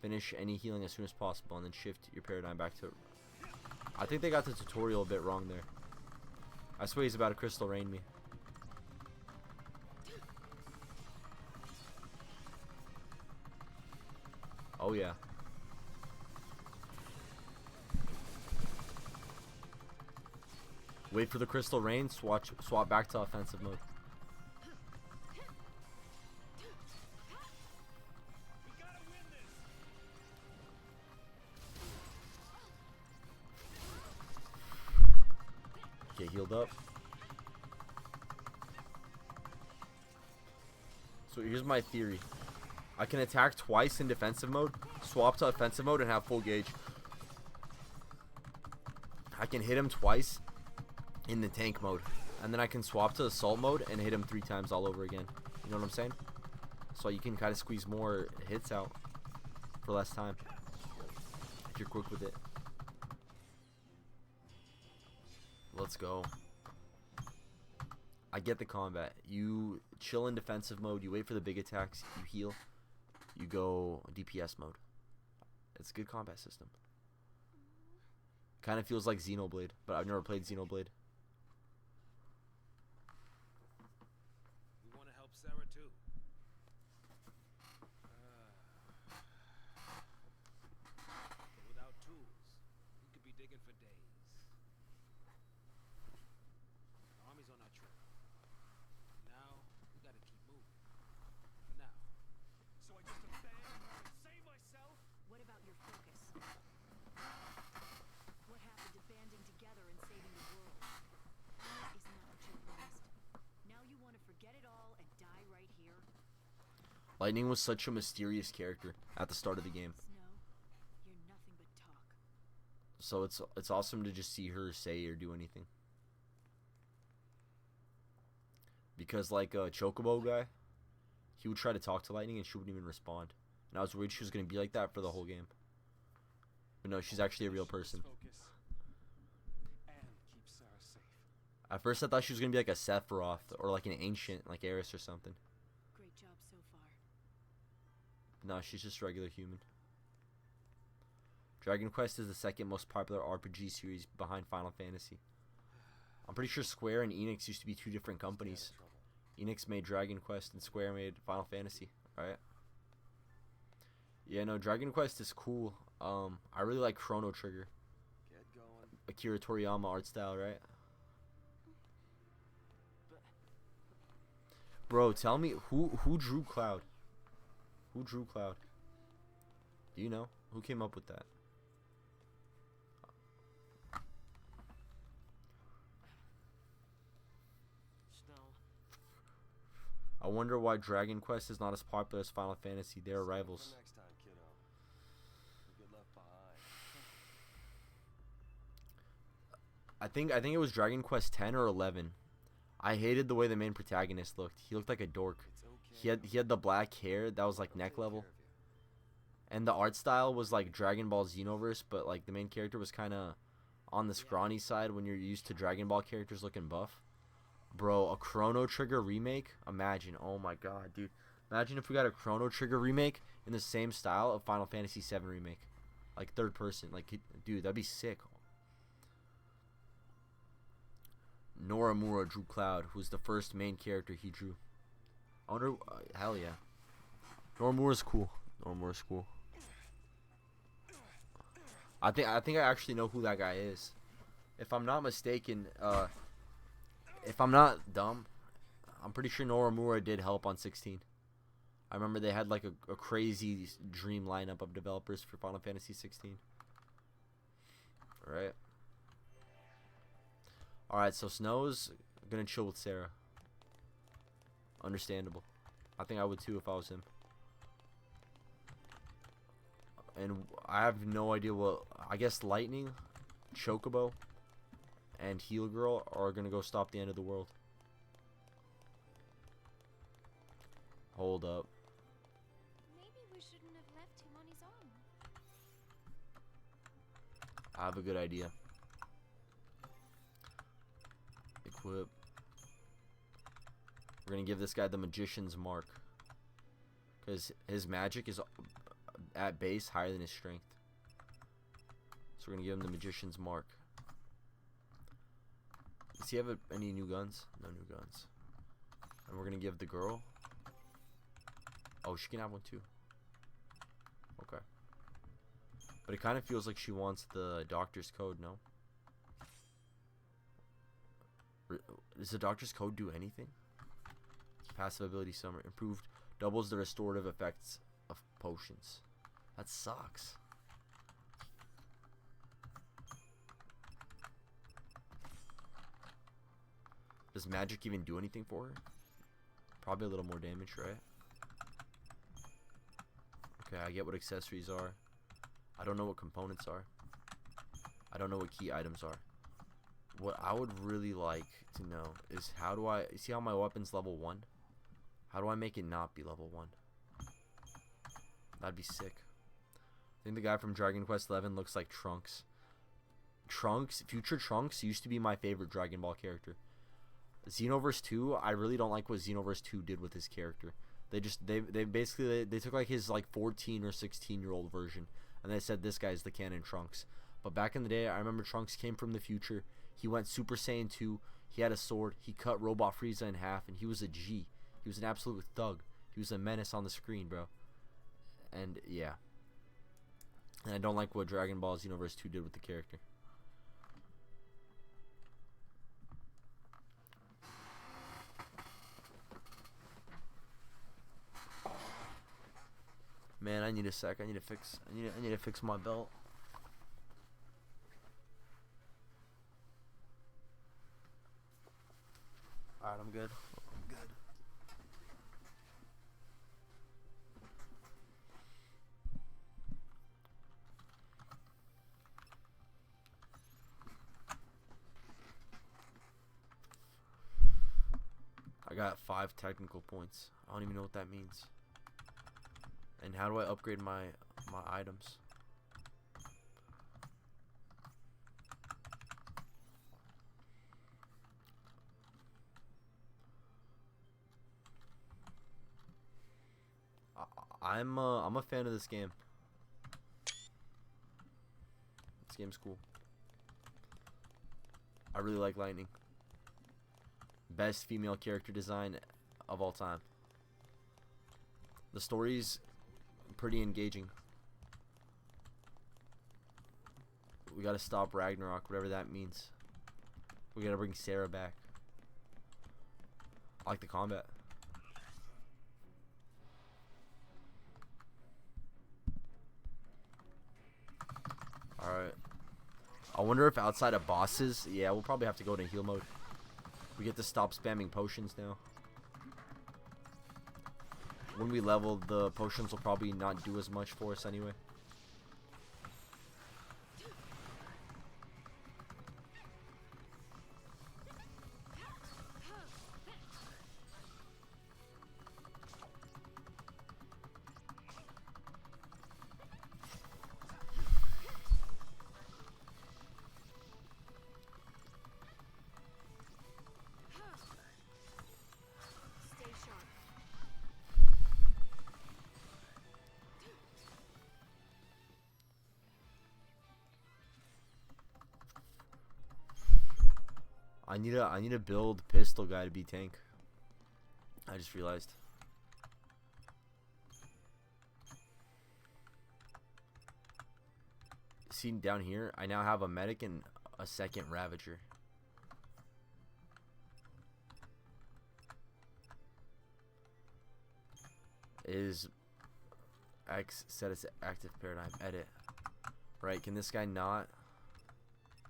Finish any healing as soon as possible and then shift your paradigm back to... I think they got the tutorial a bit wrong there. I swear he's about to crystal rain me. Oh yeah. Wait for the crystal rain, swap back to offensive mode. Get healed up. So here's my theory. I can attack twice in defensive mode, swap to offensive mode, and have full gauge. I can hit him twice in the tank mode, and then I can swap to assault mode and hit him 3 times all over again. You know what I'm saying? So you can kind of squeeze more hits out for less time if you're quick with it. Let's go. I get the combat. You chill in defensive mode. You wait for the big attacks. You heal. You go DPS mode. It's a good combat system. Kind of feels like Xenoblade, but I've never played Xenoblade. We want to help Sarah too. But without tools, we could be digging for days. The army's on our trail. Now we gotta keep moving. For now. So I just abandon her and save myself? What about your focus? What happened to banding together and saving the world? Isn't that what you promised? Now you want to forget it all and die right here? Lightning was such a mysterious character at the start of the game. Snow, you're nothing but talk. So it's awesome to just see her say or do anything. Because like a Chocobo guy, he would try to talk to Lightning and she wouldn't even respond. And I was worried she was going to be like that for the whole game. But no, she's actually a real person. Focus. And keep Sarah safe. At first I thought she was going to be like a Sephiroth or like an ancient, like Aerith or something. Great job so far. No, she's just a regular human. Dragon Quest is the second most popular RPG series behind Final Fantasy. I'm pretty sure Square and Enix used to be two different companies. Enix made Dragon Quest and Square made Final Fantasy, right? Yeah, no, Dragon Quest is cool. I really like Chrono Trigger. Get going. Akira Toriyama art style, right? Bro, tell me who drew Cloud? Who drew Cloud? Do you know? Who came up with that? Snow. I wonder why Dragon Quest is not as popular as Final Fantasy. They are rivals. Next time, kiddo. You get left behind. I think it was Dragon Quest 10 or 11. I hated the way the main protagonist looked. He looked like a dork. It's okay. He had the black hair that was like I'll neck take level. care of you. And the art style was like Dragon Ball Xenoverse, but like the main character was kind of on the scrawny side when you're used to Dragon Ball characters looking buff. Bro, a Chrono Trigger remake? Imagine. Oh my god, dude. Imagine if we got a Chrono Trigger remake in the same style of Final Fantasy VII remake. Like third person. Like, dude, that'd be sick. Nemura drew Cloud, who was the first main character he drew. I wonder, hell yeah. Nomura's cool. Nomura's cool. I think I actually know who that guy is. If I'm not mistaken, if I'm not dumb, I'm pretty sure Nomura did help on 16. I remember they had like a crazy dream lineup of developers for Final Fantasy 16. Alright. Alright, so Snow's gonna chill with Sarah. Understandable. I think I would too if I was him. And I have no idea what... I guess Lightning, Chocobo, and Heal Girl are gonna go stop the end of the world. Hold up. Maybe we shouldn't have left him on his own. I have a good idea. Equip. We're gonna give this guy the Magician's Mark. Because his magic is at base higher than his strength. So we're gonna give him the Magician's Mark. Does he have any new guns? No new guns. And we're gonna give the girl... Oh, she can have one too. Okay. But it kind of feels like she wants the Doctor's Code, no? Does the Doctor's Code do anything? Passive ability summer. Improved. Doubles the restorative effects of potions. That sucks. Does magic even do anything for her? Probably a little more damage, right? Okay, I get what accessories are. I don't know what components are. I don't know what key items are. What I would really like to know is how do I... See how my weapon's level 1? How do I make it not be level 1? That'd be sick. I think the guy from Dragon Quest 11 looks like Trunks. Future Trunks used to be my favorite Dragon Ball character. Xenoverse 2, I really don't like what Xenoverse 2 did with his character. They basically they took like his like 14 or 16-year-old version and they said this guy's the canon Trunks. But back in the day, I remember Trunks came from the future. He went Super Saiyan 2. He had a sword. He cut Robot Frieza in half, and he was a G. He was an absolute thug. He was a menace on the screen, bro. And yeah. And I don't like what Dragon Ball Xenoverse 2 did with the character. Man, I need a sec. I need to fix my belt. Alright, I'm good. I'm good. I got 5 technical points. I don't even know what that means. And how do I upgrade my items? I'm a fan of this game. This game's cool. I really like Lightning. Best female character design of all time. The story's pretty engaging. We gotta stop Ragnarok, whatever that means. We gotta bring Sarah back. I like the combat. Alright. I wonder if outside of bosses, yeah, we'll probably have to go to heal mode. We get to stop spamming potions now. When we level, the potions will probably not do as much for us anyway. Stay sharp. I need to build pistol guy to be tank. I just realized. See down here, I now have a medic and a second Ravager. Is X set as active paradigm edit. Right, can this guy not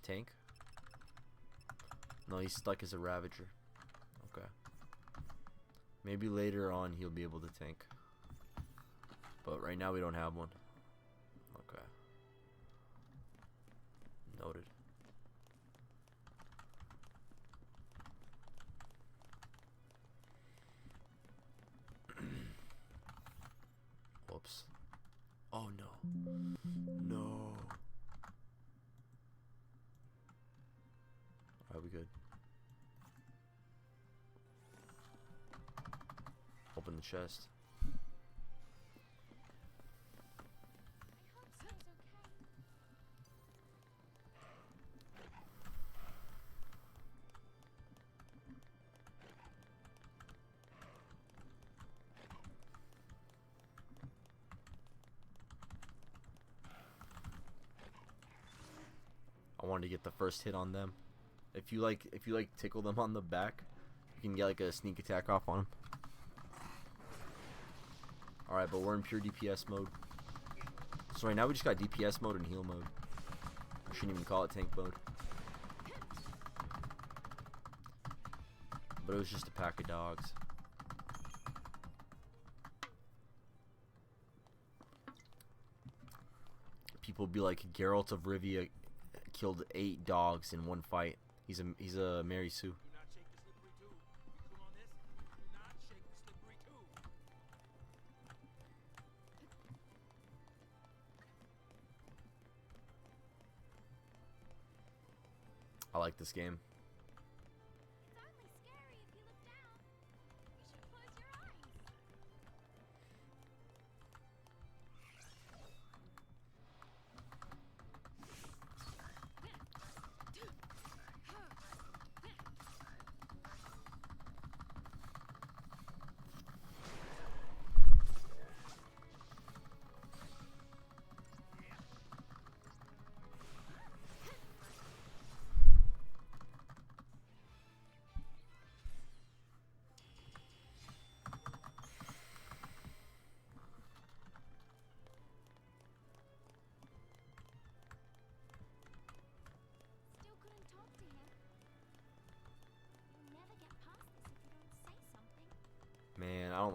tank? No, he's stuck as a Ravager. Okay. Maybe later on he'll be able to tank. But right now we don't have one. Okay. Noted. Whoops. Oh no. No. Alright, we good. Open the chest. I wanted to get the first hit on them. If you like tickle them on the back, you can get like a sneak attack off on them. Alright, but we're in pure DPS mode. So right now we just got DPS mode and heal mode. I shouldn't even call it tank mode. But it was just a pack of dogs. People be like, Geralt of Rivia killed 8 dogs in one fight. He's a Mary Sue. Do not shake the slippery tube. You cool on this? Do not shake the slippery tube. I like this game. It's only scary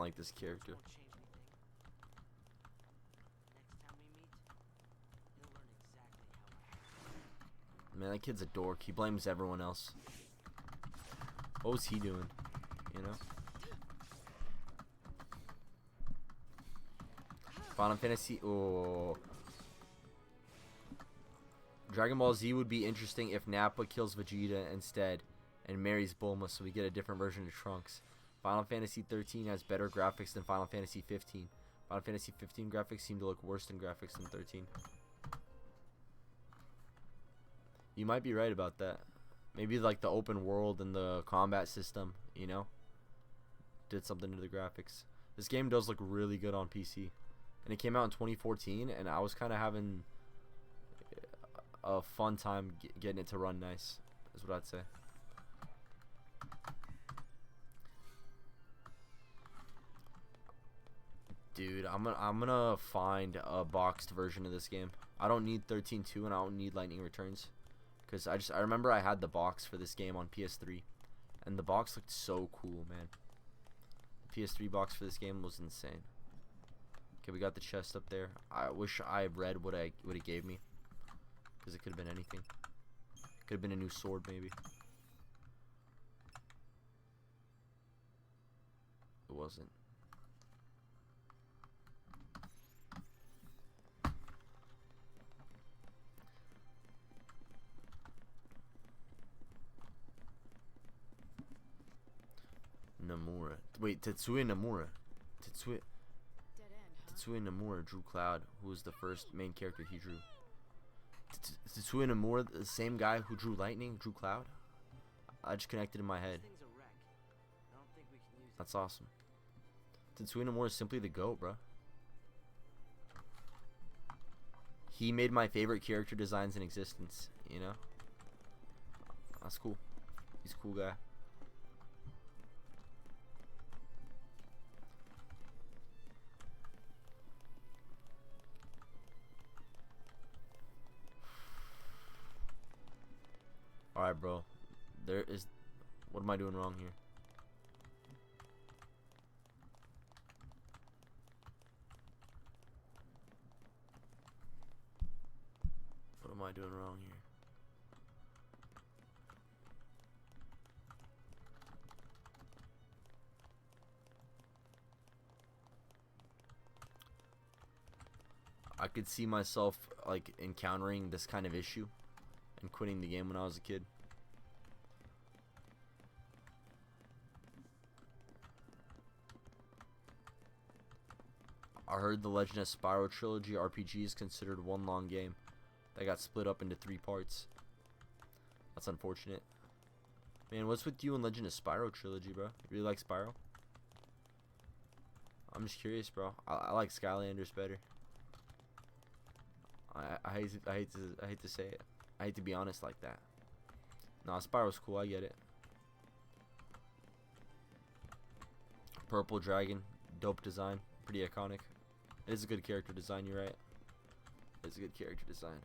like this character. Won't change anything. Next time we meet, he'll learn exactly how I. Man, that kid's a dork. He blames everyone else. What was he doing? You know? Final Fantasy. Oh. Dragon Ball Z would be interesting if Nappa kills Vegeta instead and marries Bulma, so we get a different version of Trunks. Final Fantasy 13 has better graphics than Final Fantasy 15. Final Fantasy 15 graphics seem to look worse than graphics than 13. You might be right about that. Maybe like the open world and the combat system, you know, did something to the graphics. This game does look really good on PC. And it came out in 2014, and I was kind of having a fun time getting it to run nice, is what I'd say. Dude, I'm gonna find a boxed version of this game. I don't need 13.2 and I don't need Lightning Returns, because I remember I had the box for this game on PS3, and the box looked so cool, man. The PS3 box for this game was insane. Okay, we got the chest up there. I wish I read what it gave me, because it could have been anything. Could have been a new sword, maybe. It wasn't. Nemura. Wait, Tetsuya Nemura. Dead end, huh? Tetsuya Nemura drew Cloud, who was the first main character he drew. Tetsuya Nomura, the same guy who drew Lightning, drew Cloud? I just connected in my head. This thing's a wreck. I don't think we can use it. That's awesome. Tetsuya Nomura is simply the GOAT, bro. He made my favorite character designs in existence, you know? That's cool. He's a cool guy. Alright, bro. There is... What am I doing wrong here? What am I doing wrong here? I could see myself, like, encountering this kind of issue and quitting the game when I was a kid. I heard the Legend of Spyro trilogy RPG is considered one long game that got split up into 3 parts. That's unfortunate. Man, what's with you and Legend of Spyro trilogy, bro? You really like Spyro? I'm just curious, bro. I like Skylanders better. I hate to say it. I hate to be honest like that. Nah, Spyro's cool. I get it. Purple Dragon, dope design, pretty iconic. It is a good character design. You're right. It's a good character design.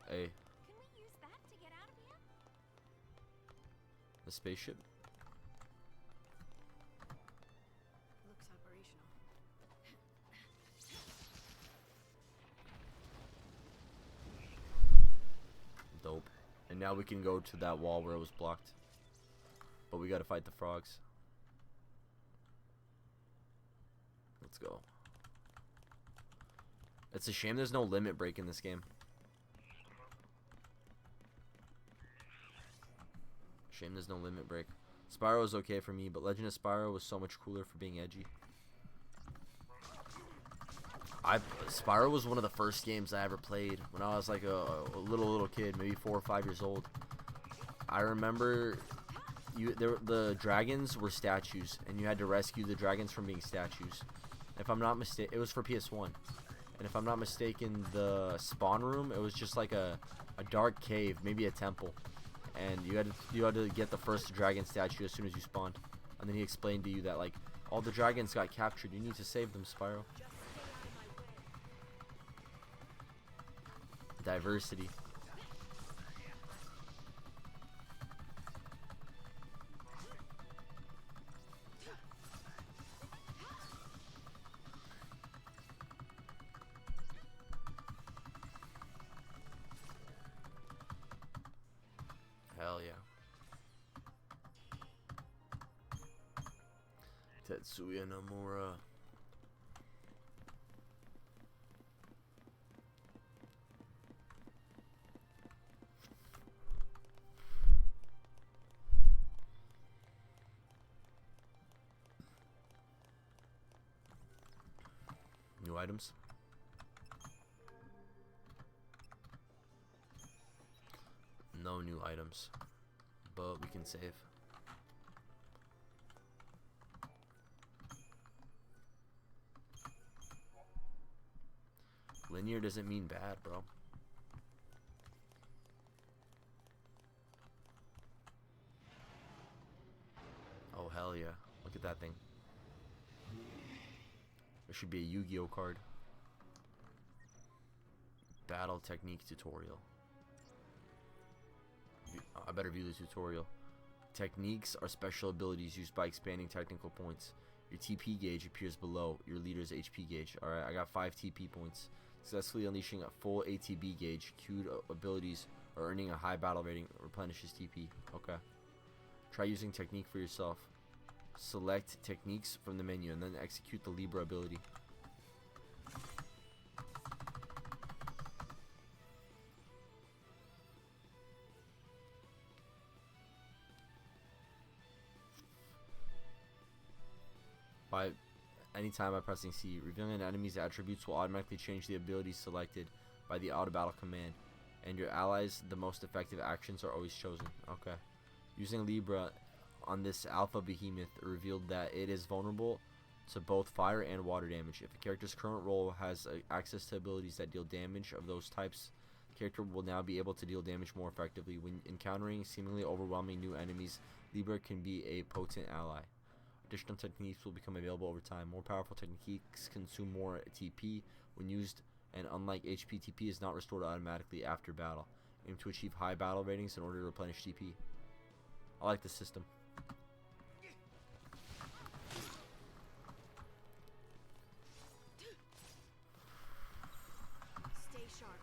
Hey, Can we use that to get out of here? the spaceship. Looks operational. Dope. And now we can go to that wall where it was blocked. But we gotta fight the frogs. Let's go. It's a shame there's no limit break in this game. Shame there's no limit break. Spyro is okay for me, but Legend of Spyro was so much cooler for being edgy. Spyro was one of the first games I ever played when I was like a little kid, maybe 4 or 5 years old. I remember the dragons were statues, and you had to rescue the dragons from being statues. If I'm not mistaken, it was for PS1. And if I'm not mistaken, the spawn room, it was just like a dark cave, maybe a temple. And you had to get the first dragon statue as soon as you spawned. And then he explained to you that like all the dragons got captured. You need to save them, Spyro. Diversity. Tetsuya Nemura. New items. No new items, but we can save. Linear doesn't mean bad, bro. Oh, hell yeah. Look at that thing. There should be a Yu-Gi-Oh card. Battle technique tutorial. I better view the tutorial. Techniques are special abilities used by expanding technical points. Your TP gauge appears below your leader's HP gauge. Alright, I got 5 TP points. Successfully unleashing a full ATB gauge. Queued abilities or earning a high battle rating replenishes TP. Okay. Try using technique for yourself. Select techniques from the menu and then execute the Libra ability. By anytime by pressing C, revealing an enemy's attributes will automatically change the ability selected by the auto battle command, and your allies the most effective actions are always chosen. Okay. Using Libra on this alpha behemoth revealed that it is vulnerable to both fire and water damage. If a character's current role has access to abilities that deal damage of those types, the character will now be able to deal damage more effectively. When encountering seemingly overwhelming new enemies, Libra can be a potent ally. Additional techniques will become available over time. More powerful techniques consume more TP when used, and unlike HP, TP is not restored automatically after battle. Aim to achieve high battle ratings in order to replenish TP. I like this system. Stay sharp.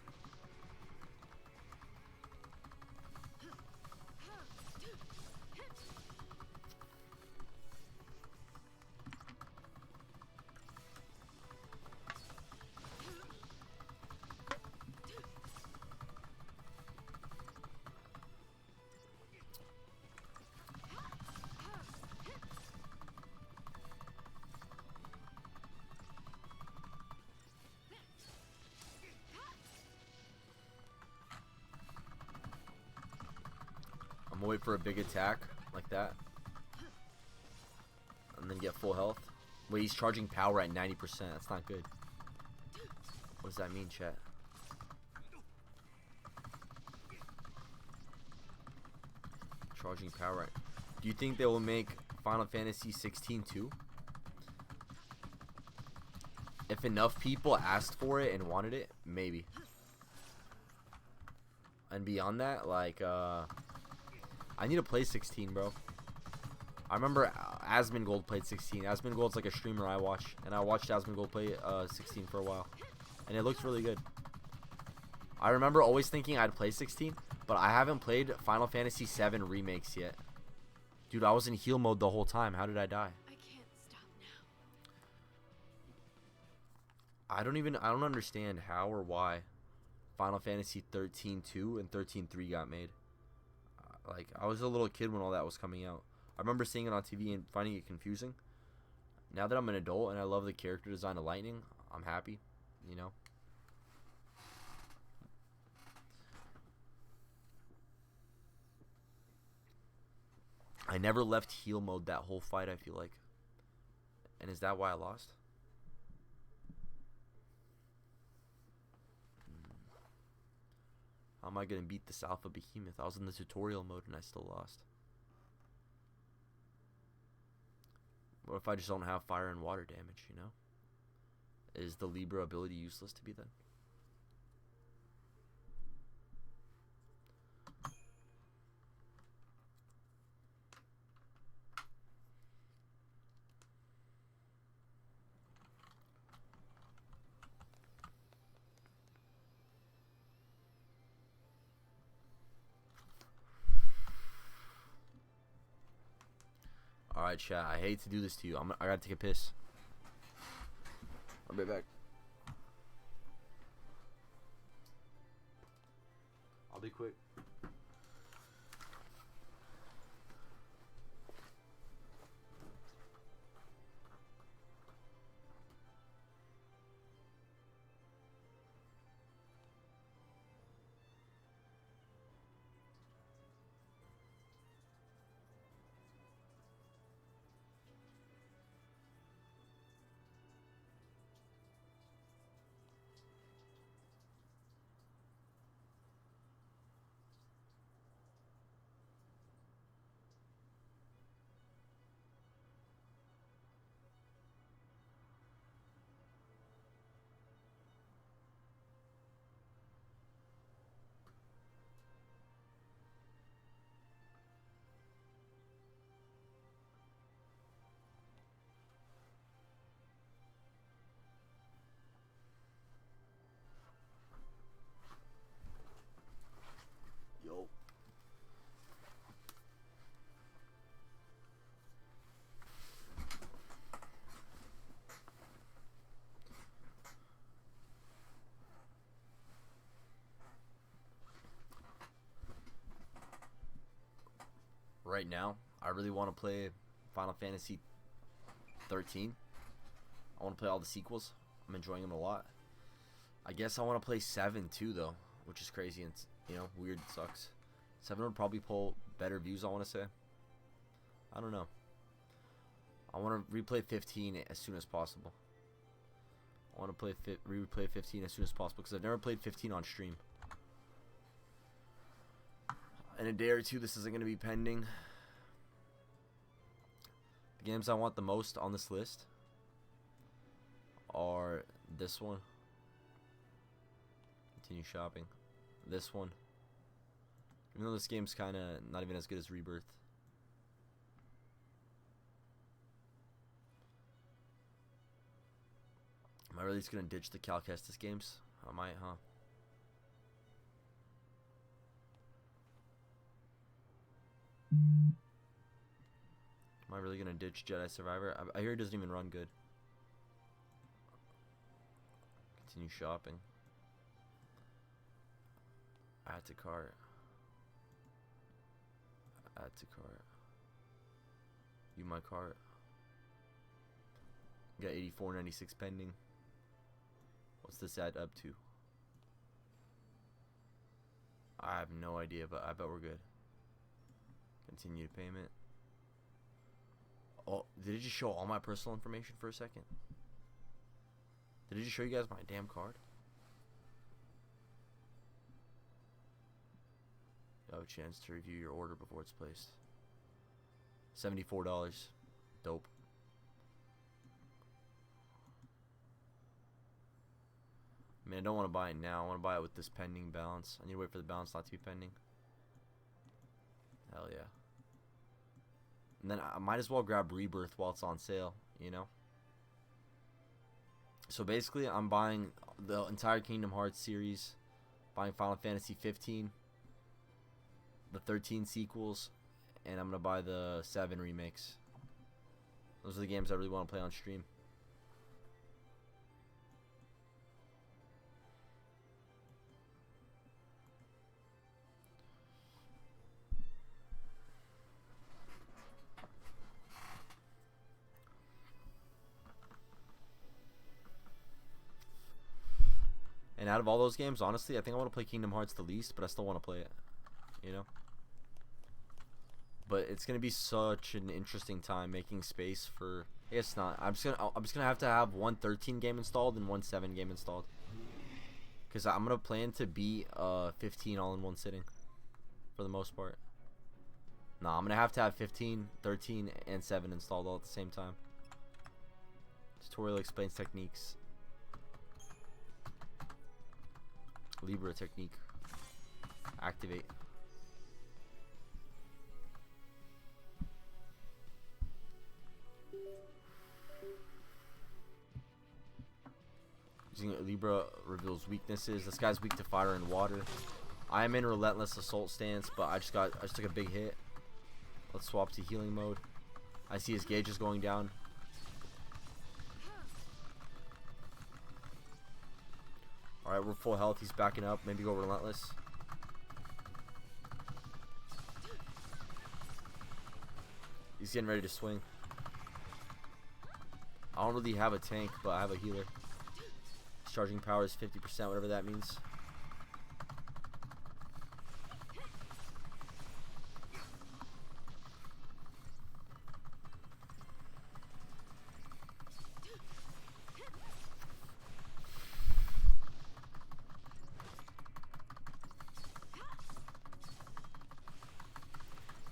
I'm gonna wait for a big attack like that, and then get full health. Wait, he's charging power at 90%. That's not good. What does that mean, chat? Charging power. Do you think they will make Final Fantasy 16 too? If enough people asked for it and wanted it, maybe. And beyond that, like, I need to play 16, bro. I remember Asmongold played 16. Asmongold's like a streamer I watch, and I watched Asmongold play 16 for a while, and it looks really good. I remember always thinking I'd play 16, but I haven't played Final Fantasy 7 remakes yet. Dude, I was in heal mode the whole time. How did I die? I can't stop now. I don't understand how or why Final Fantasy 13-2 and 13-3 got made. Like, I was a little kid when all that was coming out. I remember seeing it on TV and finding it confusing. Now that I'm an adult and I love the character design of Lightning, I'm happy, you know? I never left heal mode that whole fight, I feel like. And is that why I lost? How am I going to beat this alpha behemoth? I was in the tutorial mode and I still lost. What if I just don't have fire and water damage, you know? Is the Libra ability useless to be then? Alright, Alright, chat. I hate to do this to you. I gotta take a piss. I'll be back. I'll be quick. Yo. Right now, I really want to play Final Fantasy 13. I want to play all the sequels. I'm enjoying them a lot. I guess I want to play 7 too, though, which is crazy and, you know, weird. It sucks. 7 would probably pull better views, I want to say. I don't know. I want to replay 15 as soon as possible. I want to replay 15 as soon as possible because I've never played 15 on stream. In a day or two, this isn't going to be pending. The games I want the most on this list are this one. Continue shopping. This one. Even though this game's kind of not even as good as Rebirth. Am I really just going to ditch the Cal Kestis games? I might, huh? Am I really gonna ditch Jedi Survivor? I hear it doesn't even run good. Continue shopping. Add to cart. Add to cart. View my cart. Got $84.96 pending. What's this add up to? I have no idea, but I bet we're good. Continue payment. Oh, did it just show all my personal information for a second? Did it just show you guys my damn card? You have a chance to review your order before it's placed. $74. Dope. I mean, I don't want to buy it now. I want to buy it with this pending balance. I need to wait for the balance not to be pending. Hell yeah. And then I might as well grab Rebirth while it's on sale, you know? So basically, I'm buying the entire Kingdom Hearts series, buying Final Fantasy 15, the 13 sequels, and I'm going to buy the 7 remakes. Those are the games I really want to play on stream. And out of all those games, honestly, I think I want to play Kingdom Hearts the least, but I still want to play it, you know? But it's going to be such an interesting time making space for... I guess not. I'm just gonna have one 13 game installed and one 7 game installed. Because I'm going to plan to beat 15 all in one sitting, for the most part. Nah, I'm going to have 15, 13, and 7 installed all at the same time. Tutorial explains techniques. Libra technique. Activate. Using Libra reveals weaknesses. This guy's weak to fire and water. I am in relentless assault stance, but I just took a big hit. Let's swap to healing mode. I see his gauge is going down. Alright, we're full health. He's backing up. Maybe go relentless. He's getting ready to swing. I don't really have a tank, but I have a healer. His charging power is 50%, whatever that means.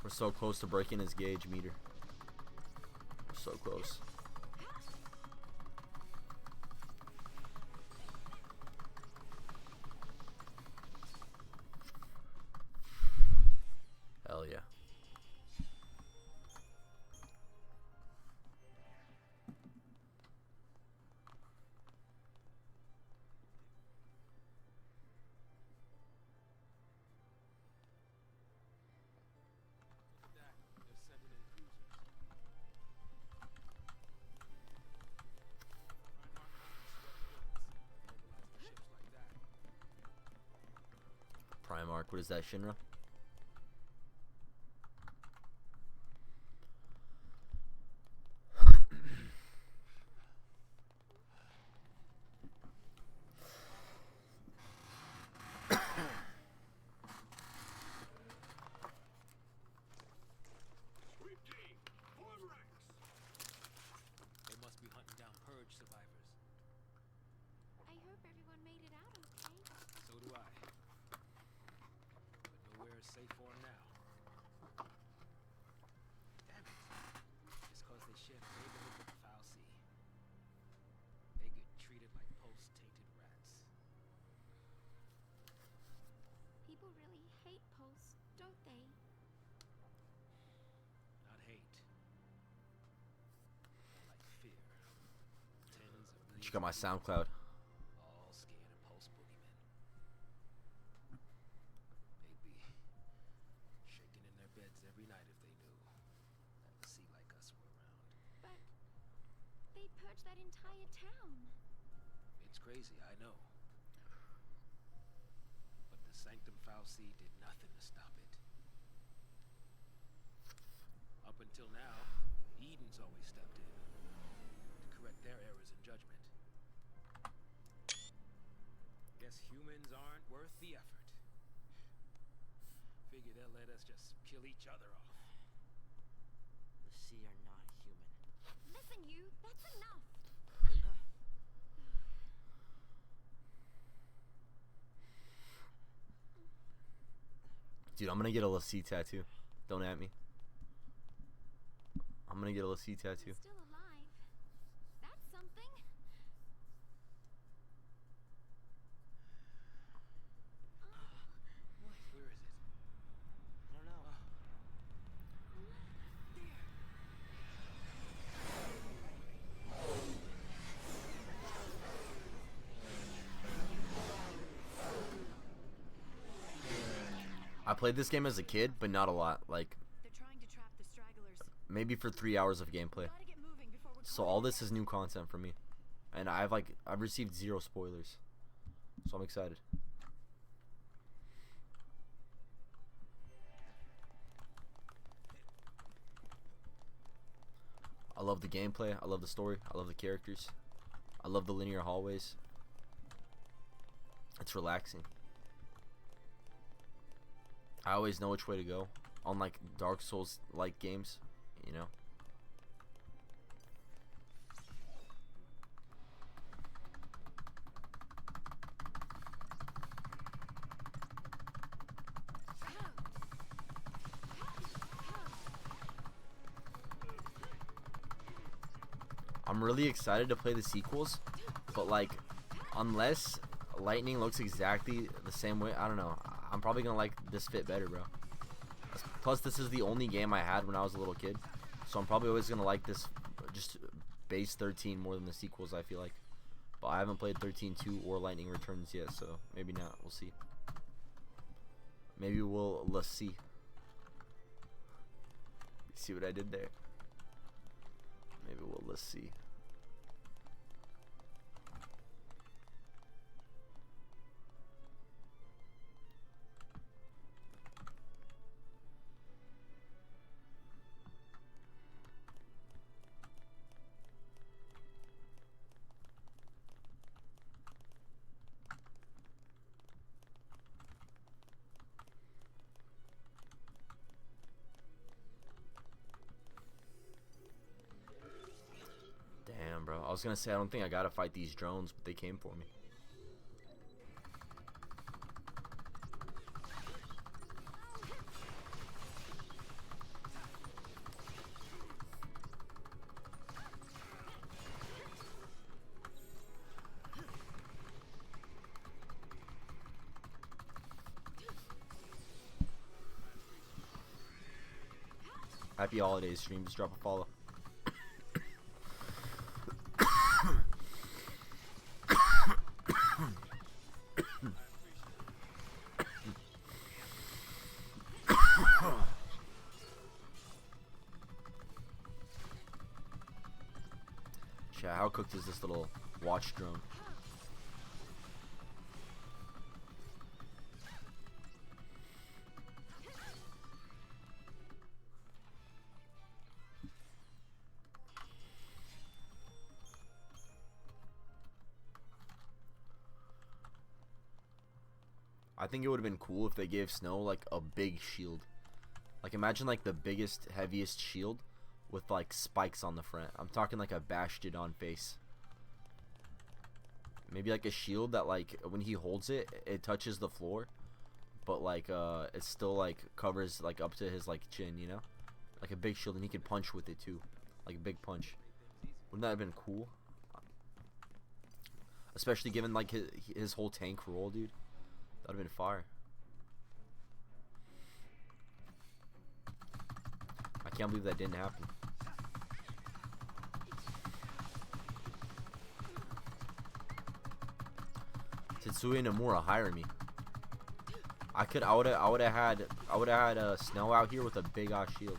We're so close to breaking his gauge meter. We're so close. Hell yeah. That, they're sending in cruisers. Primarch, what is that, Shinra? Sweep team, form ranks. They must be hunting down purge survivors. I hope everyone made it out okay. So do I. But nowhere is safe for 'em now. Damn it. Just cause they share the neighborhood with the Foul Sea. They get treated like post-tainted rats. People really hate Pulse, don't they? Not hate. More like fear. Tens of millions Check out my of people, SoundCloud. all scared of Pulse boogeymen. They'd be shaking in their beds every night if they knew that the sea like us were around. But they purged that entire town. It's crazy, I know. But the Sanctum Foul Sea did nothing to stop it. Up until now, Eden's always stepped in to correct their errors in judgment. Guess humans aren't worth the effort. Figure they'll let us just kill each other off. The Sea are not human. Listen, you, that's enough. Dude, I'm gonna get a Lassie tattoo. Don't at me. I'm gonna get a Lassie tattoo. He's still alive. That's something. Where is it? I don't know. I played this game as a kid, but not a lot. Like, They're trying to trap the stragglers. maybe for 3 hours of gameplay. Gotta get moving before we're So caught all in this there. is new content for me. And I've received 0 spoilers. So I'm excited. I love the gameplay. I love the story. I love the characters. I love the linear hallways. It's relaxing. I always know which way to go on like Dark Souls like games, you know. I'm really excited to play the sequels, but like, unless Lightning looks exactly the same way, I don't know. I'm probably gonna like this fit better, bro. Plus, this is the only game I had when I was a little kid, so I'm probably always gonna like this, just base 13 more than the sequels, I feel like. But I haven't played 13-2 or Lightning Returns yet, so maybe not. We'll see. Maybe we'll let's see. See what I did there. Maybe let's see. Damn, bro. I was gonna say I don't think I gotta fight these drones, but they came for me. Happy holidays, stream. Just drop a follow. Chat, how cooked is this little watch drone? I think it would have been cool if they gave Snow like a big shield. Like imagine like the biggest, heaviest shield with like spikes on the front. I'm talking like a Bastidon face. Maybe like a shield that like when he holds it, it touches the floor, but like it still like covers like up to his like chin, you know? Like a big shield, and he could punch with it too. Like a big punch. Wouldn't that have been cool? Especially given like his whole tank roll, dude. That'd have been fire. I can't believe that didn't happen. Tetsuya and Nemura hire me. I would have had Snow out here with a big ass shield.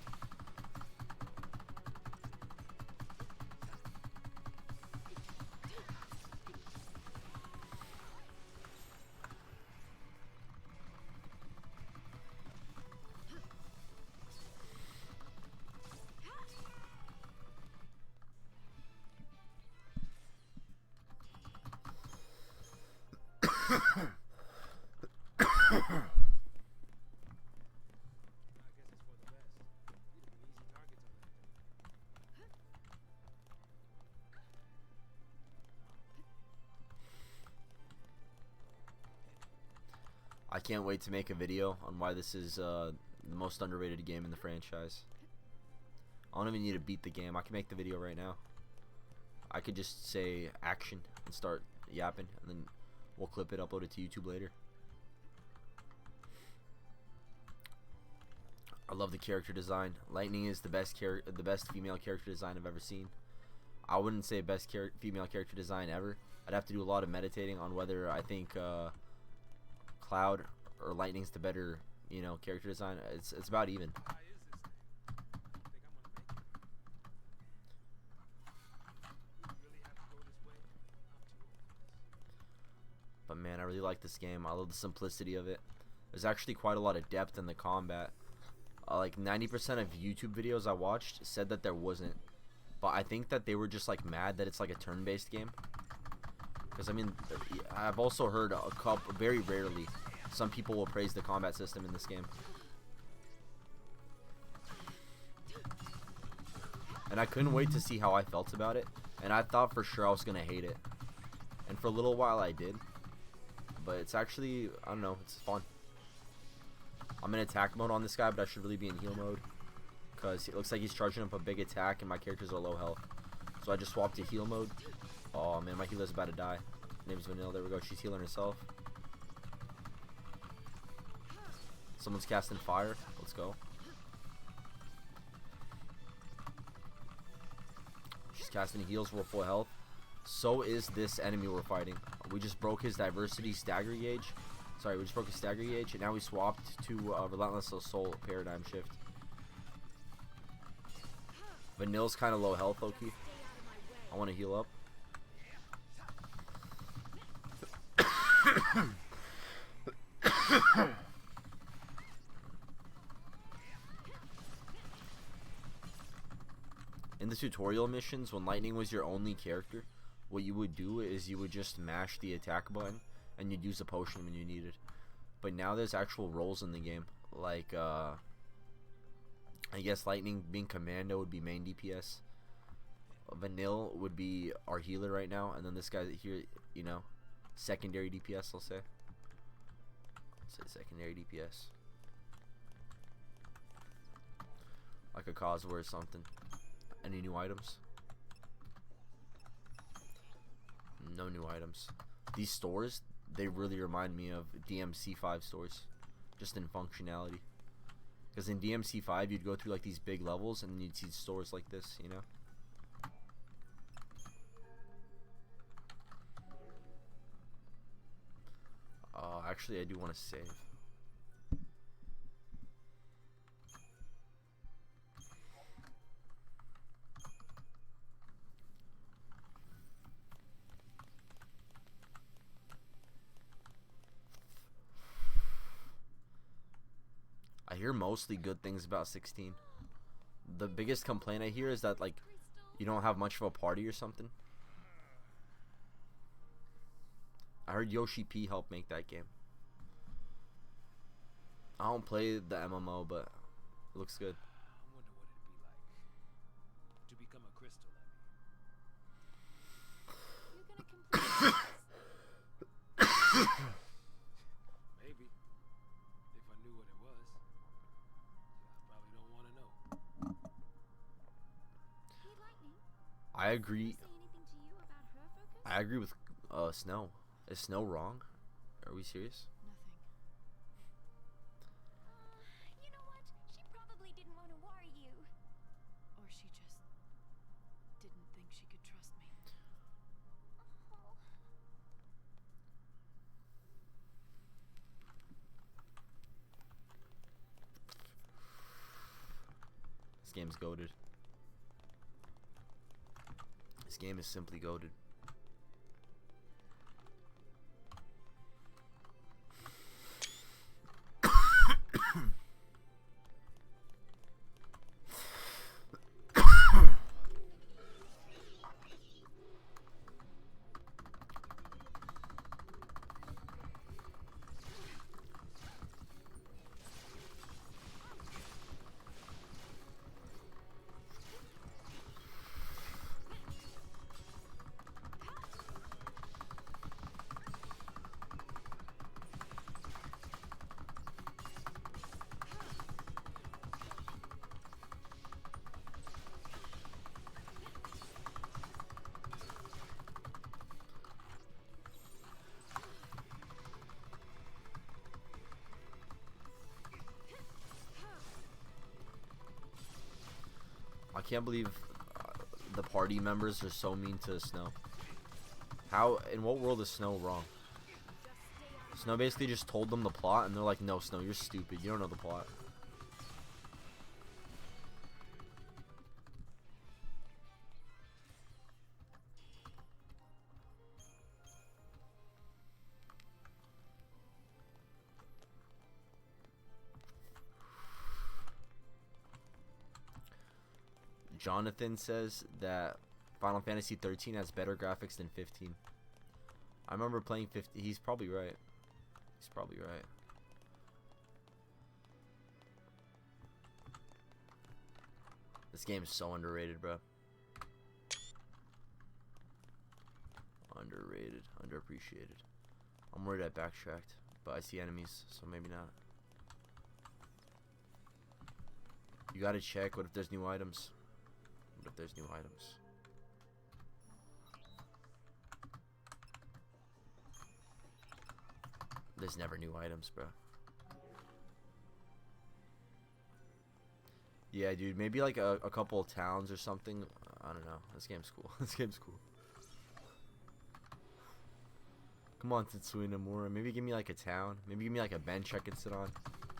I can't wait to make a video on why this is the most underrated game in the franchise. I don't even need to beat the game. I can make the video right now. I could just say action and start yapping, and then we'll clip it, upload it to YouTube later. I love the character design. Lightning is the best female character design I've ever seen. I wouldn't say best female character design ever. I'd have to do a lot of meditating on whether I think Cloud or Lightning's the better, you know, character design. It's about even. But man, I really like this game. I love the simplicity of it. There's actually quite a lot of depth in the combat. Like 90% of YouTube videos I watched said that there wasn't. But I think that they were just like mad that it's like a turn-based game. Because I mean, I've also heard a couple, very rarely, some people will praise the combat system in this game. And I couldn't wait to see how I felt about it. And I thought for sure I was going to hate it. And for a little while I did. But it's actually, I don't know, it's fun. I'm in attack mode on this guy, but I should really be in heal mode. Because it looks like he's charging up a big attack and my characters are low health. So I just swapped to heal mode. Oh man, my healer's about to die. Her name's Vanilla, there we go, she's healing herself. Someone's casting fire, let's go. She's casting heals, we're full health. So is this enemy we're fighting. We just broke his diversity stagger gauge. Sorry, we just broke his stagger gauge, and now we swapped to Relentless Assault paradigm shift. Vanilla's kind of low health, low-key. I want to heal up. In the tutorial missions, when Lightning was your only character, what you would do is you would just mash the attack button and you'd use a potion when you needed. But now there's actual roles in the game, like I guess Lightning being commando would be main DPS, Vanille would be our healer right now, and then this guy here, you know, secondary DPS, I'll say. Secondary DPS, like a Cosworth or something. Any new items? No new items. These stores, they really remind me of DMC5 stores, just in functionality. Because in DMC5, you'd go through like these big levels, and you'd see stores like this, you know. Actually, I do want to save. I hear mostly good things about 16. The biggest complaint I hear is that, like, you don't have much of a party or something. I heard Yoshi P helped make that game. I don't play the MMO, but it looks good. I wonder what it'd be like to become a crystal. You're gonna complete this. Maybe. If I knew what it was. I probably don't want to know. Hey, Lightning. I agree. Say anything to you about her focus? I agree with Snow. Is Snow wrong? Are we serious? Nothing. You know what? She probably didn't want to worry you. Or she just didn't think she could trust me. Oh. This game's goated. This game is simply goated. I can't believe the party members are so mean to Snow. How, in what world is Snow wrong? Snow basically just told them the plot, and they're like, no, Snow, you're stupid. You don't know the plot. Jonathan says that Final Fantasy 13 has better graphics than 15. I remember playing 15. He's probably right. He's probably right. This game is so underrated, bro. Underrated, underappreciated. I'm worried I backtracked, but I see enemies, so maybe not. You gotta check. What if there's new items? What if there's new items? There's never new items, bro. Yeah, dude. Maybe like a couple of towns or something. I don't know. This game's cool. This game's cool. Come on, Tetsuya Nemura. Maybe give me like a town. Maybe give me like a bench I could sit on.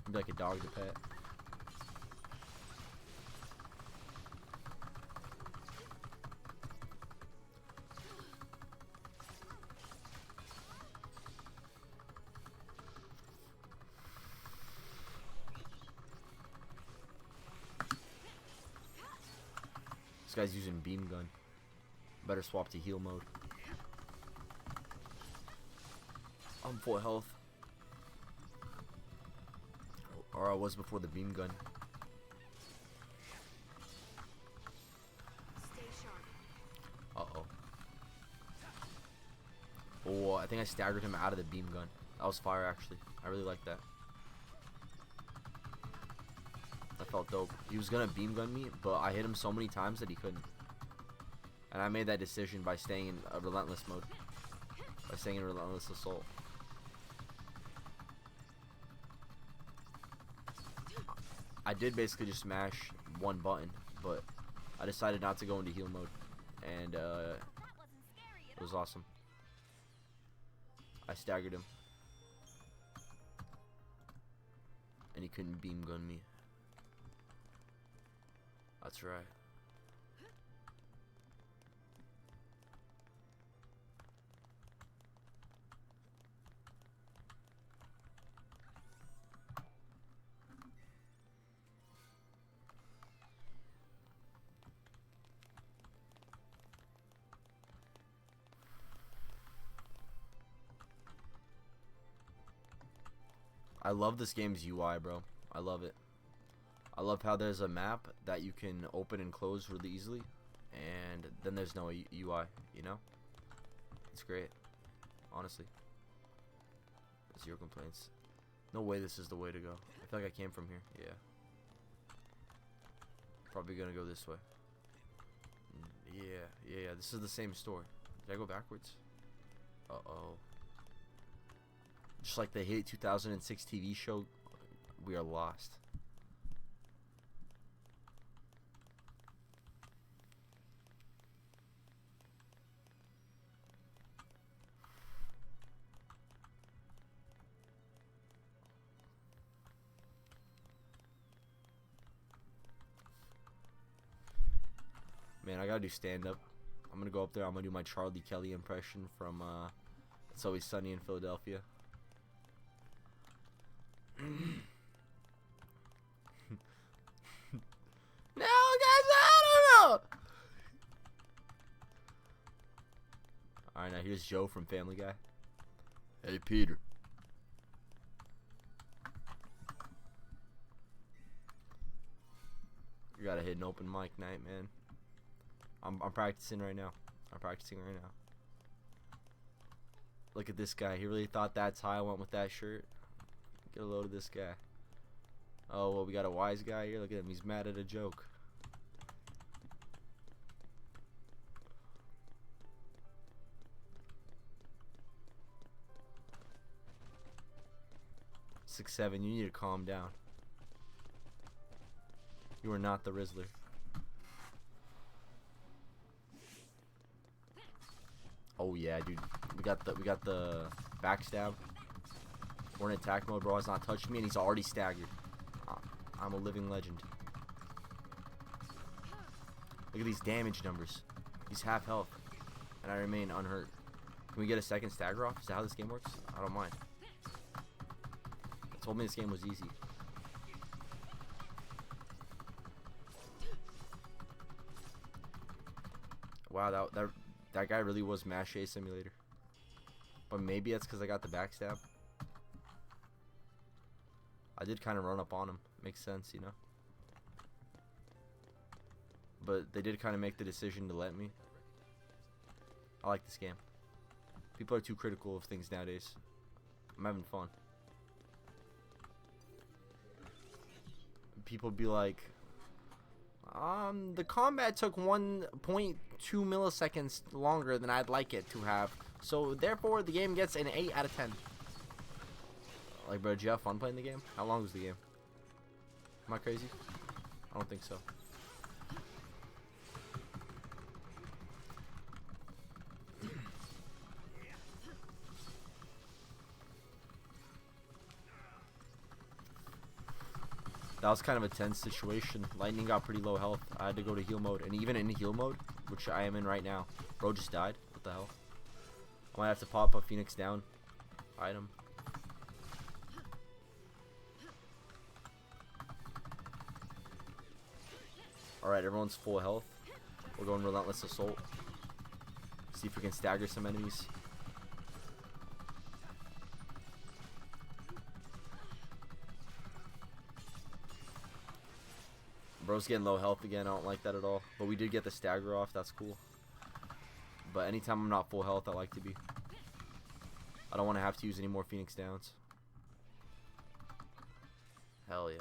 Maybe like a dog to pet. This guy's using beam gun. Better swap to heal mode. I'm full health. Or I was before the beam gun. Stay sharp. Uh-oh. Oh, I think I staggered him out of the beam gun. That was fire, actually. I really like that. That felt dope. He was gonna beam gun me, but I hit him so many times that he couldn't. And I made that decision by staying in a relentless mode. By staying in relentless assault. I did basically just smash one button, but I decided not to go into heal mode. And it was awesome. I staggered him. And he couldn't beam gun me. That's right. I love this game's UI, bro. I love it. I love how there's a map that you can open and close really easily, and then there's no UI, you know? It's great, honestly. Zero complaints. No way this is the way to go. I feel like I came from here. Yeah. Probably gonna go this way. Yeah, this is the same store. Did I go backwards? Uh-oh. Just like the hit 2006 TV show, we are lost. Man, I gotta do stand-up. I'm gonna go up there. I'm gonna do my Charlie Kelly impression from It's Always Sunny in Philadelphia. No, guys, I don't know. Alright, now here's Joe from Family Guy. Hey, Peter. You gotta hit an open mic night, man. I'm practicing right now. Look at this guy. He really thought that's how I went with that shirt. Get a load of this guy. Oh, well, we got a wise guy here. Look at him. He's mad at a joke. Six, 7, you need to calm down. You are not the Rizzler. Oh yeah, dude. We got the backstab. We're in attack mode, bro. He's not touching me, and he's already staggered. I'm a living legend. Look at these damage numbers. He's half health, and I remain unhurt. Can we get a second stagger off? Is that how this game works? I don't mind. They told me this game was easy. Wow, that guy really was Mash A Simulator. But maybe that's because I got the backstab. I did kind of run up on him. Makes sense, you know. But they did kind of make the decision to let me. I like this game. People are too critical of things nowadays. I'm having fun. People be like, the combat took 1.2 milliseconds longer than I'd like it to have, so therefore the game gets an 8 out of 10. Like, bro, did you have fun playing the game? How long was the game? Am I crazy? I don't think so. That was kind of a tense situation. Lightning got pretty low health. I had to go to heal mode. And even in heal mode, which I am in right now, bro just died. What the hell? I might have to pop a Phoenix down item. Alright, everyone's full health. We're going relentless assault. See if we can stagger some enemies. Bro's getting low health again. I don't like that at all. But we did get the stagger off. That's cool. But anytime I'm not full health, I like to be. I don't want to have to use any more Phoenix Downs. Hell yeah.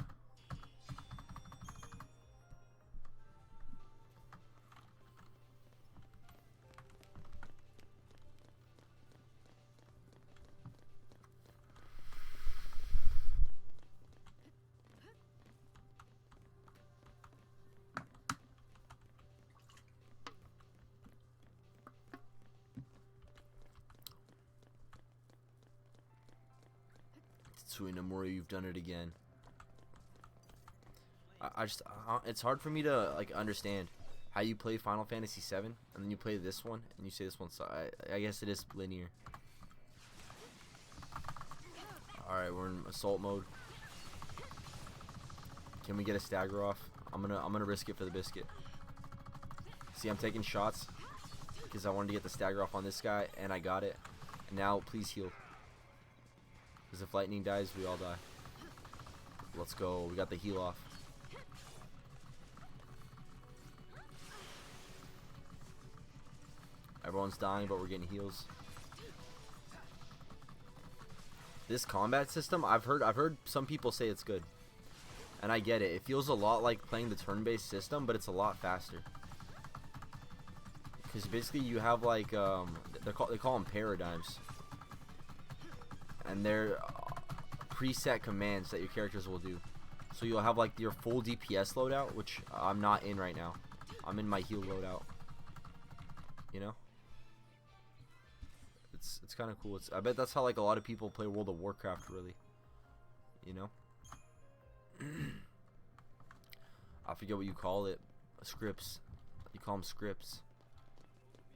Tetsuya Nemura, you've done it again. It's hard for me to like understand how you play Final Fantasy VII and then you play this one and you say this one's. I guess it is linear. All right, we're in assault mode. Can we get a stagger off? I'm gonna risk it for the biscuit. See, I'm taking shots because I wanted to get the stagger off on this guy and I got it. And now, please heal. Because if lightning dies, we all die. Let's go. We got the heal off. Everyone's dying, but we're getting heals. This combat system, I've heard some people say it's good. And I get it. It feels a lot like playing the turn-based system, but it's a lot faster. Because basically you have like they call them paradigms. And they're preset commands that your characters will do. So you'll have like your full DPS loadout, which I'm not in right now. I'm in my heal loadout. You know? It's kind of cool. I bet that's how like a lot of people play World of Warcraft, really. You know? I forget what you call it. Scripts. You call them scripts.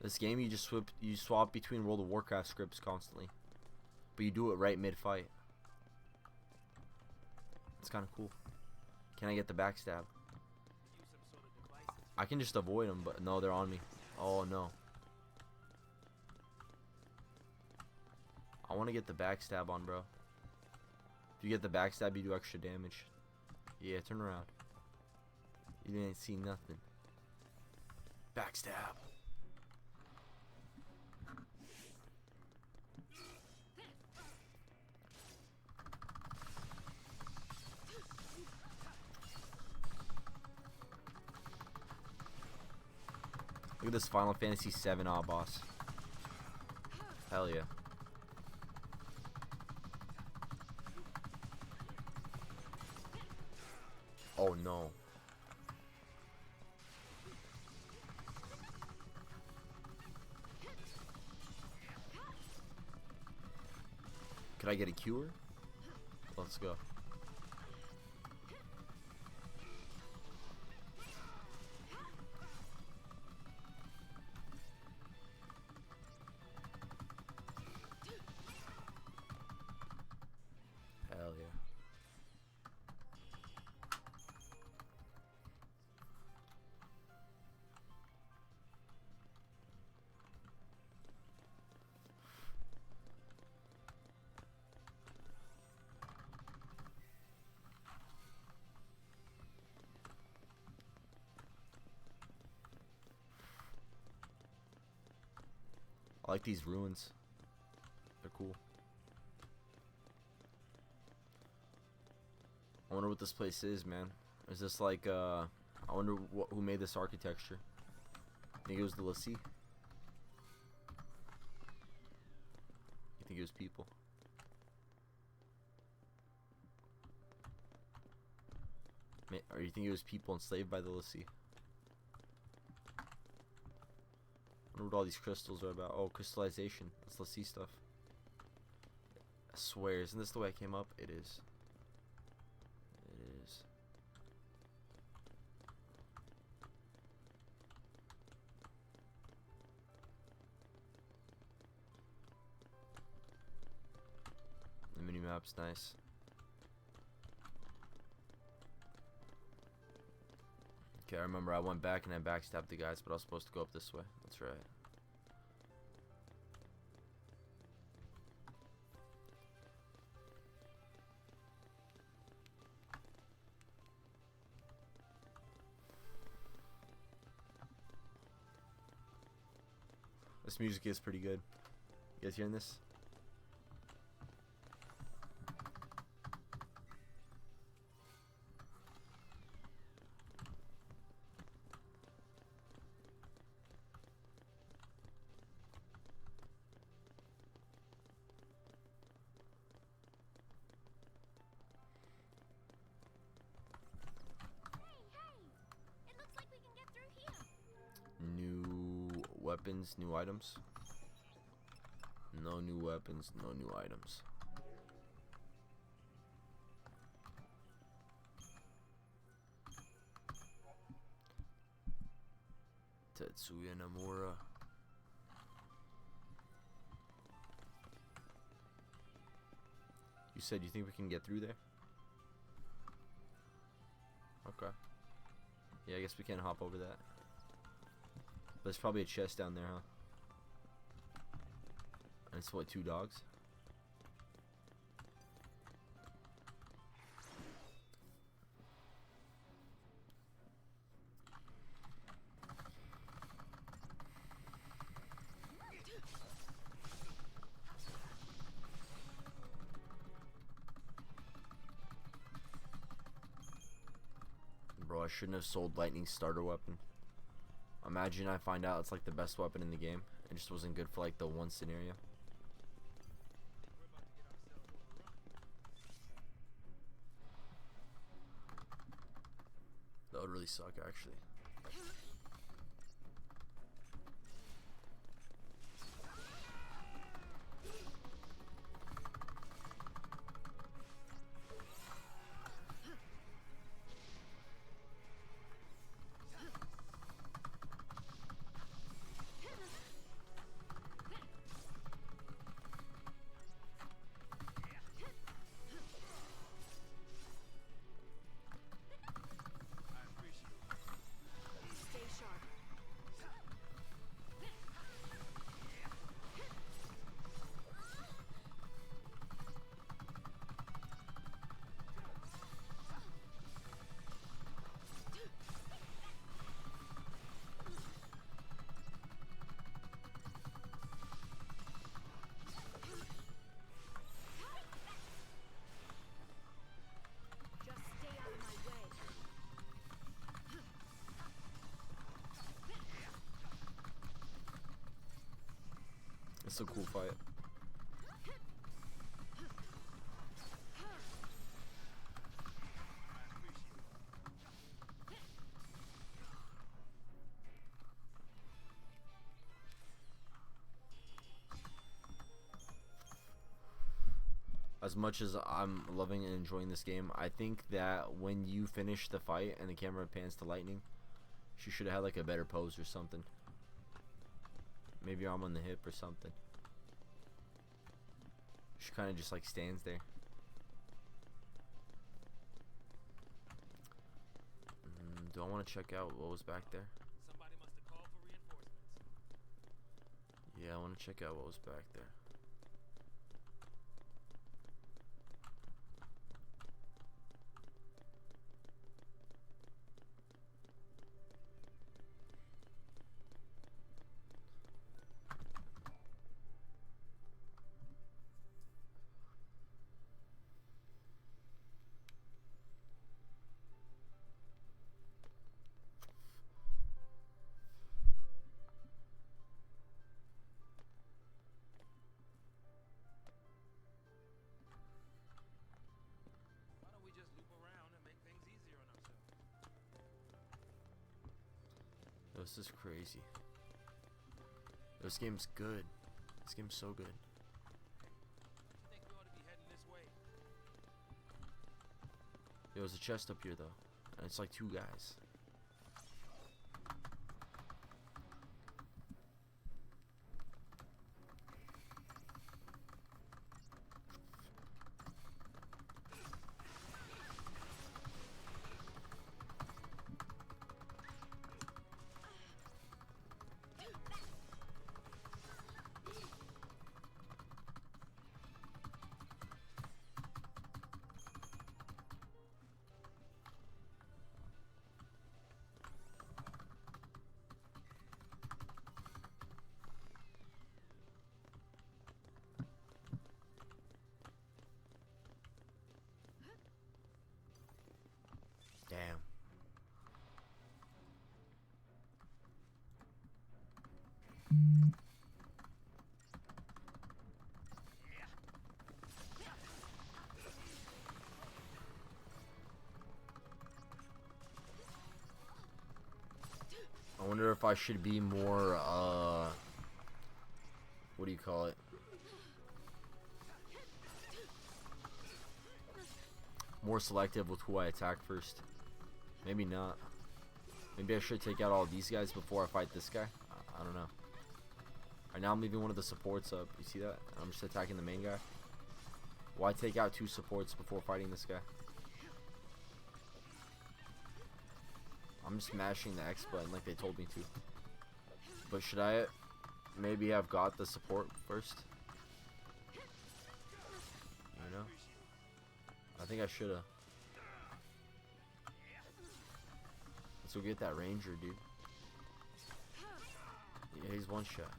This game you just swap between World of Warcraft scripts constantly. But you do it right mid-fight. It's kind of cool. Can I get the backstab? I can just avoid them, but no, they're on me. Oh, no. I want to get the backstab on, bro. If you get the backstab, you do extra damage. Yeah, turn around. You didn't see nothing. Backstab. Look at this Final Fantasy VII boss. Hell yeah. Oh no. Could I get a cure? Let's go. Hell yeah. I like these ruins. They're cool. I wonder what this place is, man. Is this like, I wonder who made this architecture. I think it was the Xiii. You think it was people? Or you think it was people enslaved by the Xiii? I wonder what all these crystals are about. Oh, crystallization. That's Xiii stuff. I swear, isn't this the way I came up? It is. It is. The mini-map's nice. Okay, I remember I went back and I backstabbed the guys, but I was supposed to go up this way. That's right. This music is pretty good. You guys hearing this? It looks like we can get through here. New weapons, new items. No new weapons, no new items. Tetsuya Nemura. You said you think we can get through there? Okay. Yeah, I guess we can't hop over that. But there's probably a chest down there, huh? And it's what, 2 dogs? Bro, I shouldn't have sold lightning starter weapon. Imagine I find out it's like the best weapon in the game. It just wasn't good for like the one scenario. That would really suck, actually. Stay sharp. Just stay out of my way. It's a cool fight. As much as I'm loving and enjoying this game, I think that when you finish the fight and the camera pans to lightning, she should have had like a better pose or something. Maybe arm on the hip or something. She kind of just like stands there. Do I want to check out what was back there? Somebody must have called for reinforcements. Yeah, I want to check out what was back there. Why don't we just loop around and make things easier on ourselves? This is crazy. This game's good. This game's so good. I think we ought to be heading this way. There was a chest up here though, and it's like 2 guys. I should be more, what do you call it? More selective with who I attack first. Maybe not. Maybe I should take out all these guys before I fight this guy. I don't know. Right now I'm leaving one of the supports up. You see that? I'm just attacking the main guy. Why take out 2 supports before fighting this guy? I'm just mashing the X button like they told me to. But should I maybe have got the support first? You know? I think I should have. Let's go get that ranger, dude. Yeah, he's one shot.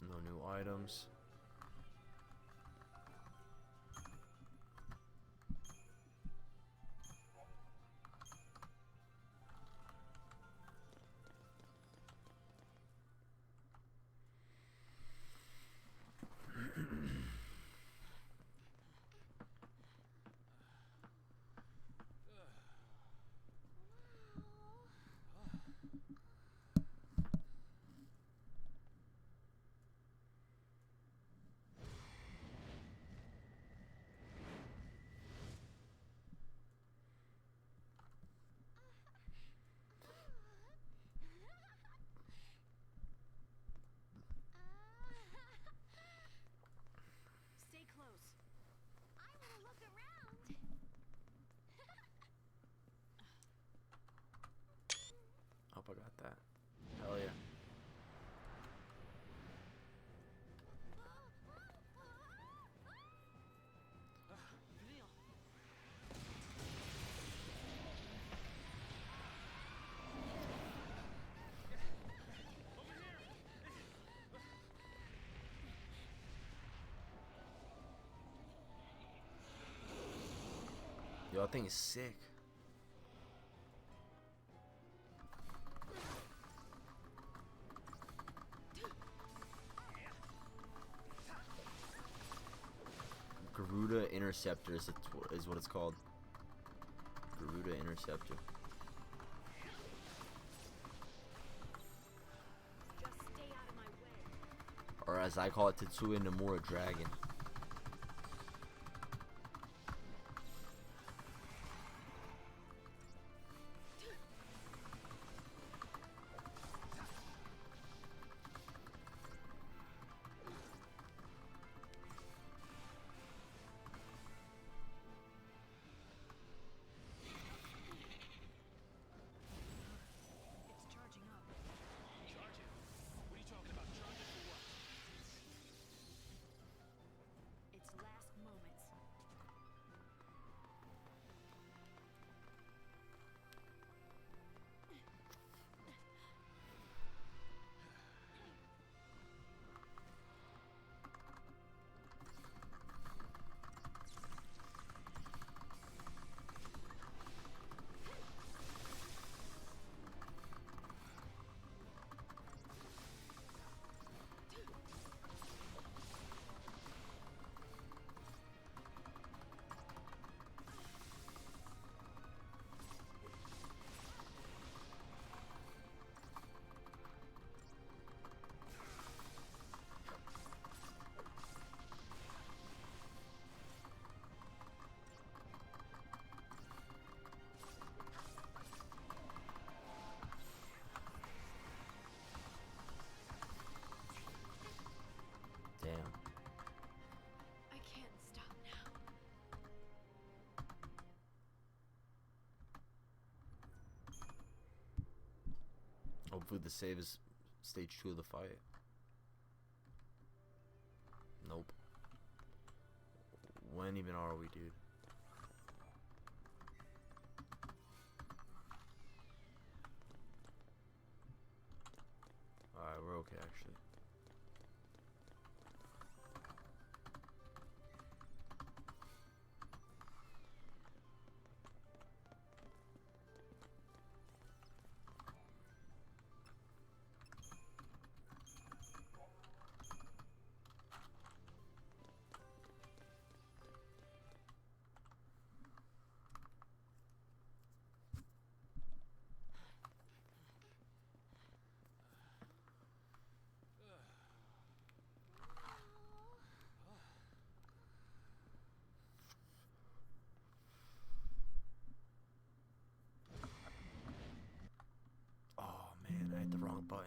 No new items. Stay close. I want to look around. Hope I got that. Hell yeah. Yo, that thing is sick. Garuda Interceptor is what it's called. Garuda Interceptor. Just stay out of my way. Or as I call it, Tetsuya Nemura Dragon. It's charging up. Charge it? What are you talking about? Charge it for what? Hopefully the save is stage 2 of the fight. Nope. When even are we, dude? Alright, we're okay actually. Oh man, I hit the wrong button.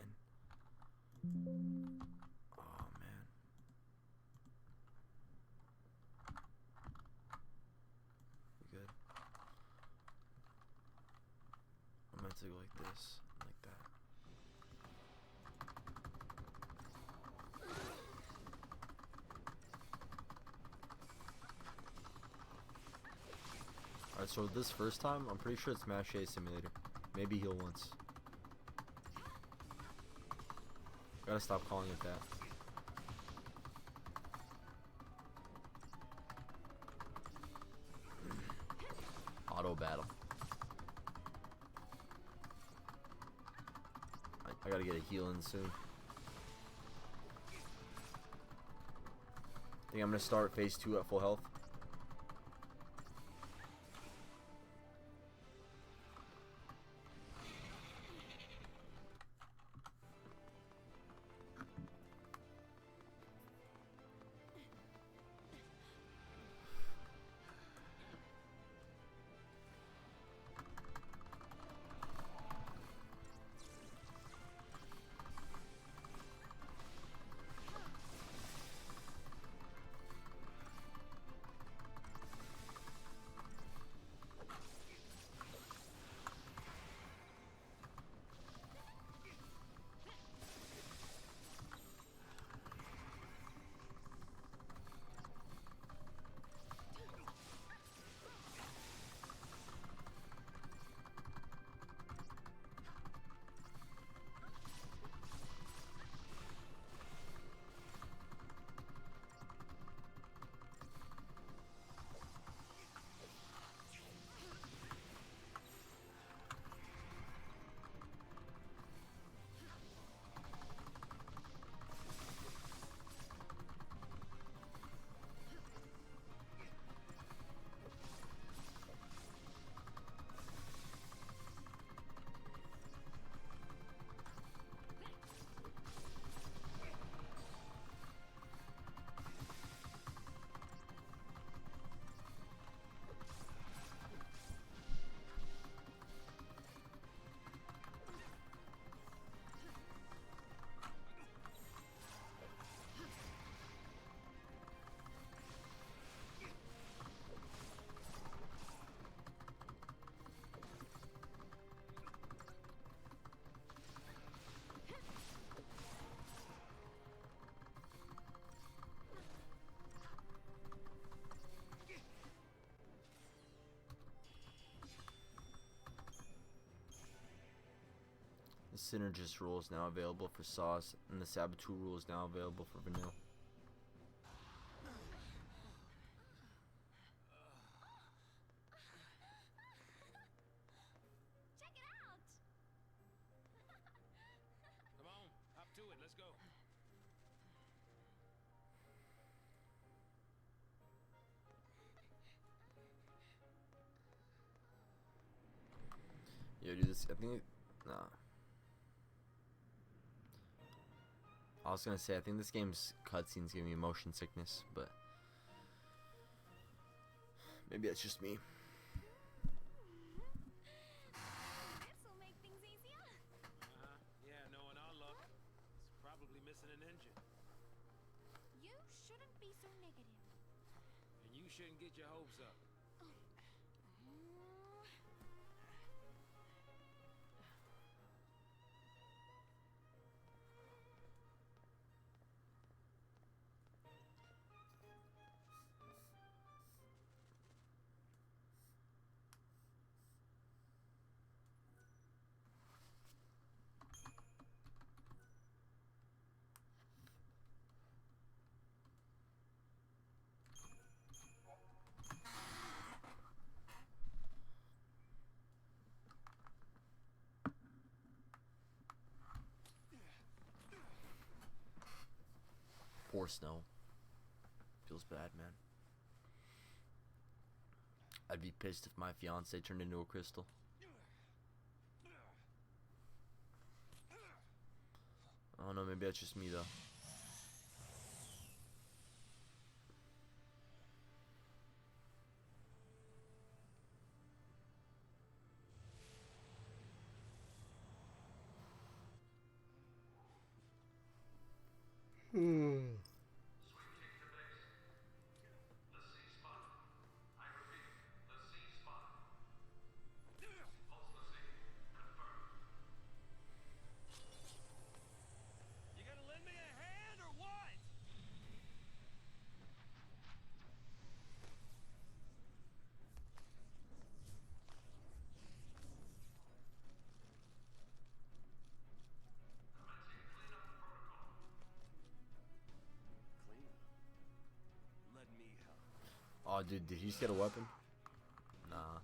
Oh man. We good? I meant to go like this, like that. Alright, so this first time, I'm pretty sure it's Mache Simulator. Maybe heal once. Gotta stop calling it that. Auto battle. I gotta get a heal in soon. I think I'm gonna start phase 2 at full health. The Synergist rule is now available for Sauce, and the Saboteur rule is now available for Vanilla. Check it out! Come on, up to it. Let's go. Yo, dude, this, I think, nah. I was gonna say, I think this game's cutscenes give me motion sickness, but maybe that's just me. This'll make things easier. Yeah, knowing our luck, it's probably missing an engine. You shouldn't be so negative. And you shouldn't get your hopes up. Poor Snow. Feels bad, man. I'd be pissed if my fiance turned into a crystal. I don't know, maybe that's just me though. You gonna lend me a hand or what? Clean. Let me help. Oh, dude, did he just get a weapon? Nah.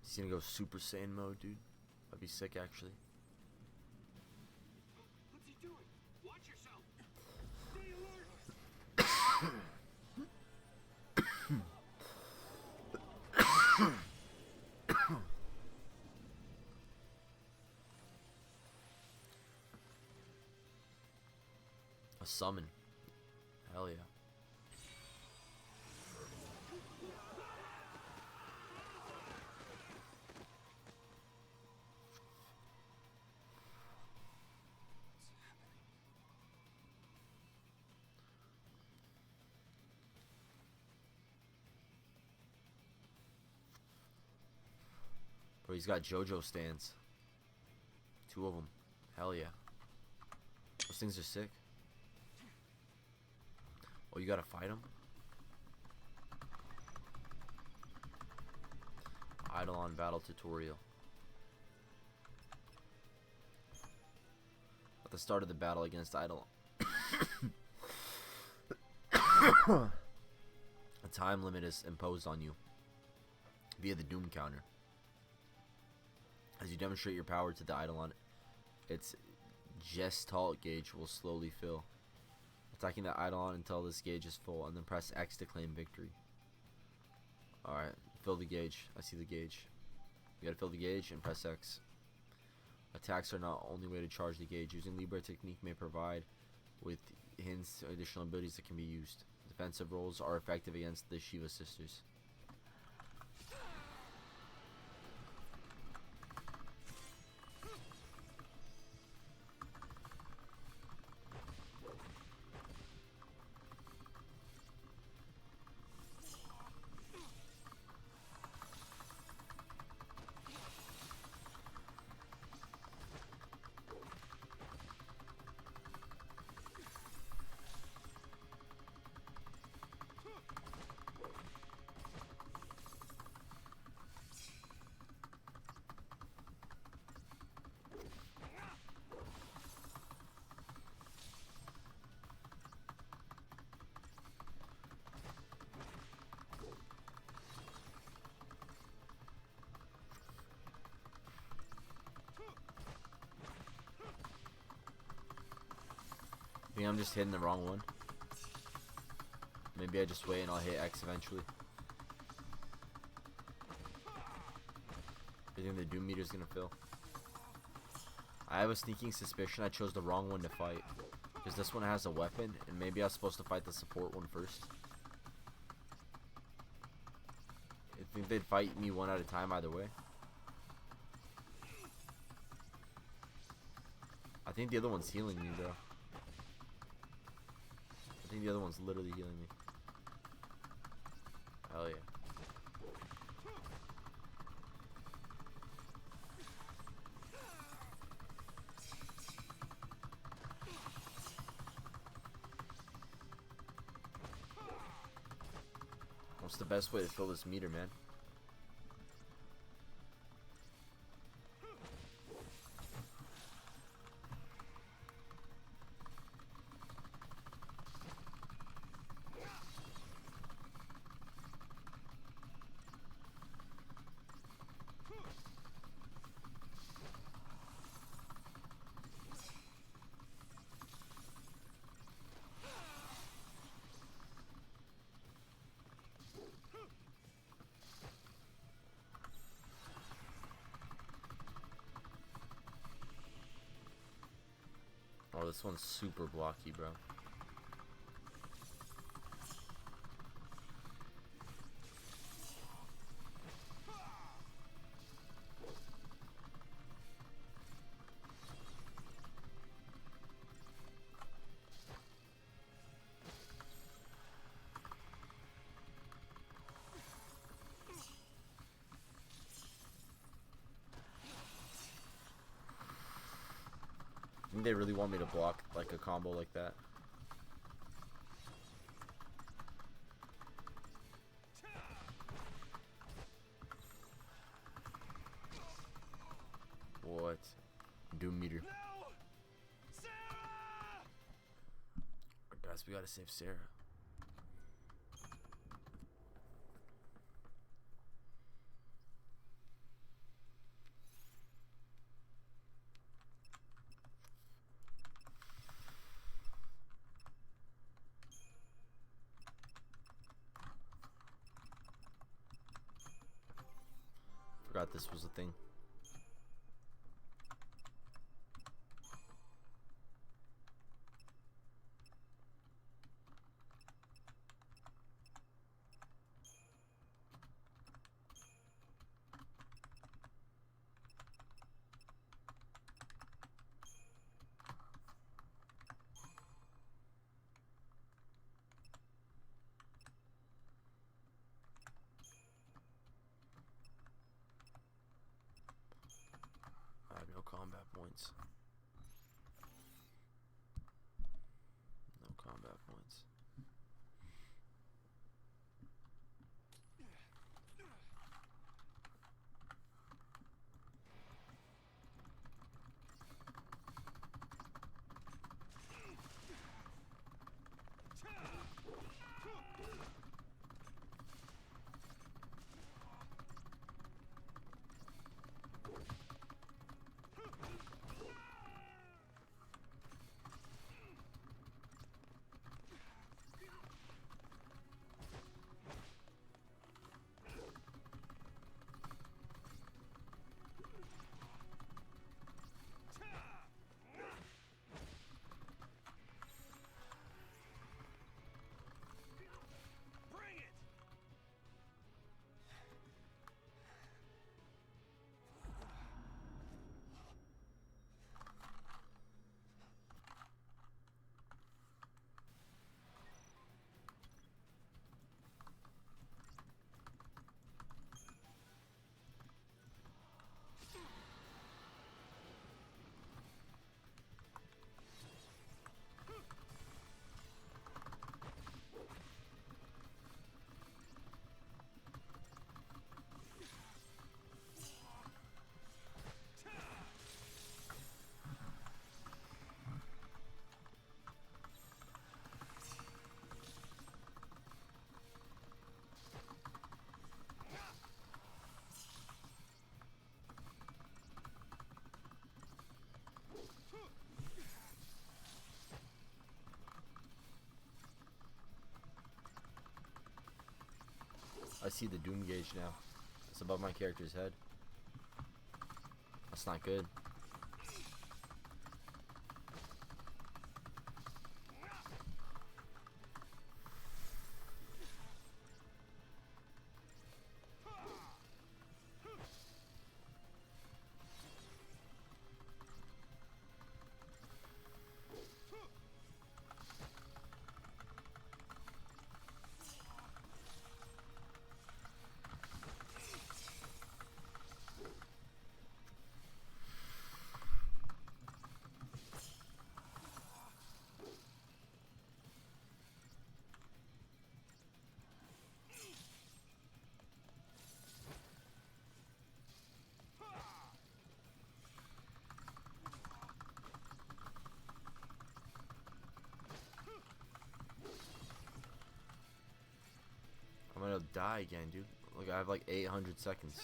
He's gonna go Super Saiyan mode, dude. That'd be sick, actually. What's he doing? Watch yourself. Stay alert. A summon. Hell yeah. Bro, he's got JoJo stands. 2 of them. Hell yeah. Those things are sick. Oh, you gotta fight him? Eidolon battle tutorial. At the start of the battle against Eidolon, a time limit is imposed on you via the Doom counter. As you demonstrate your power to the Eidolon, its Gestalt gauge will slowly fill. Attacking the Eidolon until this gauge is full, and then press X to claim victory. Alright, fill the gauge. I see the gauge. You gotta fill the gauge and press X. Attacks are not only way to charge the gauge. Using Libra technique may provide with hints additional abilities that can be used. Defensive rolls are effective against the Shiva sisters. I think I'm just hitting the wrong one. Maybe I just wait and I'll hit X eventually. I think the Doom meter's gonna fill. I have a sneaking suspicion I chose the wrong one to fight. Because this one has a weapon, and maybe I was supposed to fight the support one first. I think they'd fight me one at a time either way. I think the other one's healing me though. think the other one's literally healing me. Hell yeah. What's the best way to fill this meter, man? Oh, this one's super blocky, bro. I think they really want me to block like a combo like that. What? Doom meter. No! Sarah! Guys, we gotta save Sarah. Forgot this was a thing. I have no combat points. No combat points. Bring it! I see the doom gauge now. It's above my character's head. That's not good. die again, dude. Look, I have like 800 seconds.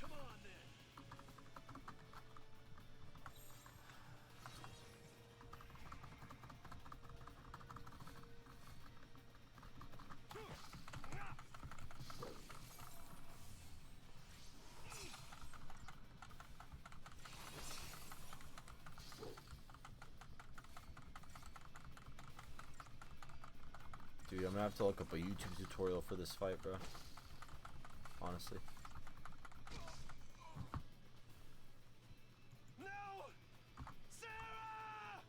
Come on then. Dude, I'm gonna have to look up a YouTube tutorial for this fight, bro. Honestly. No! Sarah!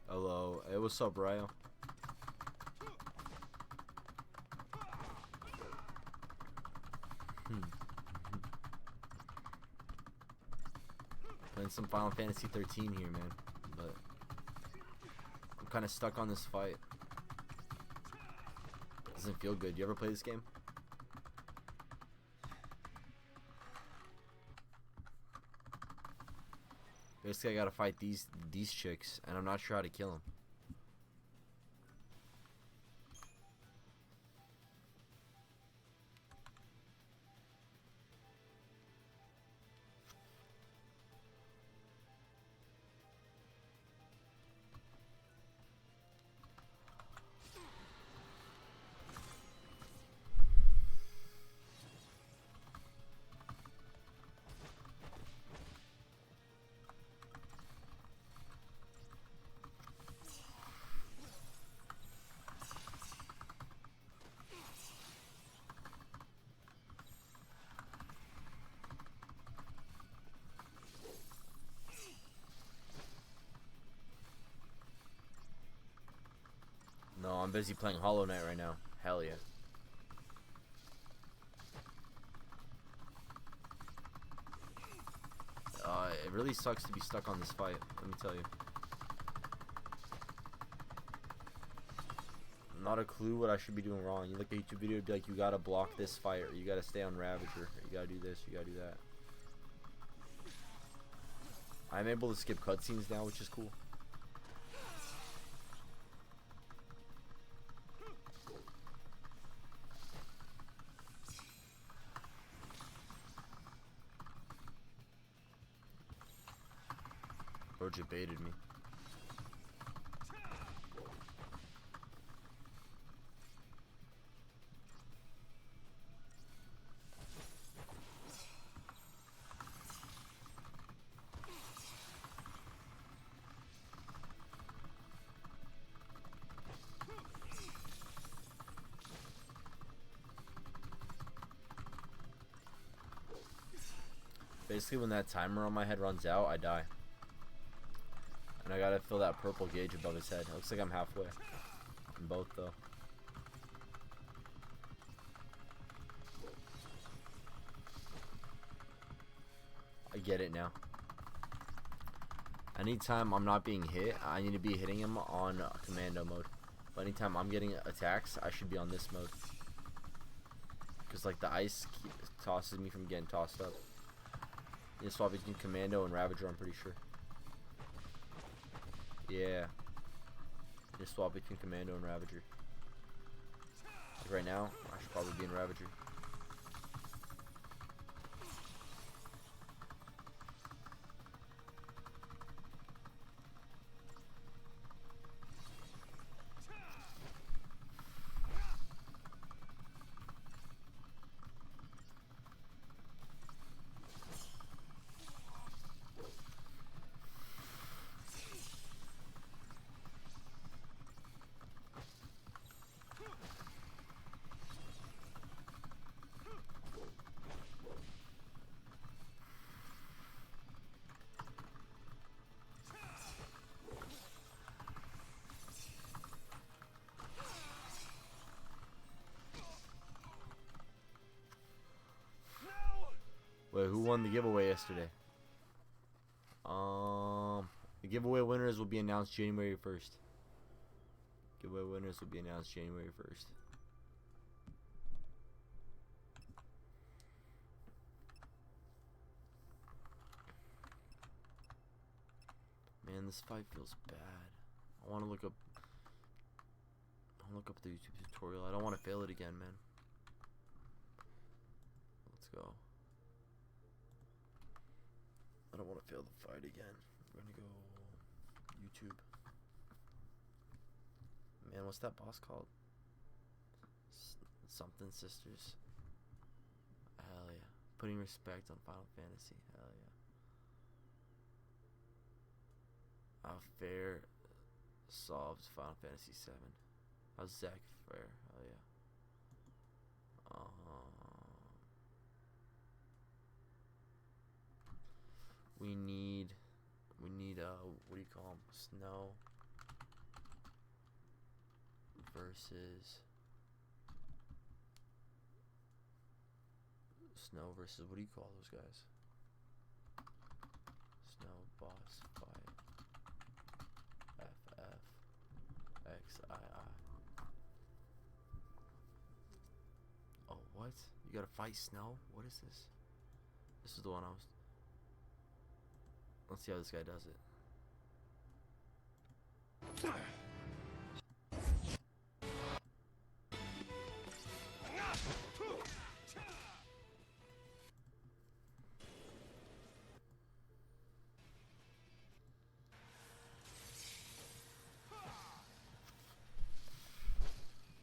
Hello. Hey, what's up, Ryo? Playing some Final Fantasy 13 here, man. But I'm kind of stuck on this fight. Doesn't feel good. You ever play this game? Basically, I gotta fight these chicks, and I'm not sure how to kill them. No, I'm busy playing Hollow Knight right now. Hell yeah. It really sucks to be stuck on this fight, let me tell you. Not a clue what I should be doing wrong. You look at a YouTube video, it'd be like, you gotta block this fight, or you gotta stay on Ravager, or you gotta do this, you gotta do that. I'm able to skip cutscenes now, which is cool. Roja baited me. Basically, when that timer on my head runs out, I die. And I gotta fill that purple gauge above his head. It looks like I'm halfway. In both, though. I get it now. Anytime I'm not being hit, I need to be hitting him on commando mode. But anytime I'm getting attacks, I should be on this mode. Because like the ice tosses me from getting tossed up. You swap between Commando and Ravager, I'm pretty sure. Yeah. Just swap between Commando and Ravager. Like right now, I should probably be in Ravager. Wait, who won the giveaway yesterday? The giveaway winners will be announced January 1st. Giveaway winners will be announced January 1st. Man, this fight feels bad. I want to look up the YouTube tutorial. I don't want to fail it again, man. Let's go. I don't want to fail the fight again. We're gonna go YouTube. Man, what's that boss called? Something Sisters. Hell yeah. Putting respect on Final Fantasy. Hell yeah. How Fair solved Final Fantasy 7. How's Zack Fair? Hell yeah. We need what do you call them? Snow versus what do you call those guys? Snow boss fight. FFXII. Oh, what? You gotta fight Snow? What is this? This is the one I was. Let's see how this guy does it.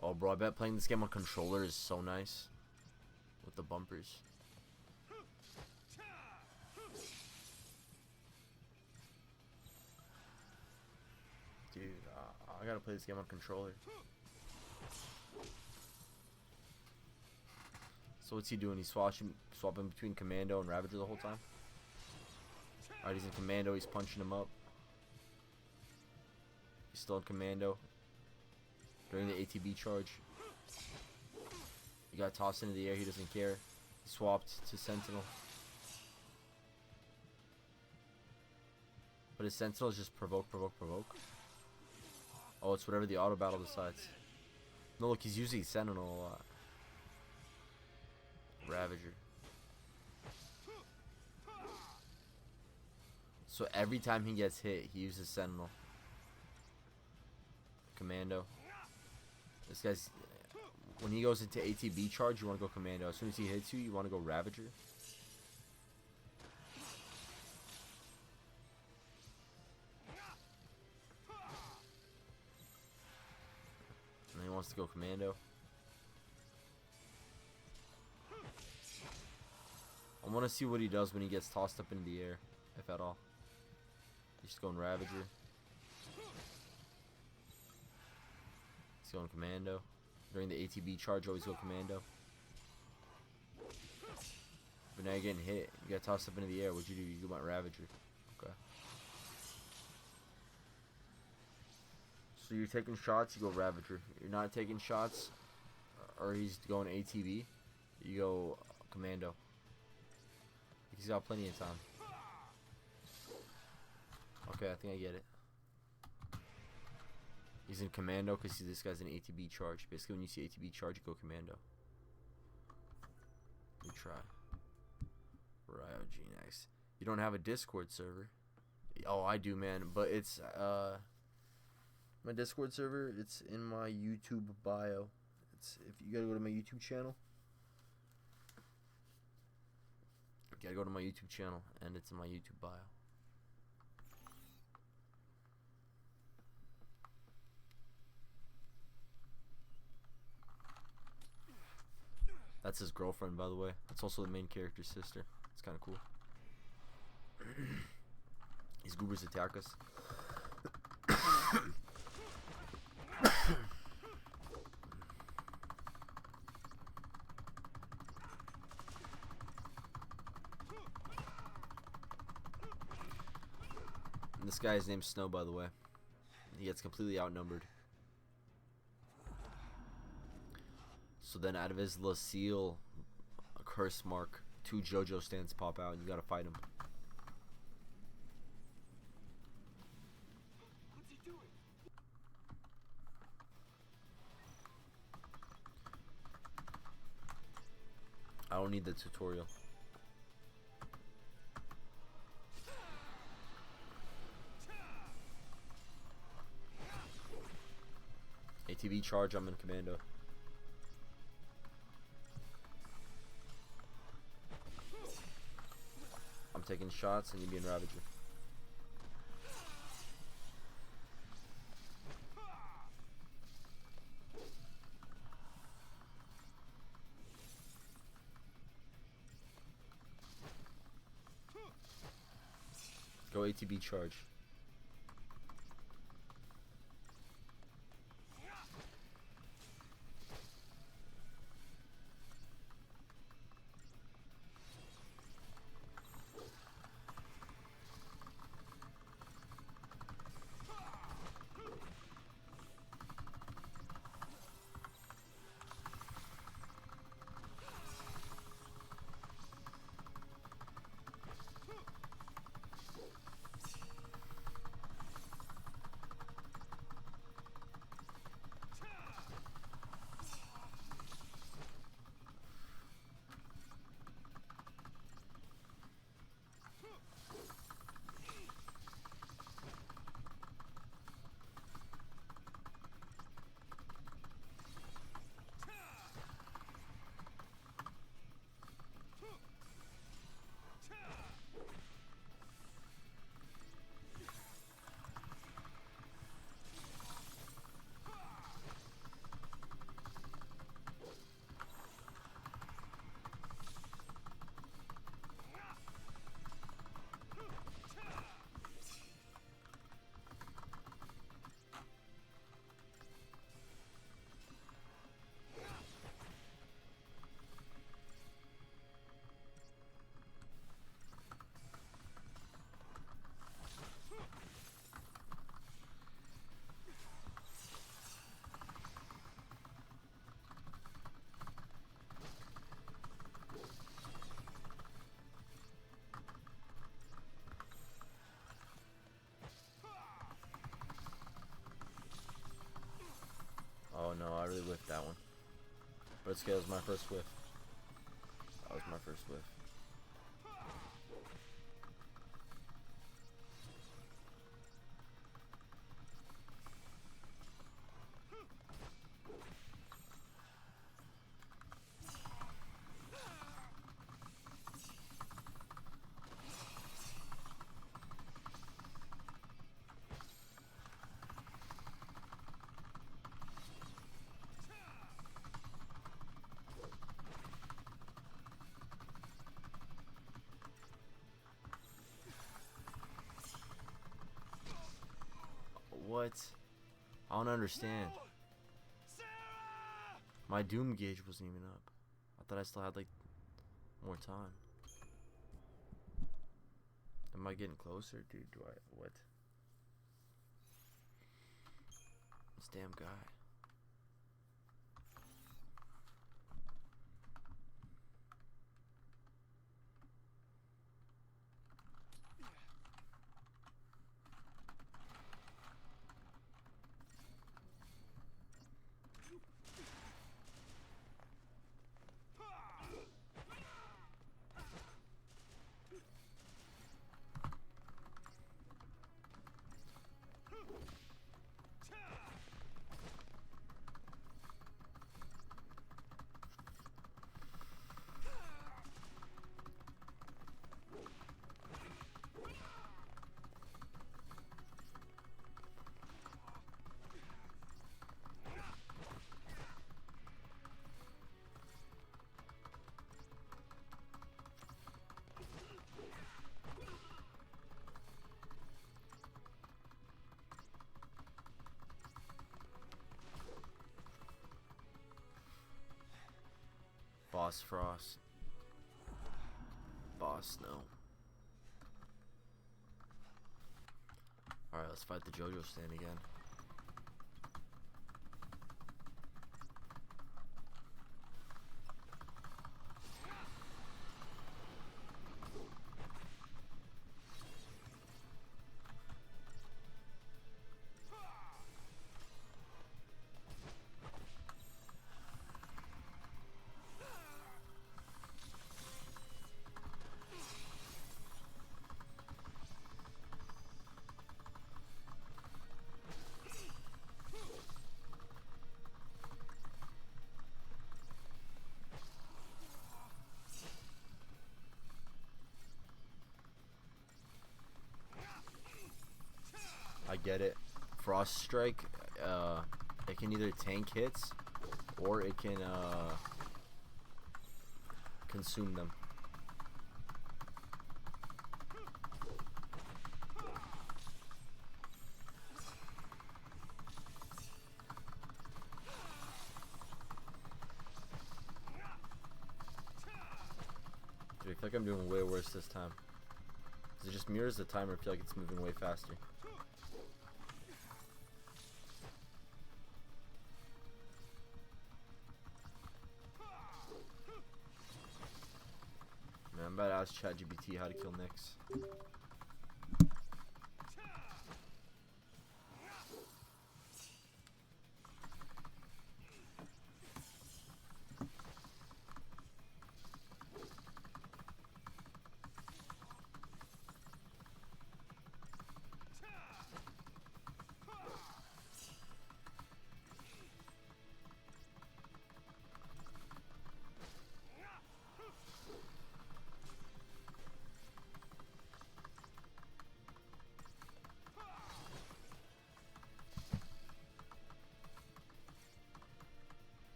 Oh, bro, I bet playing this game on controller is so nice. With the bumpers. Dude, I gotta play this game on controller. So what's he doing? He's swapping between Commando and Ravager the whole time? Alright, he's in Commando, he's punching him up. He's still in Commando. During the ATB charge. He got tossed into the air, he doesn't care. He swapped to Sentinel. But his Sentinel is just provoke. Oh, it's whatever the auto battle decides. No, look, he's using Sentinel a lot. Ravager. So every time he gets hit, he uses Sentinel. Commando. This guy's... When he goes into ATB charge, you want to go Commando. As soon as he hits you, you want to go Ravager. And then he wants to go Commando. I want to see what he does when he gets tossed up into the air, if at all. He's just going Ravager. He's going Commando. During the ATB charge, always go Commando. But now you're getting hit. You got tossed up into the air. What'd you do? You go about Ravager. Okay. So you're taking shots, you go Ravager. You're not taking shots, or he's going ATB, you go Commando. He's got plenty of time. Okay, I think I get it. He's in Commando because this guy's an ATB charge. Basically, when you see ATB charge, you go Commando. me try. Ryojin X. You don't have a Discord server? Oh, I do, man. But it's my Discord server. It's in my YouTube bio. It's if you gotta go to my YouTube channel. You gotta go to my YouTube channel, and it's in my YouTube bio. That's his girlfriend, by the way. That's also the main character's sister. It's kind of cool. These goobers attack us. And this guy's named Snow, by the way. He gets completely outnumbered. So then out of his Lucille curse mark, 2 JoJo stands pop out and you gotta fight him. What's he doing? I don't need the tutorial. ATV charge, I'm in commando. I'm taking shots and you being Ravager. Go ATB charge. Oh no, I really whiffed that one. But it's okay, that was my first whiff. That was my first whiff. What? I don't understand. My doom gauge wasn't even up. I thought I still had like more time. Am I getting closer, dude? Do I what? This damn guy. Boss Frost. Boss Snow. Alright, let's fight the JoJo stand again. I get it. Frost Strike, it can either tank hits or it can consume them. Dude, I feel like I'm doing way worse this time. It just mirrors the timer. I feel like it's moving way faster. Man, I'm about to ask ChatGPT how to kill Nyx.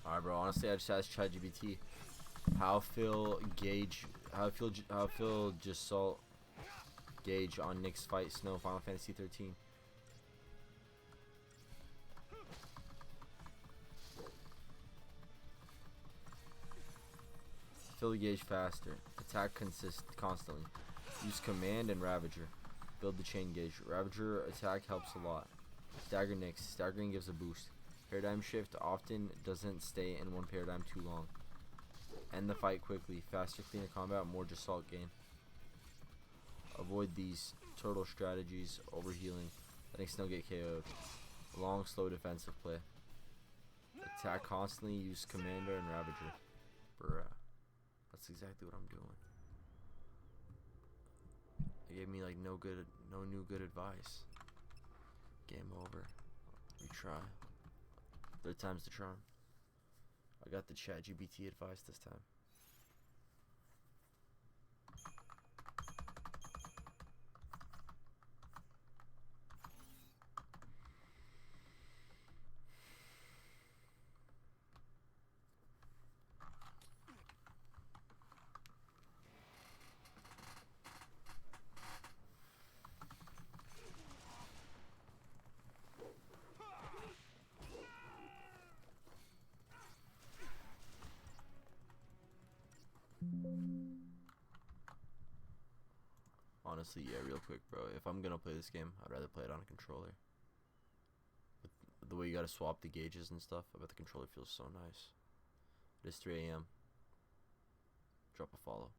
Alright, bro. Honestly, I just asked ChatGPT how feel Gisalt gauge on Nyx fight Snow Final Fantasy 13. Fill the gauge faster. Attack constantly. Use command and Ravager. Build the chain gauge. Ravager attack helps a lot. Stagger Nyx. Staggering gives a boost. Paradigm shift often doesn't stay in one paradigm too long. End the fight quickly. Faster, cleaner combat, more Gisalt gain. Avoid these turtle strategies, overhealing, letting Snow get KO'd. Long, slow defensive play. Attack constantly, use Commander and Ravager. Bruh. That's exactly what I'm doing. They gave me like no new good advice. Game over. Retry. Third time's the charm. I got the ChatGPT advice this time. Honestly, yeah, real quick, bro. If I'm gonna play this game, I'd rather play it on a controller. With the way you gotta swap the gauges and stuff, I bet the controller feels so nice. It is 3 a.m. Drop a follow.